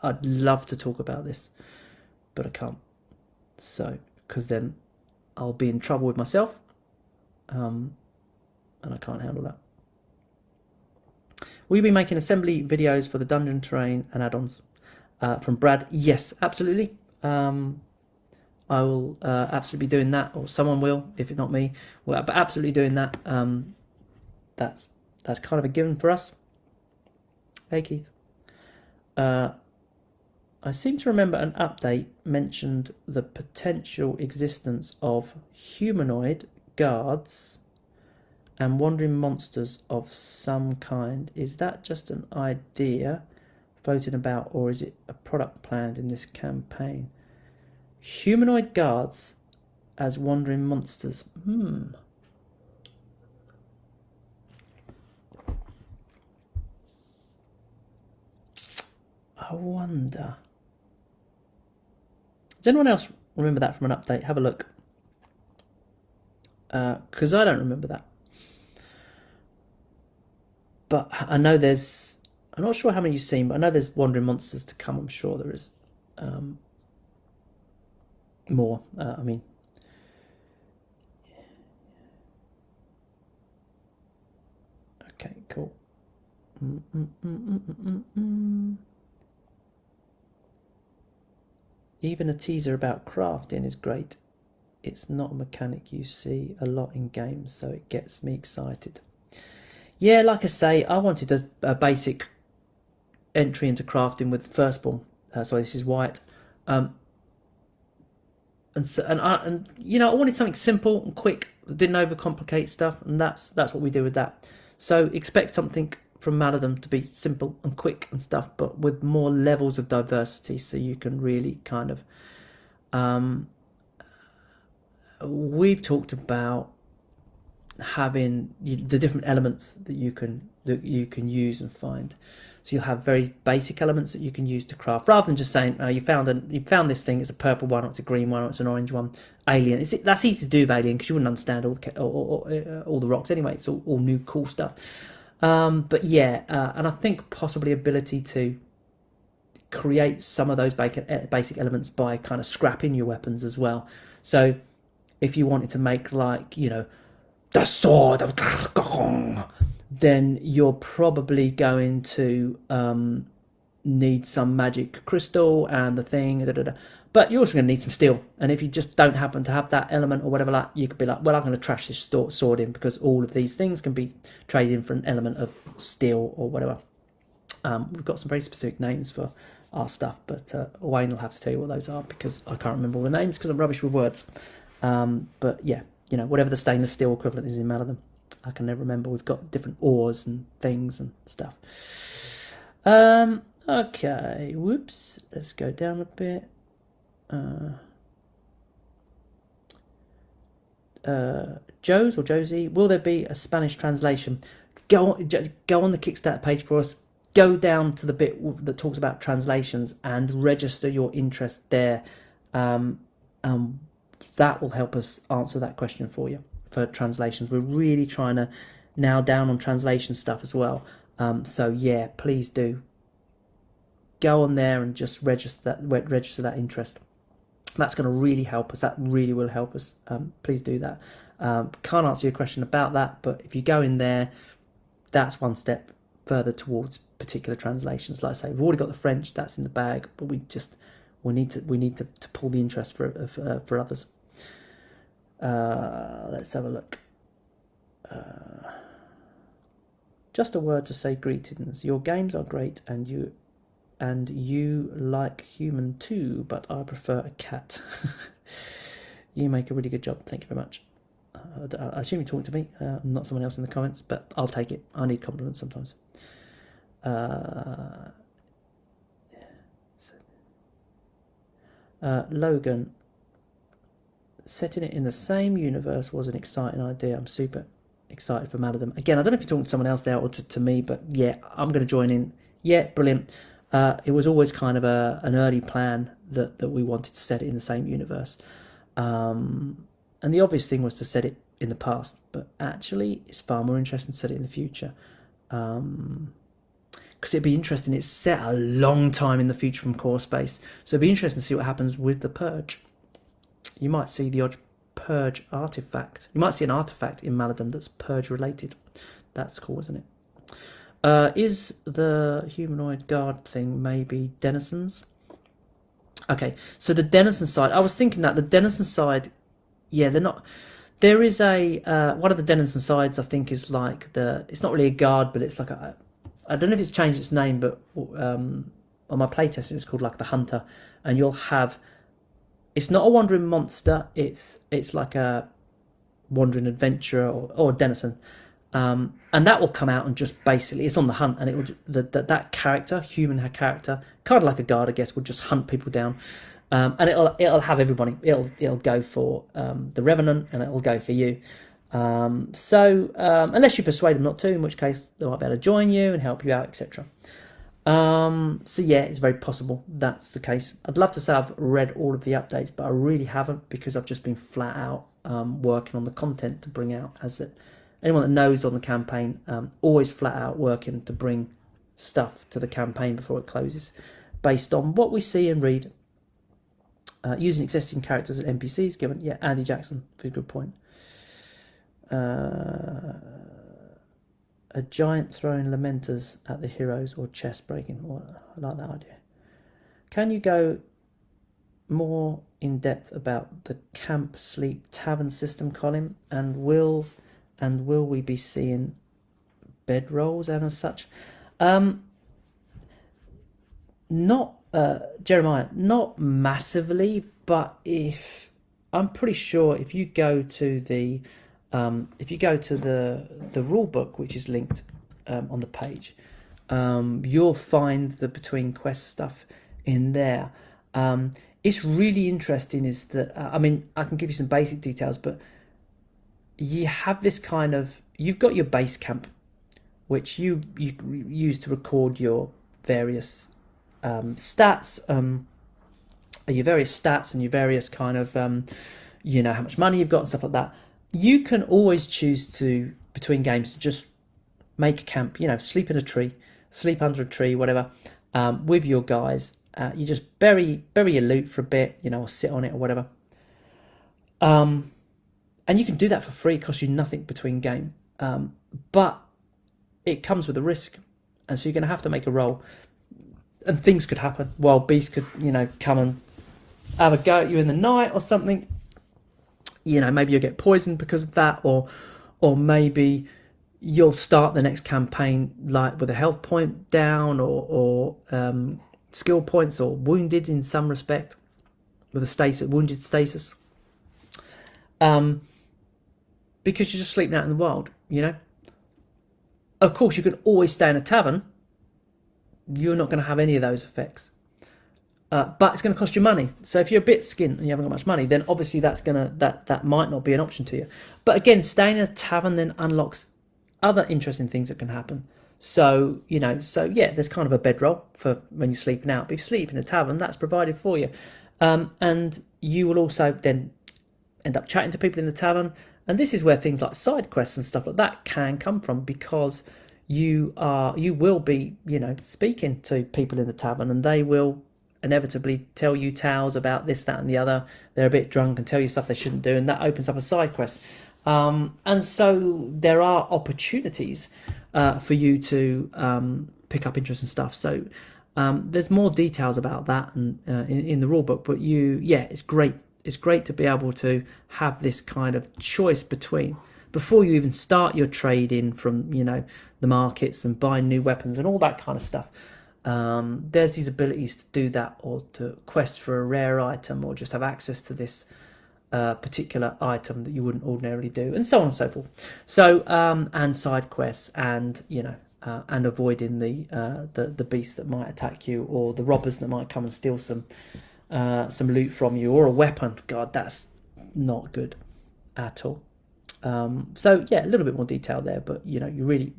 I'd love to talk about this, but I can't. So, because then I'll be in trouble with myself, and I can't handle that. Will you be making assembly videos for the dungeon terrain and add-ons? From Brad, yes, absolutely. I will absolutely be doing that, or someone will, if it's not me. Well, but absolutely doing that. That's kind of a given for us. Hey, Keith. I seem to remember an update mentioned the potential existence of humanoid guards and wandering monsters of some kind. Is that just an idea floating about, or is it a product planned in this campaign? Humanoid guards as wandering monsters. I wonder. Does anyone else remember that from an update? Have a look. Because I don't remember that. But I know there's... I'm not sure how many you've seen, but I know there's wandering monsters to come. I'm sure there is. More. I mean... Okay, cool. Even a teaser about crafting is great. It's not a mechanic you see a lot in games, so it gets me excited. Yeah, like I say, I wanted a basic entry into crafting with firstborn. Sorry, this is white. And you know, I wanted something simple and quick that didn't overcomplicate stuff, and that's what we do with that. So expect something from Maladum to be simple and quick and stuff, but with more levels of diversity, so you can really kind of... we've talked about having the different elements that you can use and find. So you'll have very basic elements that you can use to craft, rather than just saying you found this thing. It's a purple one, or it's a green one, or it's an orange one. Alien. That's easy to do with Alien because you wouldn't understand all the rocks anyway. It's all new cool stuff. But yeah, and I think possibly ability to create some of those basic elements by kind of scrapping your weapons as well. So if you wanted to make, like, you know, the sword of, then you're probably going to need some magic crystal and the thing, but you're also going to need some steel. And if you just don't happen to have that element or whatever, like, you could be like, well, I'm going to trash this sword in, because all of these things can be traded in for an element of steel or whatever. We've got some very specific names for our stuff, but Wayne will have to tell you what those are, because I can't remember all the names because I'm rubbish with words. But yeah, you know, whatever the stainless steel equivalent is in Maladum, I can never remember. We've got different ores and things and stuff. Okay, whoops. Let's go down a bit. Joe's or Josie, will there be a Spanish translation? Go on the Kickstarter page for us. Go down to the bit that talks about translations and register your interest there. That will help us answer that question for you for translations. We're really trying to nail down on translation stuff as well. So yeah, please do go on there and just register that interest. That's going to really help us. That really will help us. Please do that. Can't answer your question about that, but if you go in there, that's one step further towards particular translations. Like I say, we've already got the French, that's in the bag, but we need to pull the interest for others. Let's have a look. Just a word to say greetings. Your games are great, and you like human too, but I prefer a cat. You make a really good job. Thank you very much. I assume you're talking to me, not someone else in the comments, but I'll take it. I need compliments sometimes. Logan, setting it in the same universe was an exciting idea. I'm super excited for Maladum. Again, I don't know if you're talking to someone else there or to me, but yeah, I'm going to join in. Yeah, brilliant. It was always kind of an early plan that we wanted to set it in the same universe. And the obvious thing was to set it in the past, but actually it's far more interesting to set it in the future. Because it'd be interesting. It's set a long time in the future from core space, so it'd be interesting to see what happens with the purge. You might see the odd purge artifact. You might see an artifact in Maladum that's purge related. That's cool, isn't it? Is the humanoid guard thing maybe denizens? Okay, so the denizen side, I was thinking that the denizen side, yeah, they're not. There is a one of the denizen sides, I think, is like it's not really a guard, but it's like I don't know if it's changed its name, but on my playtesting it's called like the hunter, and you'll have, it's not a wandering monster, it's like a wandering adventurer or denizen. And that will come out and just basically, it's on the hunt, and it will that character, human character, kind of like a guard, I guess, will just hunt people down, and it'll have everybody. It'll go for the revenant, and it'll go for you. So unless you persuade them not to, in which case they might be able to join you and help you out, etc. So yeah, it's very possible that's the case. I'd love to say I've read all of the updates, but I really haven't, because I've just been flat out working on the content to bring out. As it, anyone that knows on the campaign, always flat out working to bring stuff to the campaign before it closes, based on what we see and read, using existing characters and NPCs. Given, yeah, Andy Jackson, very good point. A giant throwing lamenters at the heroes or chest breaking. I like that idea. Can you go more in depth about the camp sleep tavern system, Colin? And will we be seeing bedrolls and as such? Not Jeremiah, not massively, but I'm pretty sure if you go to the rule book, which is linked on the page, you'll find the between quest stuff in there. It's really interesting is that, I mean, I can give you some basic details, but you have this kind of, you've got your base camp, which you use to record your various stats, and your various kind of, how much money you've got and stuff like that. You can always choose to, between games, to just make a camp, sleep in a tree, sleep under a tree, whatever, with your guys. You just bury your loot for a bit, or sit on it or whatever. And you can do that for free. It costs you nothing between game. But it comes with a risk. And so you're going to have to make a roll. And things could happen. Wild beasts could, come and have a go at you in the night or something. Maybe you'll get poisoned because of that, or maybe you'll start the next campaign like with a health point down, or skill points, or wounded in some respect, with a wounded status, because you're just sleeping out in the wild. Of course, you can always stay in a tavern. You're not going to have any of those effects. But it's going to cost you money. So if you're a bit skint and you haven't got much money, then obviously that might not be an option to you. But again, staying in a tavern then unlocks other interesting things that can happen. So there's kind of a bedroll for when you're sleeping out. But if you sleep in a tavern, that's provided for you, and you will also then end up chatting to people in the tavern. And this is where things like side quests and stuff like that can come from, because you will be speaking to people in the tavern, and they will inevitably tell you tales about this, that, and the other. They're a bit drunk and tell you stuff they shouldn't do, and that opens up a side quest. And so there are opportunities for you to pick up interesting stuff. So there's more details about that and in the rule book. But it's great. It's great to be able to have this kind of choice between, before you even start your trading from the markets and buying new weapons and all that kind of stuff. There's these abilities to do that, or to quest for a rare item, or just have access to this particular item that you wouldn't ordinarily do, and so on and so forth. So and side quests, and and avoiding the beast that might attack you, or the robbers that might come and steal some loot from you, or a weapon. God, that's not good at all. So yeah, a little bit more detail there, but you really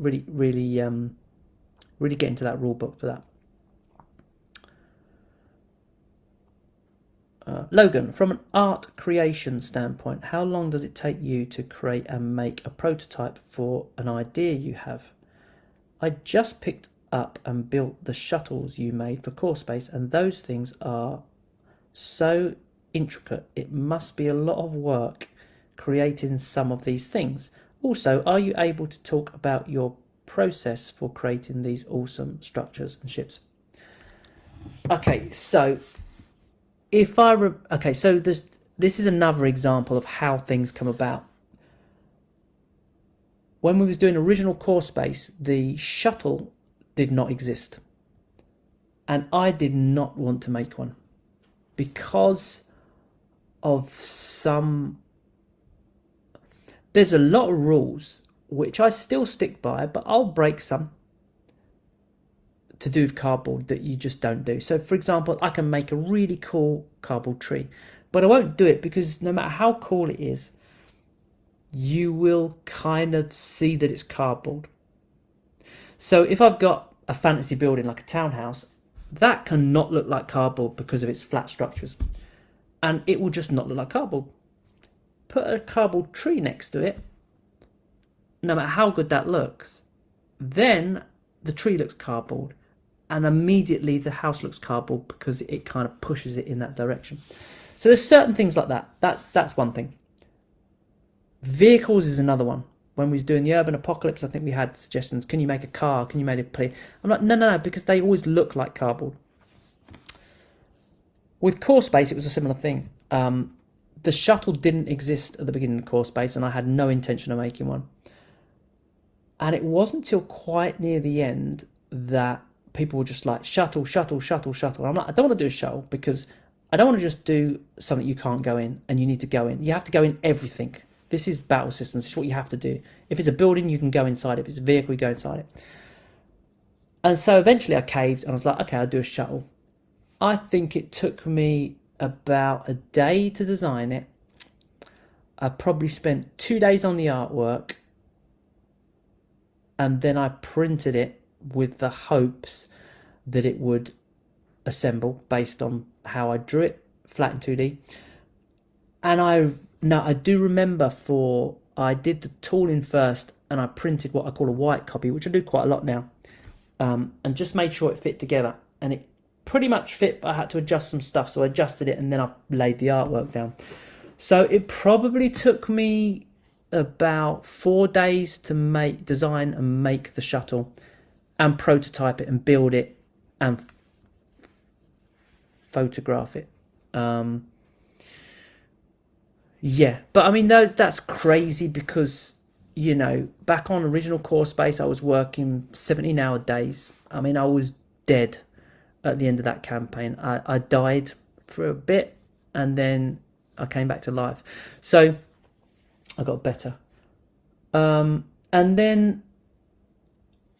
get into that rule book for that. Logan, from an art creation standpoint, how long does it take you to create and make a prototype for an idea you have? I just picked up and built the shuttles you made for Core Space, and those things are so intricate. It must be a lot of work creating some of these things. Also, are you able to talk about your process for creating these awesome structures and ships? Okay, so this is another example of how things come about. When we was doing original Core Space, the shuttle did not exist, and I did not want to make one because of some there's a lot of rules which I still stick by, but I'll break some to do with cardboard that you just don't do. So for example, I can make a really cool cardboard tree, but I won't do it because no matter how cool it is, you will kind of see that it's cardboard. So if I've got a fantasy building like a townhouse, that cannot look like cardboard because of its flat structures, and it will just not look like cardboard. Put a cardboard tree next to it, no matter how good that looks, then the tree looks cardboard, and immediately the house looks cardboard because it kind of pushes it in that direction. So there's certain things like that. That's one thing. Vehicles is another one. When we was doing the urban apocalypse, I think we had suggestions. Can you make a car? Can you make a plane? I'm like, no, because they always look like cardboard. With core space, it was a similar thing. The shuttle didn't exist at the beginning of core space, and I had no intention of making one. And it wasn't until quite near the end that people were just like, shuttle. I'm like, I don't want to do a shuttle because I don't want to just do something you can't go in and you need to go in. You have to go in everything. This is battle systems. This is what you have to do. If it's a building, you can go inside it. If it's a vehicle, you go inside it. And so eventually I caved and I was like, okay, I'll do a shuttle. I think it took me about a day to design it. I probably spent 2 days on the artwork, and then I printed it with the hopes that it would assemble based on how I drew it, flat in 2D. And I do remember I did the tooling first, and I printed what I call a white copy, which I do quite a lot now, and just made sure it fit together. And it pretty much fit, but I had to adjust some stuff, so I adjusted it, and then I laid the artwork down. So it probably took me about 4 days to design and make the shuttle, and prototype it, and build it, and photograph it. Yeah, but I mean, that's crazy because, you know, back on original core space, I was working 17-hour days. I mean, I was dead at the end of that campaign. I died for a bit, and then I came back to life. So I got better. And then,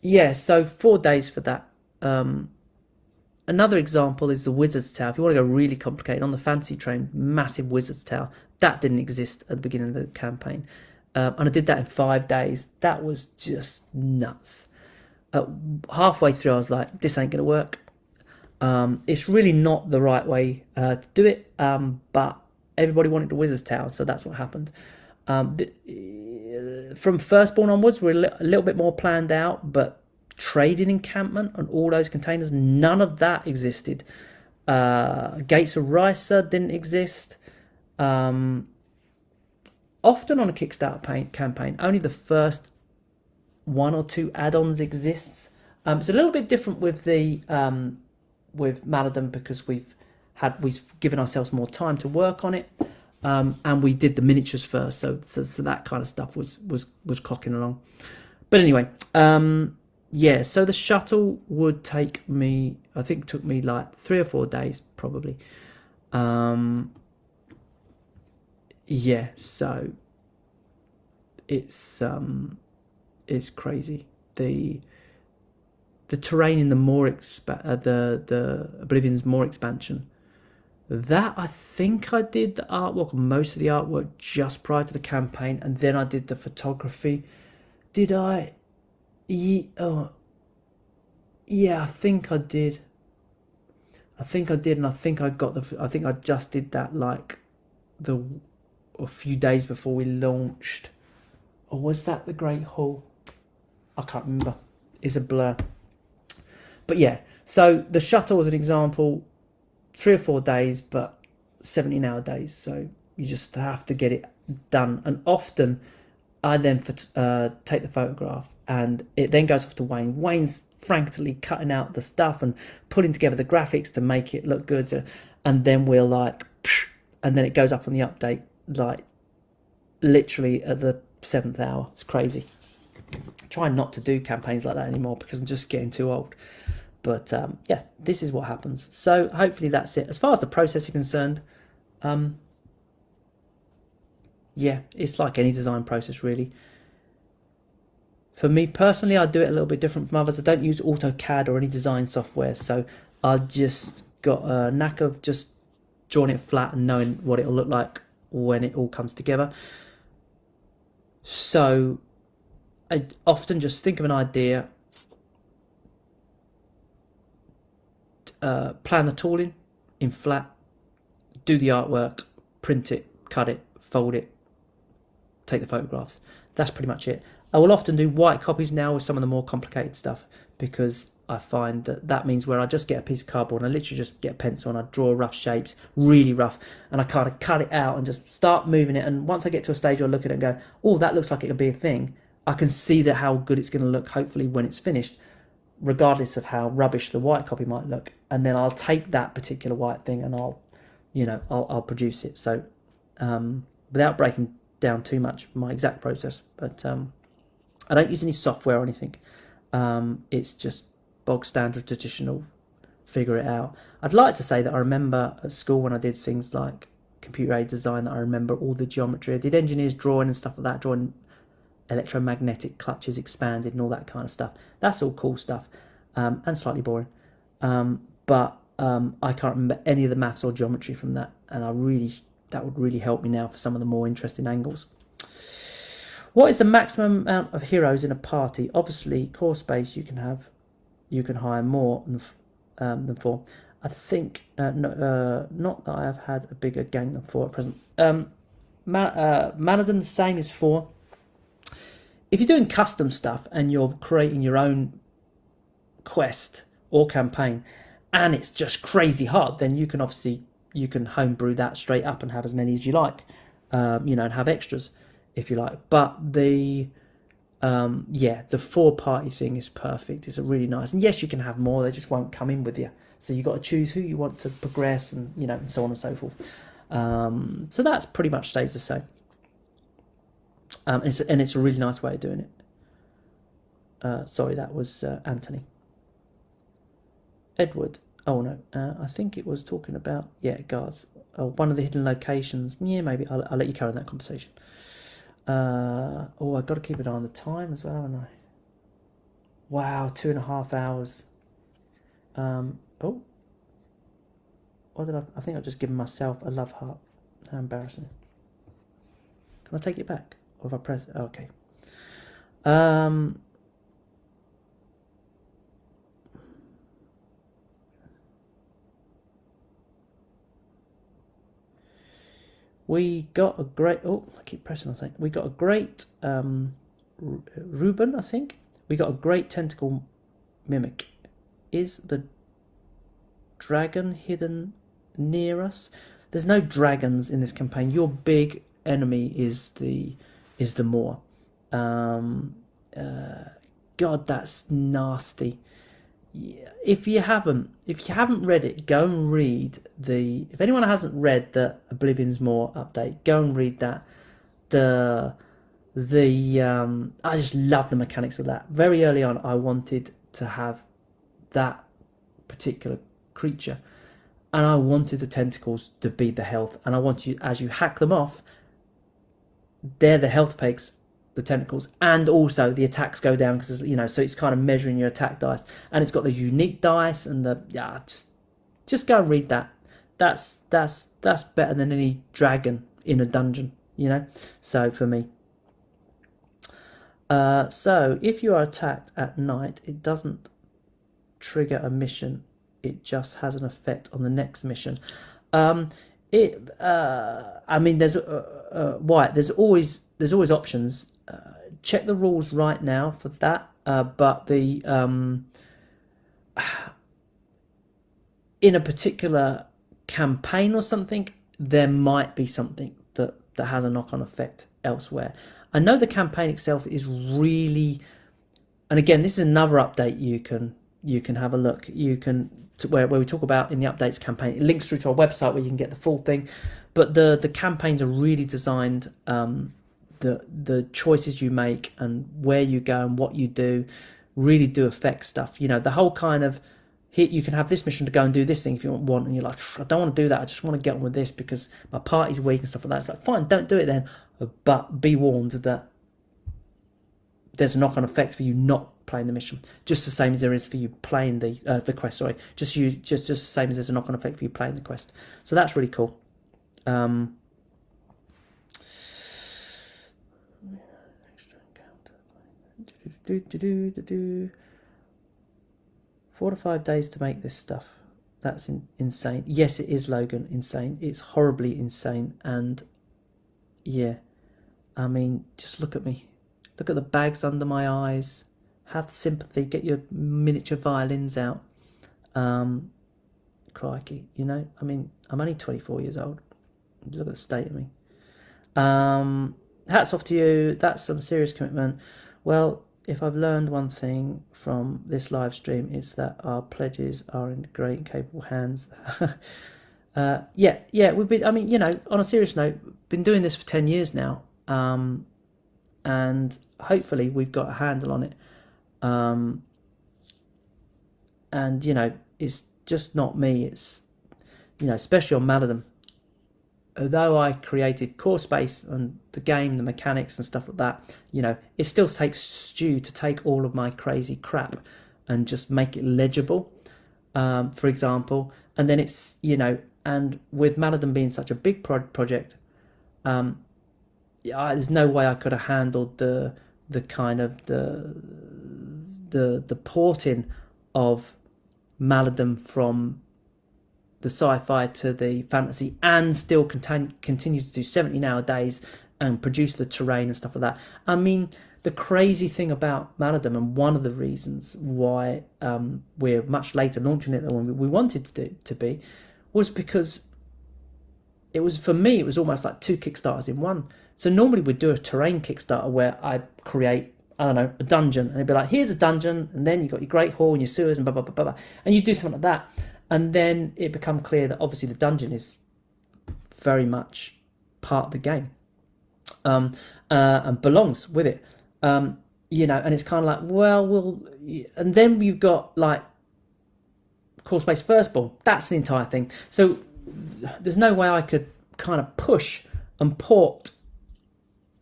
yeah, so 4 days for that. Another example is the Wizard's Tower. If you want to go really complicated, on the fantasy train, massive Wizard's Tower. That didn't exist at the beginning of the campaign. And I did that in 5 days. That was just nuts. Halfway through, I was like, this ain't going to work. It's really not the right way to do it. But everybody wanted the Wizard's Tower, so that's what happened. From Firstborn onwards, we're a little bit more planned out, but trading encampment and all those containers, none of that existed. Gates of Risa didn't exist. Often on a Kickstarter campaign, only the first 1 or 2 add-ons exists. It's a little bit different with the with Maladum because we've given ourselves more time to work on it, and we did the miniatures first, so that kind of stuff was clocking along. But anyway, yeah, so the shuttle would take me, I think it took me like 3 or 4 days probably. Yeah, so it's crazy. The terrain in the the Oblivion's Moor expansion, that I think I did the artwork, most of the artwork, just prior to the campaign, and then I did the photography. Did I? Yeah, I think I did. And I think I think I just did that like a few days before we launched. Or was that the Great Hall? I can't remember. It's a blur. But yeah, so the shuttle was an example, 3 or 4 days, but 17-hour days. So you just have to get it done. And often I then take the photograph, and it then goes off to Wayne. Wayne's frankly cutting out the stuff and putting together the graphics to make it look good. So, and then we're like, and then it goes up on the update, like literally at the 7th hour. It's crazy. Try not to do campaigns like that anymore because I'm just getting too old. But yeah, this is what happens. So hopefully that's it. As far as the process is concerned, yeah, it's like any design process really. For me personally, I do it a little bit different from others. I don't use AutoCAD or any design software, so I just got a knack of just drawing it flat and knowing what it'll look like when it all comes together. So I often just think of an idea, plan the tooling in flat, do the artwork, print it, cut it, fold it, take the photographs. That's pretty much it. I will often do white copies now with some of the more complicated stuff, because I find that means where I just get a piece of cardboard and I literally just get a pencil and I draw rough shapes, really rough, and I kind of cut it out and just start moving it. And once I get to a stage where I look at it and go, oh, that looks like it could be a thing, I can see that how good it's going to look, hopefully, when it's finished, regardless of how rubbish the white copy might look. And then I'll take that particular white thing and I'll produce it. So without breaking down too much my exact process, but I don't use any software or anything. It's just bog standard, traditional, figure it out. I'd like to say that I remember at school when I did things like computer aided design, that I remember all the geometry. I did engineers drawing and stuff like that, drawing electromagnetic clutches expanded and all that kind of stuff. That's all cool stuff, and slightly boring. But I can't remember any of the maths or geometry from that, and that would really help me now for some of the more interesting angles. What is the maximum amount of heroes in a party? Obviously, core space you can hire more than 4. I think not that I have had a bigger gang than 4 at present. Maladum, the same is 4. If you're doing custom stuff and you're creating your own quest or campaign, and it's just crazy hard, then you can homebrew that straight up and have as many as you like, and have extras if you like. But the 4-party thing is perfect. It's a really nice, and yes, you can have more. They just won't come in with you. So you got to choose who you want to progress, and and so on and so forth. So that's pretty much stays the same. And it's a really nice way of doing it. Sorry, that was Anthony. Edward. Oh no, I think it was talking about guards. One of the hidden locations. Yeah, maybe I'll let you carry on that conversation. I've got to keep an eye on the time as well, haven't I? Wow, 2.5 hours. What did I think I've just given myself a love heart. How embarrassing. Can I take it back? Or if I press it? Okay. We got a great... Oh, I keep pressing on something. We got a great... Ruben, I think. We got a great tentacle mimic. Is the dragon hidden near us? There's no dragons in this campaign. Your big enemy is the Moor. God, that's nasty. If you haven't read it, go and read if anyone hasn't read the Oblivion's Moor update, go and read that. I just love the mechanics of that. Very early on, I wanted to have that particular creature, and I wanted the tentacles to be the health, and I want you, as you hack them off, they're the health pegs, the tentacles, and also the attacks go down, because so it's kind of measuring your attack dice, and it's got the unique dice, and just go and read that. That's better than any dragon in a dungeon, so for me. So if you are attacked at night, it doesn't trigger a mission, it just has an effect on the next mission. There's there's always options. Check the rules right now for that, but in a particular campaign or something, there might be something that has a knock-on effect elsewhere. I know the campaign itself is really, and again, this is another update you can have a look. You can where we talk about in the updates campaign. It links through to our website where you can get the full thing. But the campaigns are really designed. The choices you make and where you go and what you do really do affect stuff. The whole kind of here you can have this mission to go and do this thing if you want, and you're like, I don't want to do that, I just want to get on with this because my party's weak and stuff like that. It's like, fine, don't do it then, but be warned that there's a knock-on effect for you not playing the mission, just the same as there is for you playing the quest. Sorry, just the same as there's a knock-on effect for you playing the quest. So that's really cool. 4 to 5 days to make this stuff. That's insane. Yes, it is, Logan. Insane. It's horribly insane. And yeah, I mean, just look at me. Look at the bags under my eyes. Have sympathy. Get your miniature violins out. Crikey, you know. I mean, I'm only 24 years old. Look at the state of me. Hats off to you. That's some serious commitment. Well, if I've learned one thing from this live stream, it's that our pledges are in great and capable hands. Yeah, we've been, I mean, you know, on a serious note, been doing this for 10 years now. And hopefully we've got a handle on it. And, you know, it's just not me. It's, you know, especially on Maladum. Although I created core space and the game, the mechanics and stuff like that, you know, it still takes Stu to take all of my crazy crap and just make it legible, for example. And then it's, you know, and with Maladum being such a big project, there's no way I could have handled the kind of the porting of Maladum from the sci-fi to the fantasy, and still continue to do 70 nowadays and produce the terrain and stuff like that. I mean, the crazy thing about Maladum, and one of the reasons why we're much later launching it than we wanted to be, was because it was, for me, it was almost like 2 Kickstarters in one. So normally we'd do a terrain Kickstarter where I create, I don't know, a dungeon, and it'd be like, here's a dungeon, and then you've got your Great Hall and your sewers and blah, blah, blah, blah, blah. And you do something like that. And then it become clear that obviously the dungeon is very much part of the game, and belongs with it, you know. And it's kind of like, well, and then you've got like Core Space Firstborn. That's an entire thing. So there's no way I could kind of push and port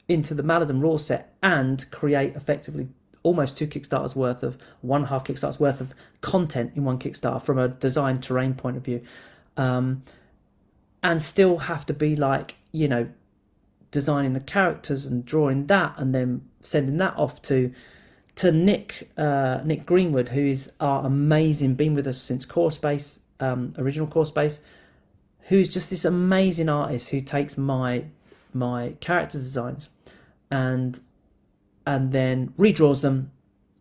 into the Maladum rule set and create effectively almost 2 Kickstarters worth of, 1.5 Kickstarters worth of content in one Kickstarter from a design terrain point of view, and still have to be like, you know, designing the characters and drawing that and then sending that off to Nick Greenwood, who is our amazing, been with us since Core Space, original Core Space, who's just this amazing artist who takes my character designs and then redraws them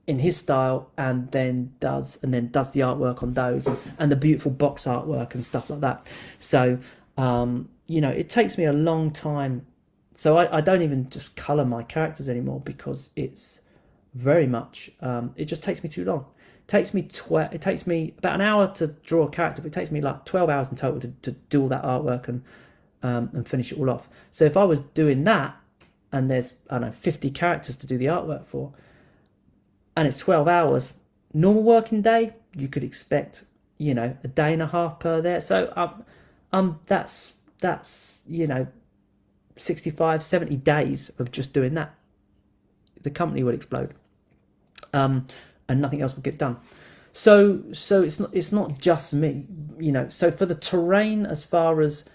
in his style, and then does the artwork on those, and the beautiful box artwork and stuff like that. So you know, it takes me a long time. So I don't even just colour my characters anymore, because it's very much it just takes me too long. It takes me about an hour to draw a character, but it takes me like 12 hours in total to do all that artwork and finish it all off. So if I was doing that, and there's, I don't know, 50 characters to do the artwork for, and it's 12 hours, normal working day, you could expect, you know, a day and a half per there. So that's you know, 65, 70 days of just doing that. The company would explode, and nothing else would get done. So it's not just me, you know. So for the terrain, as far as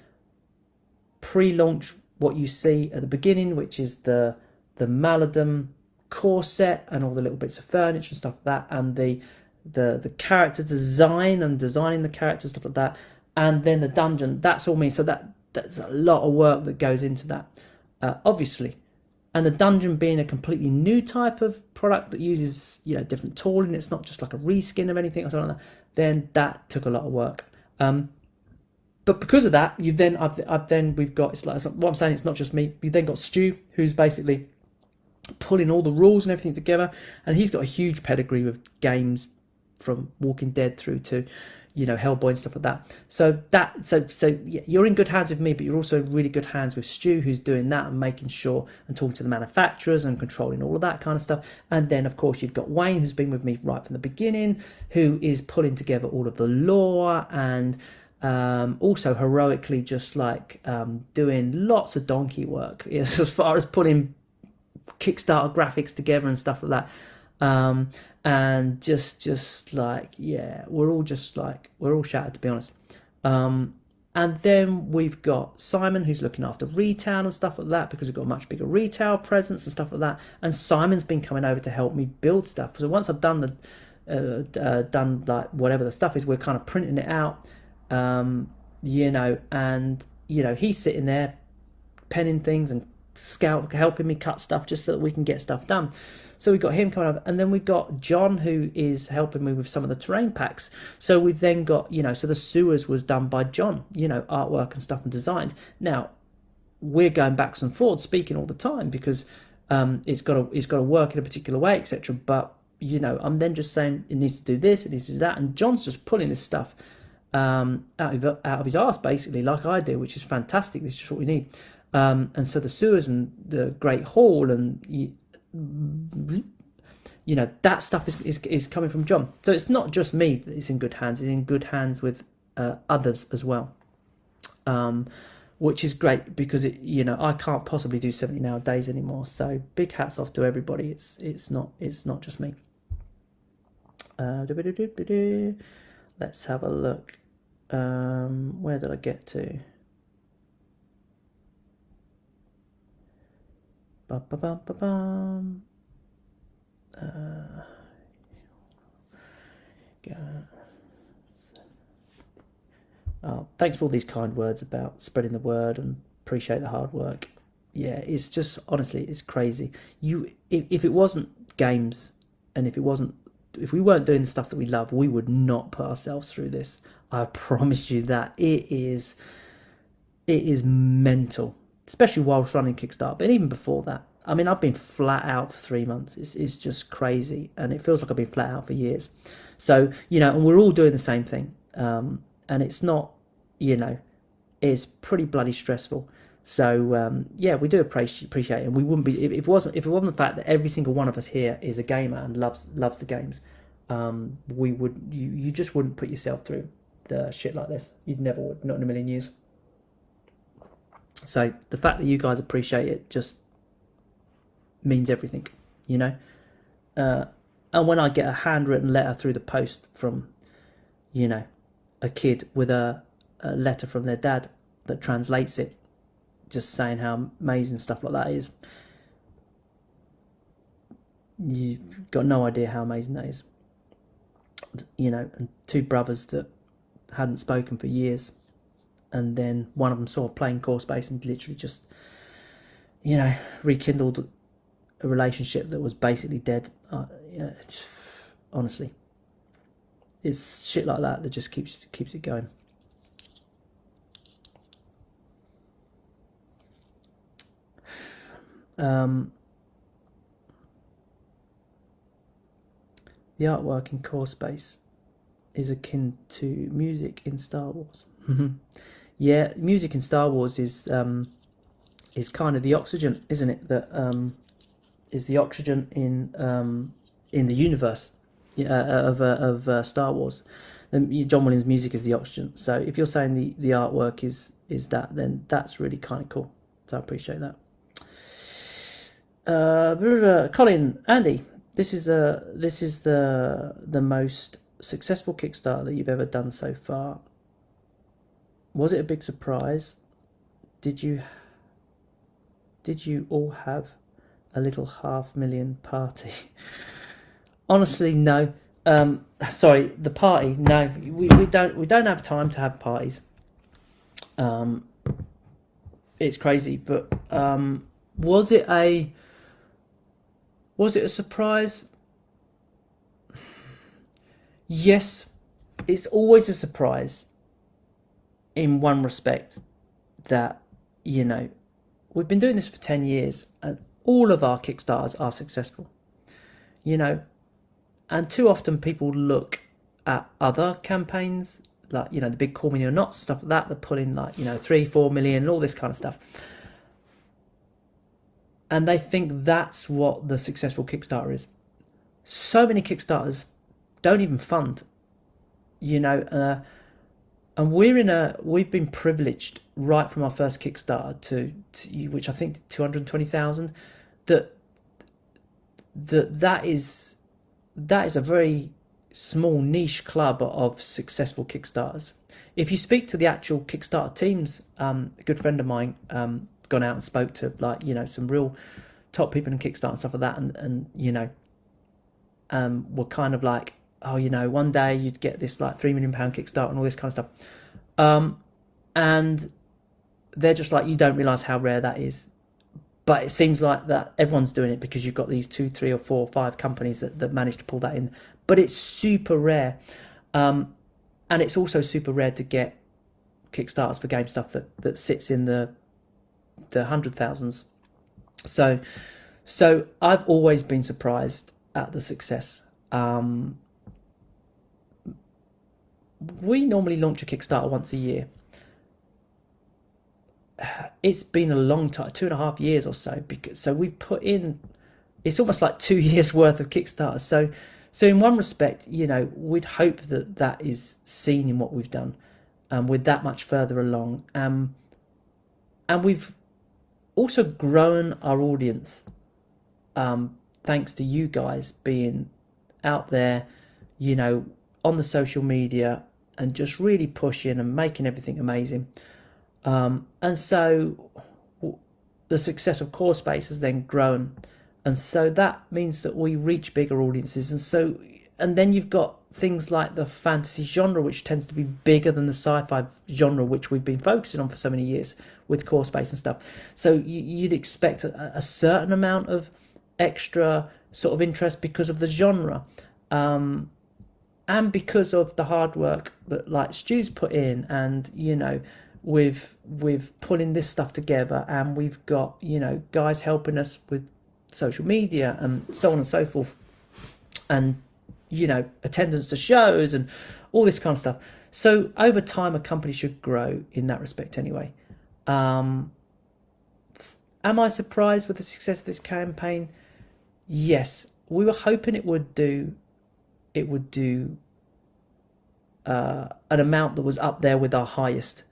pre-launch, what you see at the beginning, which is the Maladum core set and all the little bits of furniture and stuff like that, and the character design and designing the characters, stuff like that, and then the dungeon, that's all me. So that's a lot of work that goes into that, obviously. And the dungeon being a completely new type of product that uses, you know, different tooling, it's not just like a reskin of anything or something like that, then that took a lot of work. But because of that, we've got, it's like, what I'm saying, it's not just me. You then got Stu, who's basically pulling all the rules and everything together, and he's got a huge pedigree with games, from Walking Dead through to, you know, Hellboy and stuff like that. So yeah, you're in good hands with me, but you're also in really good hands with Stu, who's doing that and making sure and talking to the manufacturers and controlling all of that kind of stuff. And then of course you've got Wayne, who's been with me right from the beginning, who is pulling together all of the lore and also heroically just like doing lots of donkey work, yes, as far as putting Kickstarter graphics together and stuff like that. And just like, yeah, we're all shattered, to be honest. And then we've got Simon, who's looking after retail and stuff like that, because we've got a much bigger retail presence and stuff like that. And Simon's been coming over to help me build stuff. So once I've done done like whatever the stuff is, we're kind of printing it out, you know, and you know, he's sitting there penning things and helping me cut stuff just so that we can get stuff done. So we've got him coming up, and then we've got John, who is helping me with some of the terrain packs. So we've then got, you know, so the sewers was done by John, you know, artwork and stuff and designed. Now we're going backs and forwards speaking all the time because it's got to work in a particular way, etc. But you know, I'm then just saying it needs to do this, it needs to do that, and John's just pulling this stuff out of his arse basically, like I do, which is fantastic. This is just what we need. And so the sewers and the Great Hall and you know, that stuff is coming from John. So it's not just me that is in good hands, it's in good hands with others as well, which is great because it, you know, I can't possibly do 70-hour days anymore. So big hats off to everybody. It's not just me. Let's have a look. Where did I get to? Thanks for all these kind words about spreading the word and appreciate the hard work. Yeah, it's just, honestly, it's crazy. If it wasn't games, and if we weren't doing the stuff that we love, we would not put ourselves through this. I promise you that. It is mental, especially whilst running Kickstarter, but even before that. I mean, I've been flat out for 3 months. It's just crazy, and it feels like I've been flat out for years. So, you know, and we're all doing the same thing, and it's not, you know, it's pretty bloody stressful. So yeah, we do appreciate it, and we wouldn't be if it wasn't the fact that every single one of us here is a gamer and loves the games. You just wouldn't put yourself through the shit like this. You'd never would, not in a million years. So the fact that you guys appreciate it just means everything, you know. And when I get a handwritten letter through the post from, you know, a kid with a letter from their dad that translates it, just saying how amazing stuff like that is, you've got no idea how amazing that is. You know, and two brothers that hadn't spoken for years, and then one of them saw playing core space and literally just, you know, rekindled a relationship that was basically dead. Honestly, it's shit like that just keeps it going. The artwork in core space is akin to music in Star Wars. Yeah, music in Star Wars is kind of the oxygen, isn't it? That is the oxygen in the universe of Star Wars. John Williams' music is the oxygen. So if you're saying the artwork is that, then that's really kind of cool. So I appreciate that. Colin, Andy, this is the most successful Kickstarter that you've ever done so far. Was it a big surprise? Did you all have a little $500,000 party? Honestly, no. Sorry, the party. No, we don't have time to have parties. It's crazy, but was it a surprise? Yes, it's always a surprise in one respect, that, you know, we've been doing this for 10 years and all of our Kickstarters are successful, you know, and too often people look at other campaigns, like, you know, the big Call Me or Not stuff like that. They're pulling like, you know, 3-4 million, all this kind of stuff. And they think that's what the successful Kickstarter is. So many Kickstarters don't even fund, you know, and we've been privileged right from our first Kickstarter to which I think 220,000, that is a very small niche club of successful Kickstarters. If you speak to the actual Kickstarter teams, a good friend of mine gone out and spoke to, like, you know, some real top people in Kickstarter and stuff like that, and you know, were kind of like, oh, you know, one day you'd get this like £3 million Kickstarter and all this kind of stuff, and they're just like, you don't realise how rare that is. But it seems like that everyone's doing it because you've got these 2, 3, or 4, or 5 companies that manage to pull that in. But it's super rare, and it's also super rare to get Kickstarters for game stuff that sits in the 100,000s. So I've always been surprised at the success. We normally launch a Kickstarter once a year. It's been a long time, 2.5 years or so, so we've put in, it's almost like 2 years worth of Kickstarter. So in one respect, you know, we'd hope that is seen in what we've done, we're that much further along, and we've also grown our audience, thanks to you guys being out there, you know, on the social media and just really pushing and making everything amazing. And so the success of Core Space has then grown, and so that means that we reach bigger audiences. And then you've got things like the fantasy genre, which tends to be bigger than the sci-fi genre, which we've been focusing on for so many years with Core Space and stuff. So you'd expect a certain amount of extra sort of interest because of the genre, and because of the hard work that, like, Stu's put in, and, you know, with pulling this stuff together, and we've got, you know, guys helping us with social media and so on and so forth, and, you know, attendance to shows and all this kind of stuff. So over time, a company should grow in that respect anyway. Am I surprised with the success of this campaign? Yes, we were hoping it would do an amount that was up there with our highest,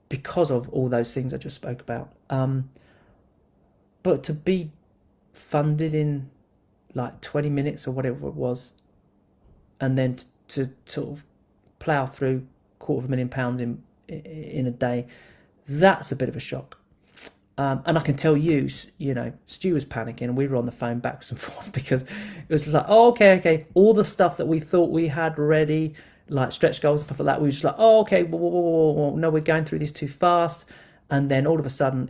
because of all those things I just spoke about. But to be funded in like 20 minutes or whatever it was, and then to sort of plough through £250,000 in a day, that's a bit of a shock. And I can tell you, you know, Stu was panicking, and we were on the phone backwards and forwards, because it was just like, oh, okay, all the stuff that we thought we had ready, like stretch goals and stuff like that, we were just like, oh, okay, whoa, no, we're going through this too fast. And then all of a sudden,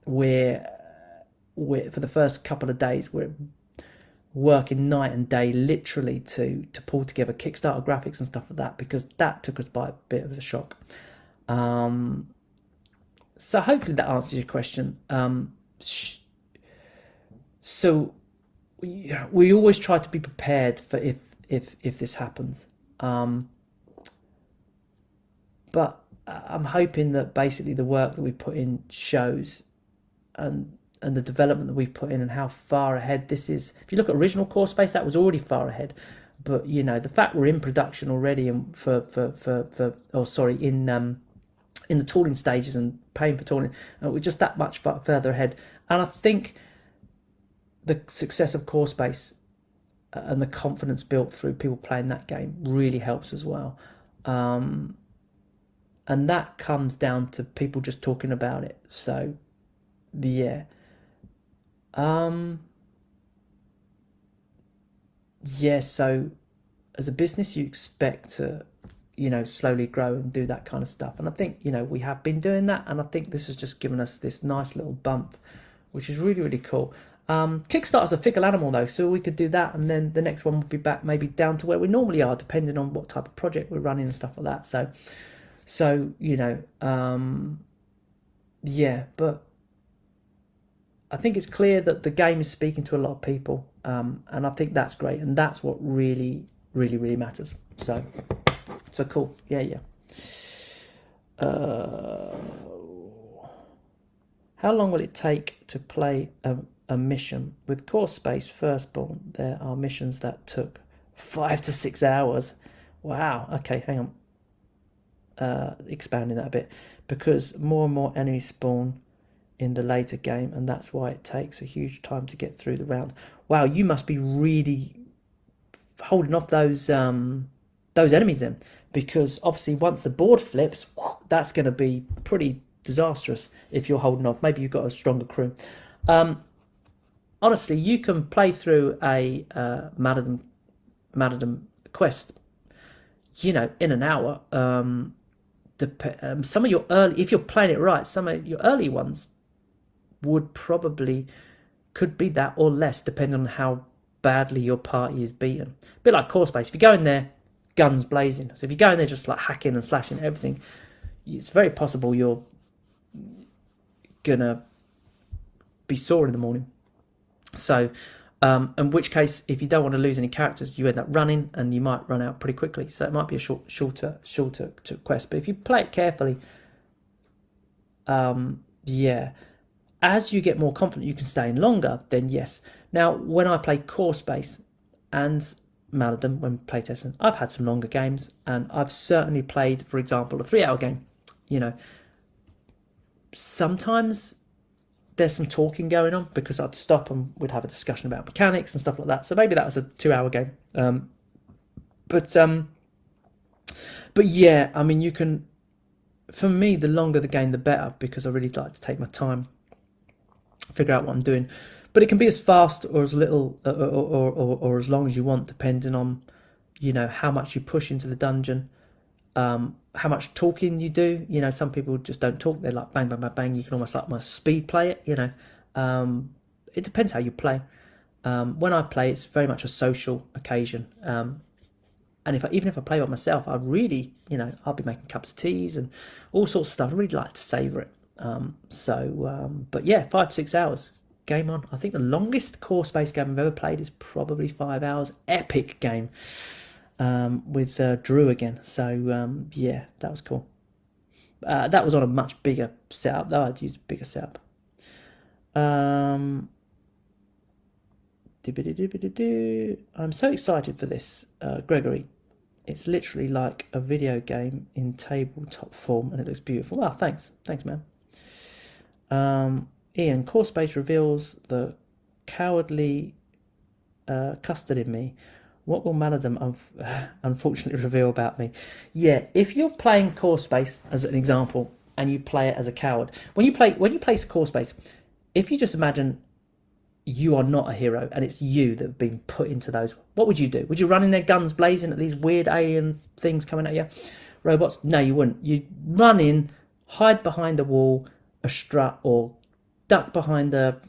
we're for the first couple of days, we're working night and day, literally, to pull together Kickstarter graphics and stuff like that, because that took us by a bit of a shock. So hopefully that answers your question. So we always try to be prepared for if this happens. But I'm hoping that basically the work that we put in shows, and the development that we've put in, and how far ahead this is. If you look at original Core Space, that was already far ahead. But, you know, the fact we're in production already, and in the tooling stages and paying for tooling, we're just that much further ahead. And I think the success of Core Space, and the confidence built through people playing that game, really helps as well. And that comes down to people just talking about it. So, yeah. So as a business, you expect to, you know, slowly grow and do that kind of stuff. And I think, you know, we have been doing that, and I think this has just given us this nice little bump, which is really, really cool. Kickstarter's a fickle animal, though, so we could do that, and then the next one will be back maybe down to where we normally are, depending on what type of project we're running and stuff like that. So you know, yeah, but I think it's clear that the game is speaking to a lot of people, and I think that's great, and that's what really, really, really matters. So cool. Yeah. How long will it take to play a mission with Core Space Firstborn? There are missions that took 5 to 6 hours. Wow. Okay, hang on. Expanding that a bit, because more and more enemies spawn in the later game, and that's why it takes a huge time to get through the round. Wow, you must be really holding off those enemies then, because obviously once the board flips, that's going to be pretty disastrous if you're holding off. Maybe you've got a stronger crew. Honestly, you can play through a Maladum quest, in an hour. Some of your early, if you're playing it right, some of your early ones could be that or less, depending on how badly your party is beaten. A bit like Core Space. If you go in there, guns blazing. So if you go in there just like hacking and slashing everything, it's very possible you're gonna be sore in the morning. So, in which case, if you don't want to lose any characters, you end up running, and you might run out pretty quickly. So it might be a shorter quest. But if you play it carefully, yeah, as you get more confident, you can stay in longer. Then yes. Now, when I play Core Space and Maladum, when playtesting, I've had some longer games, and I've certainly played, for example, a 3-hour game. Sometimes there's some talking going on, because I'd stop and we'd have a discussion about mechanics and stuff like that. So maybe that was a 2-hour game. But yeah, I mean, you can. For me, the longer the game, the better, because I really like to take my time, figure out what I'm doing. But it can be as fast or as little, or as long as you want, depending on, how much you push into the dungeon. How much talking you do. Some people just don't talk. They're like bang, bang, bang, bang. You can almost like speed play it. It depends how you play. When I play, it's very much a social occasion. And even if I play by myself, I really, I'll be making cups of teas and all sorts of stuff. I really like to savor it. But yeah, 5 to 6 hours. Game on. I think the longest Core Space game I've ever played is probably 5 hours. Epic game. With Drew again. So yeah, that was cool. That was on a much bigger setup, though. I'd used a bigger setup. I'm so excited for this, Gregory. It's literally like a video game in tabletop form, and it looks beautiful. Wow, thanks, man. Ian, Core Space reveals the cowardly custard in me. What will Maladum unfortunately reveal about me? Yeah, if you're playing Core Space as an example, and you play it as a coward, when you play Core Space, if you just imagine you are not a hero and it's you that have been put into those, what would you do? Would you run in there guns blazing at these weird alien things coming at you? Robots? No, you wouldn't. You'd run in, hide behind a wall, a strut, or duck behind a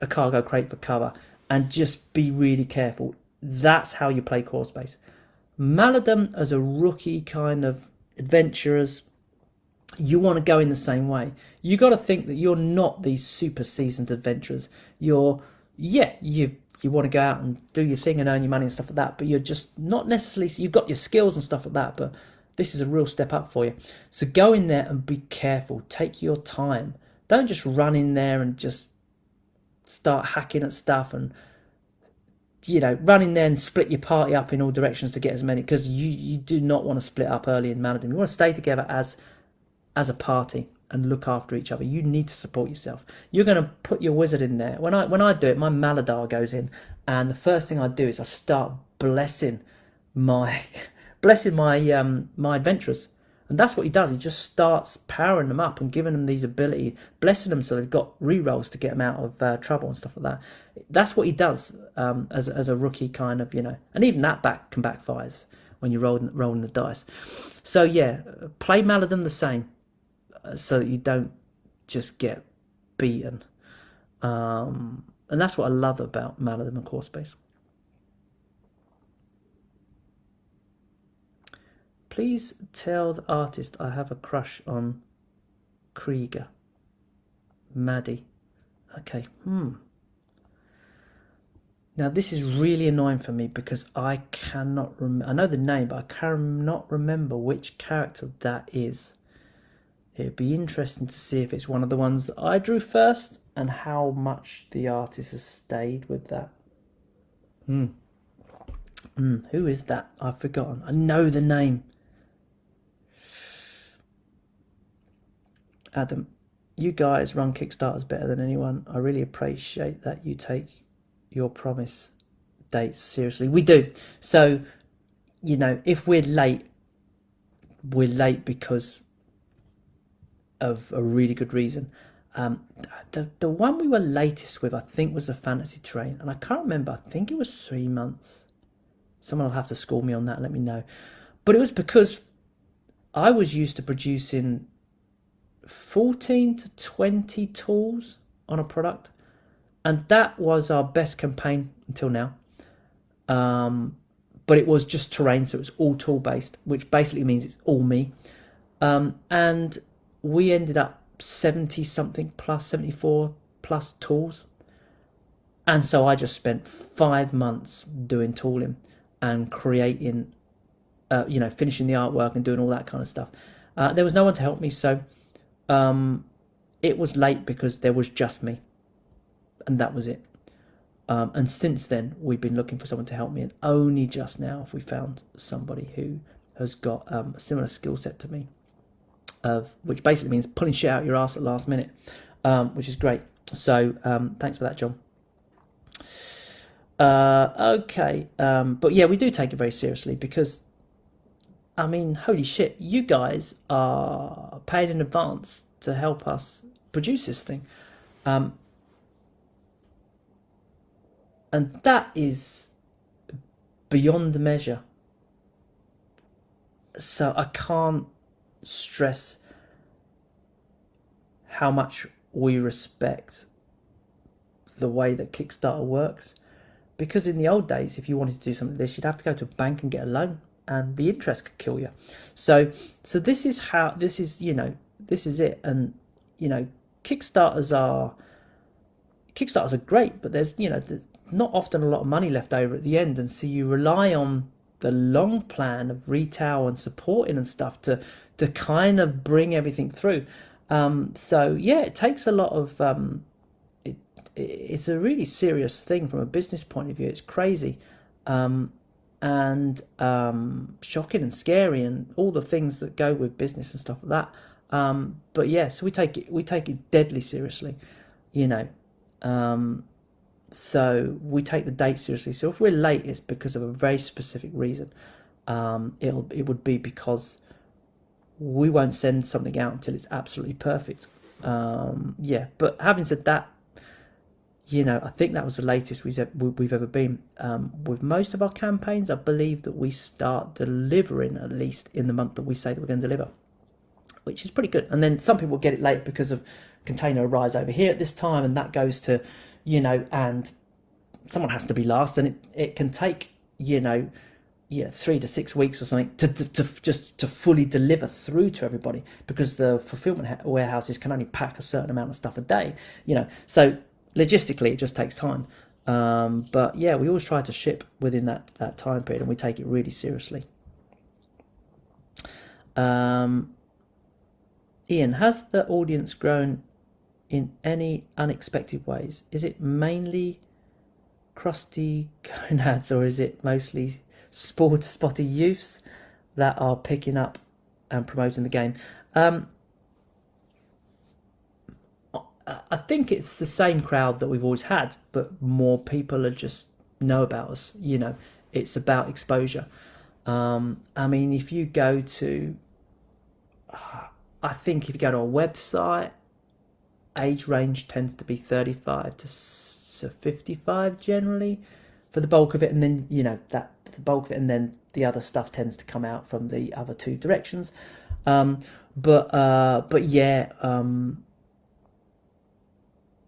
cargo crate for cover, and just be really careful. That's how you play Core Space. Maladum, as a rookie kind of adventurers, you want to go in the same way. You got to think that you're not these super seasoned adventurers. You want to go out and do your thing and earn your money and stuff like that, but you're just not necessarily. You've got your skills and stuff like that, but this is a real step up for you. So go in there and be careful. Take your time. Don't just run in there and just start hacking at stuff and run in there and split your party up in all directions to get as many, because you do not want to split up early in Maladum. You want to stay together as a party and look after each other. You need to support yourself. You're going to put your wizard in there. When I do it, my Maladar goes in, and the first thing I do is I start blessing my my adventurers. And that's what he does. He just starts powering them up and giving them these abilities, blessing them so they've got rerolls to get them out of trouble and stuff like that. That's what he does as a rookie kind of, and even that can backfires when you're rolling the dice. So yeah, play Maladum the same, so that you don't just get beaten. And that's what I love about Maladum and Core Space. Please tell the artist I have a crush on Krieger. Maddie. Okay. Now this is really annoying for me because I cannot remember. I know the name, but I cannot remember which character that is. It'd be interesting to see if it's one of the ones that I drew first and how much the artist has stayed with that. Who is that? I've forgotten. I know the name. Adam, you guys run Kickstarters better than anyone. I really appreciate that you take your promise dates seriously. We do. So, if we're late because of a really good reason. The one we were latest with, I think, was the Fantasy Train, and I can't remember. I think it was 3 months. Someone will have to school me on that and let me know. But it was because I was used to producing 14 to 20 tools on a product, and that was our best campaign until now. But it was just terrain, so it was all tool based, which basically means it's all me. And we ended up 70 something plus, 74 plus tools. And so I just spent 5 months doing tooling and creating, finishing the artwork and doing all that kind of stuff. There was no one to help me, so it was late because there was just me, and that was it. And since then, we've been looking for someone to help me, and only just now have we found somebody who has got a similar skill set to me, which basically means pulling shit out your ass at the last minute, which is great. So thanks for that, John. Okay, but yeah, we do take it very seriously because, I mean, holy shit, you guys are paid in advance to help us produce this thing. And that is beyond measure. So I can't stress how much we respect the way that Kickstarter works. Because in the old days, if you wanted to do something like this, you'd have to go to a bank and get a loan, and the interest could kill you. So this is it. And Kickstarters are great, but there's not often a lot of money left over at the end, and so you rely on the long plan of retail and supporting and stuff to kind of bring everything through. So yeah, it takes a lot of it's a really serious thing from a business point of view. It's crazy, and shocking and scary, and all the things that go with business and stuff like that. But yeah, so we take it deadly seriously, so we take the date seriously. So if we're late, it's because of a very specific reason. It would be because we won't send something out until it's absolutely perfect. Yeah, but having said that, I think that was the latest we've ever been. With most of our campaigns, I believe that we start delivering at least in the month that we say that we're going to deliver, which is pretty good. And then some people get it late because of container arrives over here at this time, and that goes to, and someone has to be last, and it can take, 3 to 6 weeks or something to fully deliver through to everybody, because the fulfillment warehouses can only pack a certain amount of stuff a day, so logistically it just takes time. But yeah, we always try to ship within that time period, and we take it really seriously. Ian, has the audience grown in any unexpected ways? Is it mainly crusty gonads, or is it mostly spotty youths that are picking up and promoting the game? I think it's the same crowd that we've always had, but more people just know about us. It's about exposure. I mean, if you go to, I think if you go to our website, age range tends to be 35 to 55 generally for the bulk of it, and then the bulk of it, and then the other stuff tends to come out from the other two directions. But yeah,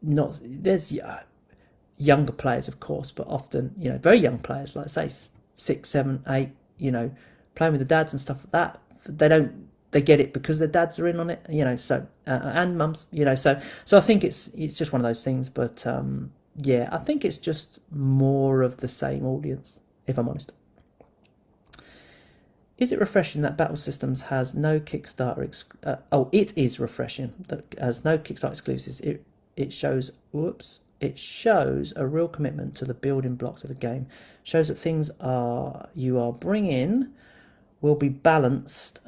not there's younger players, of course, but often very young players, like say 6, 7, 8, playing with the dads and stuff like that. They don't they get it because their dads are in on it, so and mums, so I think it's just one of those things. But yeah, I think it's just more of the same audience, if I'm honest. Is it refreshing that Battle Systems has no Kickstarter? It is refreshing that has no Kickstarter exclusives. It shows It shows a real commitment to the building blocks of the game. Shows that things you are bringing will be balanced.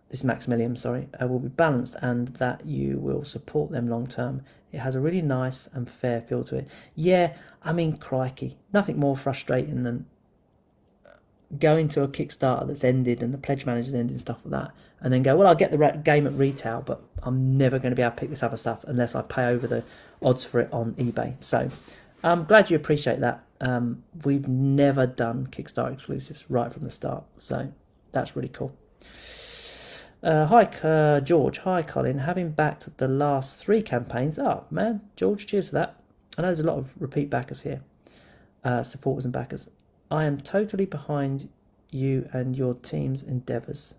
This is Maximilian, sorry, will be balanced, and that you will support them long term. It has a really nice and fair feel to it. Yeah, I mean, crikey, nothing more frustrating than going to a Kickstarter that's ended and the pledge manager's ended and stuff like that, and then go, well, I'll get the game at retail, but I'm never going to be able to pick this other stuff unless I pay over the odds for it on eBay. So I'm glad you appreciate that. We've never done Kickstarter exclusives right from the start, so that's really cool. Hi, George. Hi, Colin. Having backed the last 3 campaigns. Oh, man, George, cheers for that. I know there's a lot of repeat backers here, supporters and backers. I am totally behind you and your team's endeavours.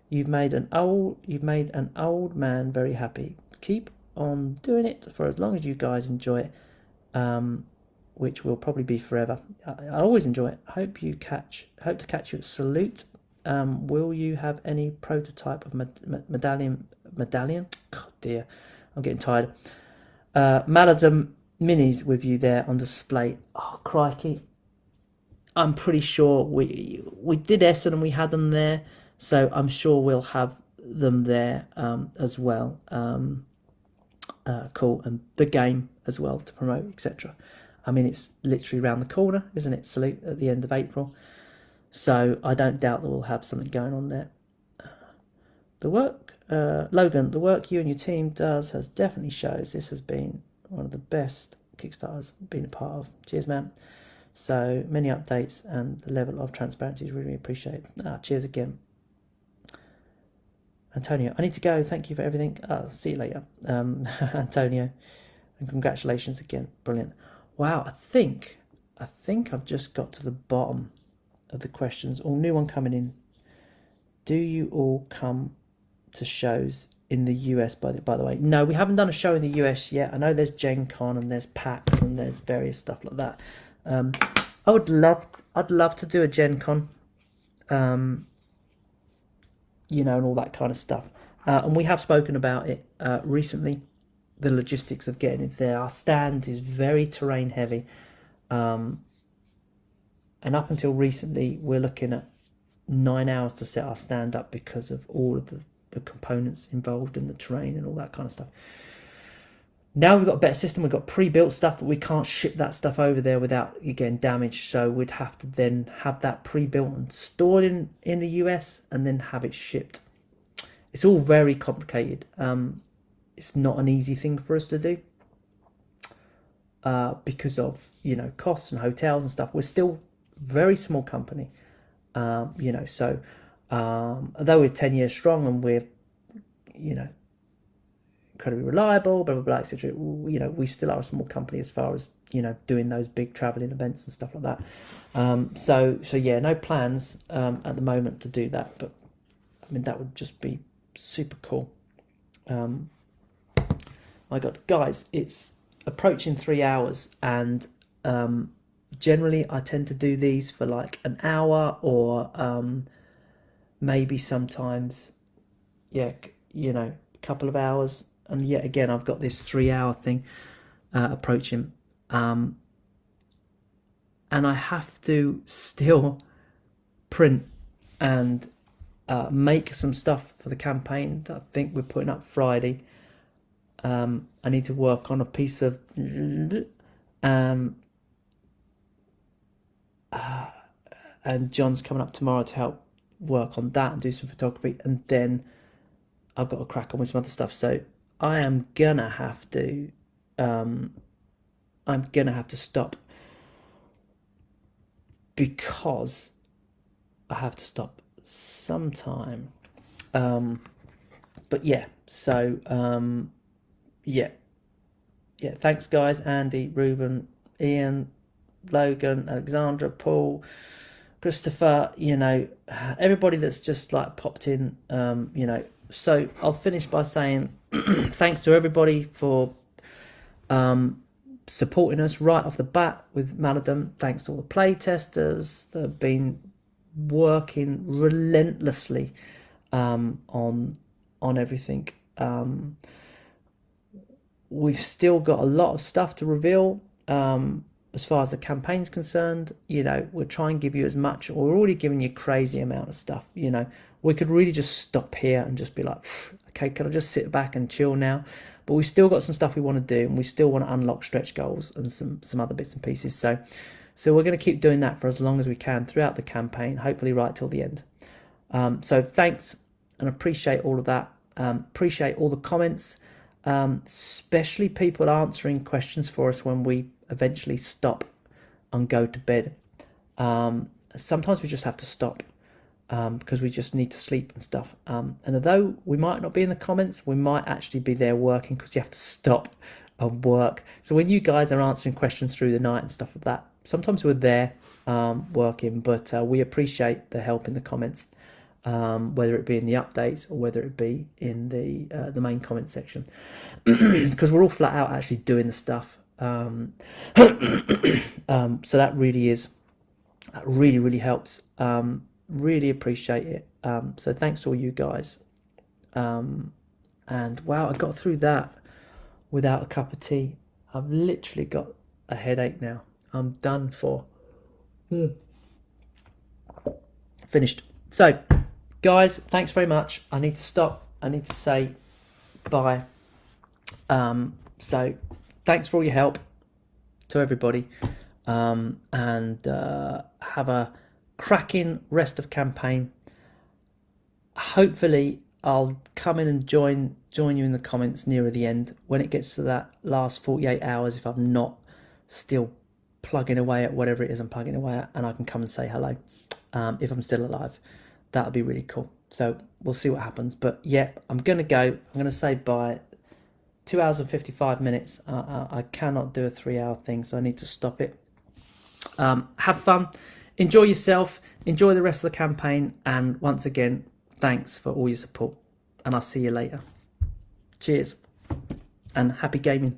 You've made an old man very happy. Keep on doing it for as long as you guys enjoy it, which will probably be forever. I always enjoy it. Hope to catch you at Salute. Will you have any prototype of medallion? God dear, I'm getting tired. Maladum minis with you there on display. Oh crikey! I'm pretty sure we did Essen and we had them there, so I'm sure we'll have them there as well. Cool, and the game as well to promote, etc. I mean, it's literally around the corner, isn't it? Salute at the end of April. So I don't doubt that we'll have something going on there. Logan, the work you and your team does has definitely shows this has been one of the best Kickstarters I've been a part of. Cheers, man. So many updates and the level of transparency is really appreciated. Cheers again. Antonio, I need to go. Thank you for everything. See you later. Antonio, and congratulations again. Brilliant. Wow, I think I've just got to the bottom of the questions. All new one coming in. Do you all come to shows in the US by the way? No, we haven't done a show in the US yet. I know there's Gen Con and there's PAX and there's various stuff like that. I'd love to do a Gen Con, and all that kind of stuff. And we have spoken about it recently. The logistics of getting it there. Our stand is very terrain heavy. And up until recently, we're looking at 9 hours to set our stand up because of all of the components involved in the terrain and all that kind of stuff. Now we've got a better system. We've got pre-built stuff, but we can't ship that stuff over there without it getting damaged. So we'd have to then have that pre-built and stored in the US and then have it shipped. It's all very complicated. It's not an easy thing for us to do because of costs and hotels and stuff. We're still very small company, so although we're 10 years strong and we're incredibly reliable, blah blah blah, etc., we still are a small company as far as doing those big traveling events and stuff like that. So yeah, no plans at the moment to do that, but I mean that would just be super cool. My God, guys, it's approaching 3 hours, and generally I tend to do these for like an hour or maybe sometimes a couple of hours, and yet again I've got this 3 hour thing approaching, and I have to still print and make some stuff for the campaign that I think we're putting up Friday. I need to work on a piece of and John's coming up tomorrow to help work on that and do some photography, and then I've got to crack on with some other stuff. So I am gonna have to stop, because I have to stop sometime. But yeah, so yeah, thanks guys. Andy, Ruben, Ian, Logan, Alexandra, Paul, Christopher, you know, everybody that's just like popped in, you know. So I'll finish by saying thanks to everybody for supporting us right off the bat with Maladum. Thanks to all the play testers that have been working relentlessly on everything. We've still got a lot of stuff to reveal. As far as the campaign's concerned, you know, we'll try and give you as much, or we're already giving you a crazy amount of stuff. You know, we could really just stop here and just be like, okay, can I just sit back and chill now? But we've still got some stuff we want to do, and we still want to unlock stretch goals and some other bits and pieces. So we're going to keep doing that for as long as we can throughout the campaign, hopefully right till the end. So thanks, and appreciate all of that. Appreciate all the comments, especially people answering questions for us when we eventually stop and go to bed. Sometimes we just have to stop because we just need to sleep and stuff. And although we might not be in the comments, we might actually be there working because you have to stop and work. So when you guys are answering questions through the night and stuff like that, sometimes we're there working, but we appreciate the help in the comments, whether it be in the updates or whether it be in the main comment section, because we're all flat out actually doing the stuff. So that really helps. Really appreciate it. So thanks to all you guys. And wow, I got through that without a cup of tea. I've literally got a headache now. I'm done for. Finished. So guys, thanks very much. I need to stop. I need to say bye. So thanks for all your help to everybody, and have a cracking rest of campaign. Hopefully I'll come in and join you in the comments nearer the end when it gets to that last 48 hours, if I'm not still plugging away at whatever it is I'm plugging away at, and I can come and say hello if I'm still alive. That would be really cool. So we'll see what happens, but yeah, I'm gonna go. I'm gonna say bye. 2 hours and 55 minutes. I cannot do a 3-hour thing, so I need to stop it. Have fun, enjoy yourself, enjoy the rest of the campaign, and once again, thanks for all your support, and I'll see you later. Cheers, and happy gaming.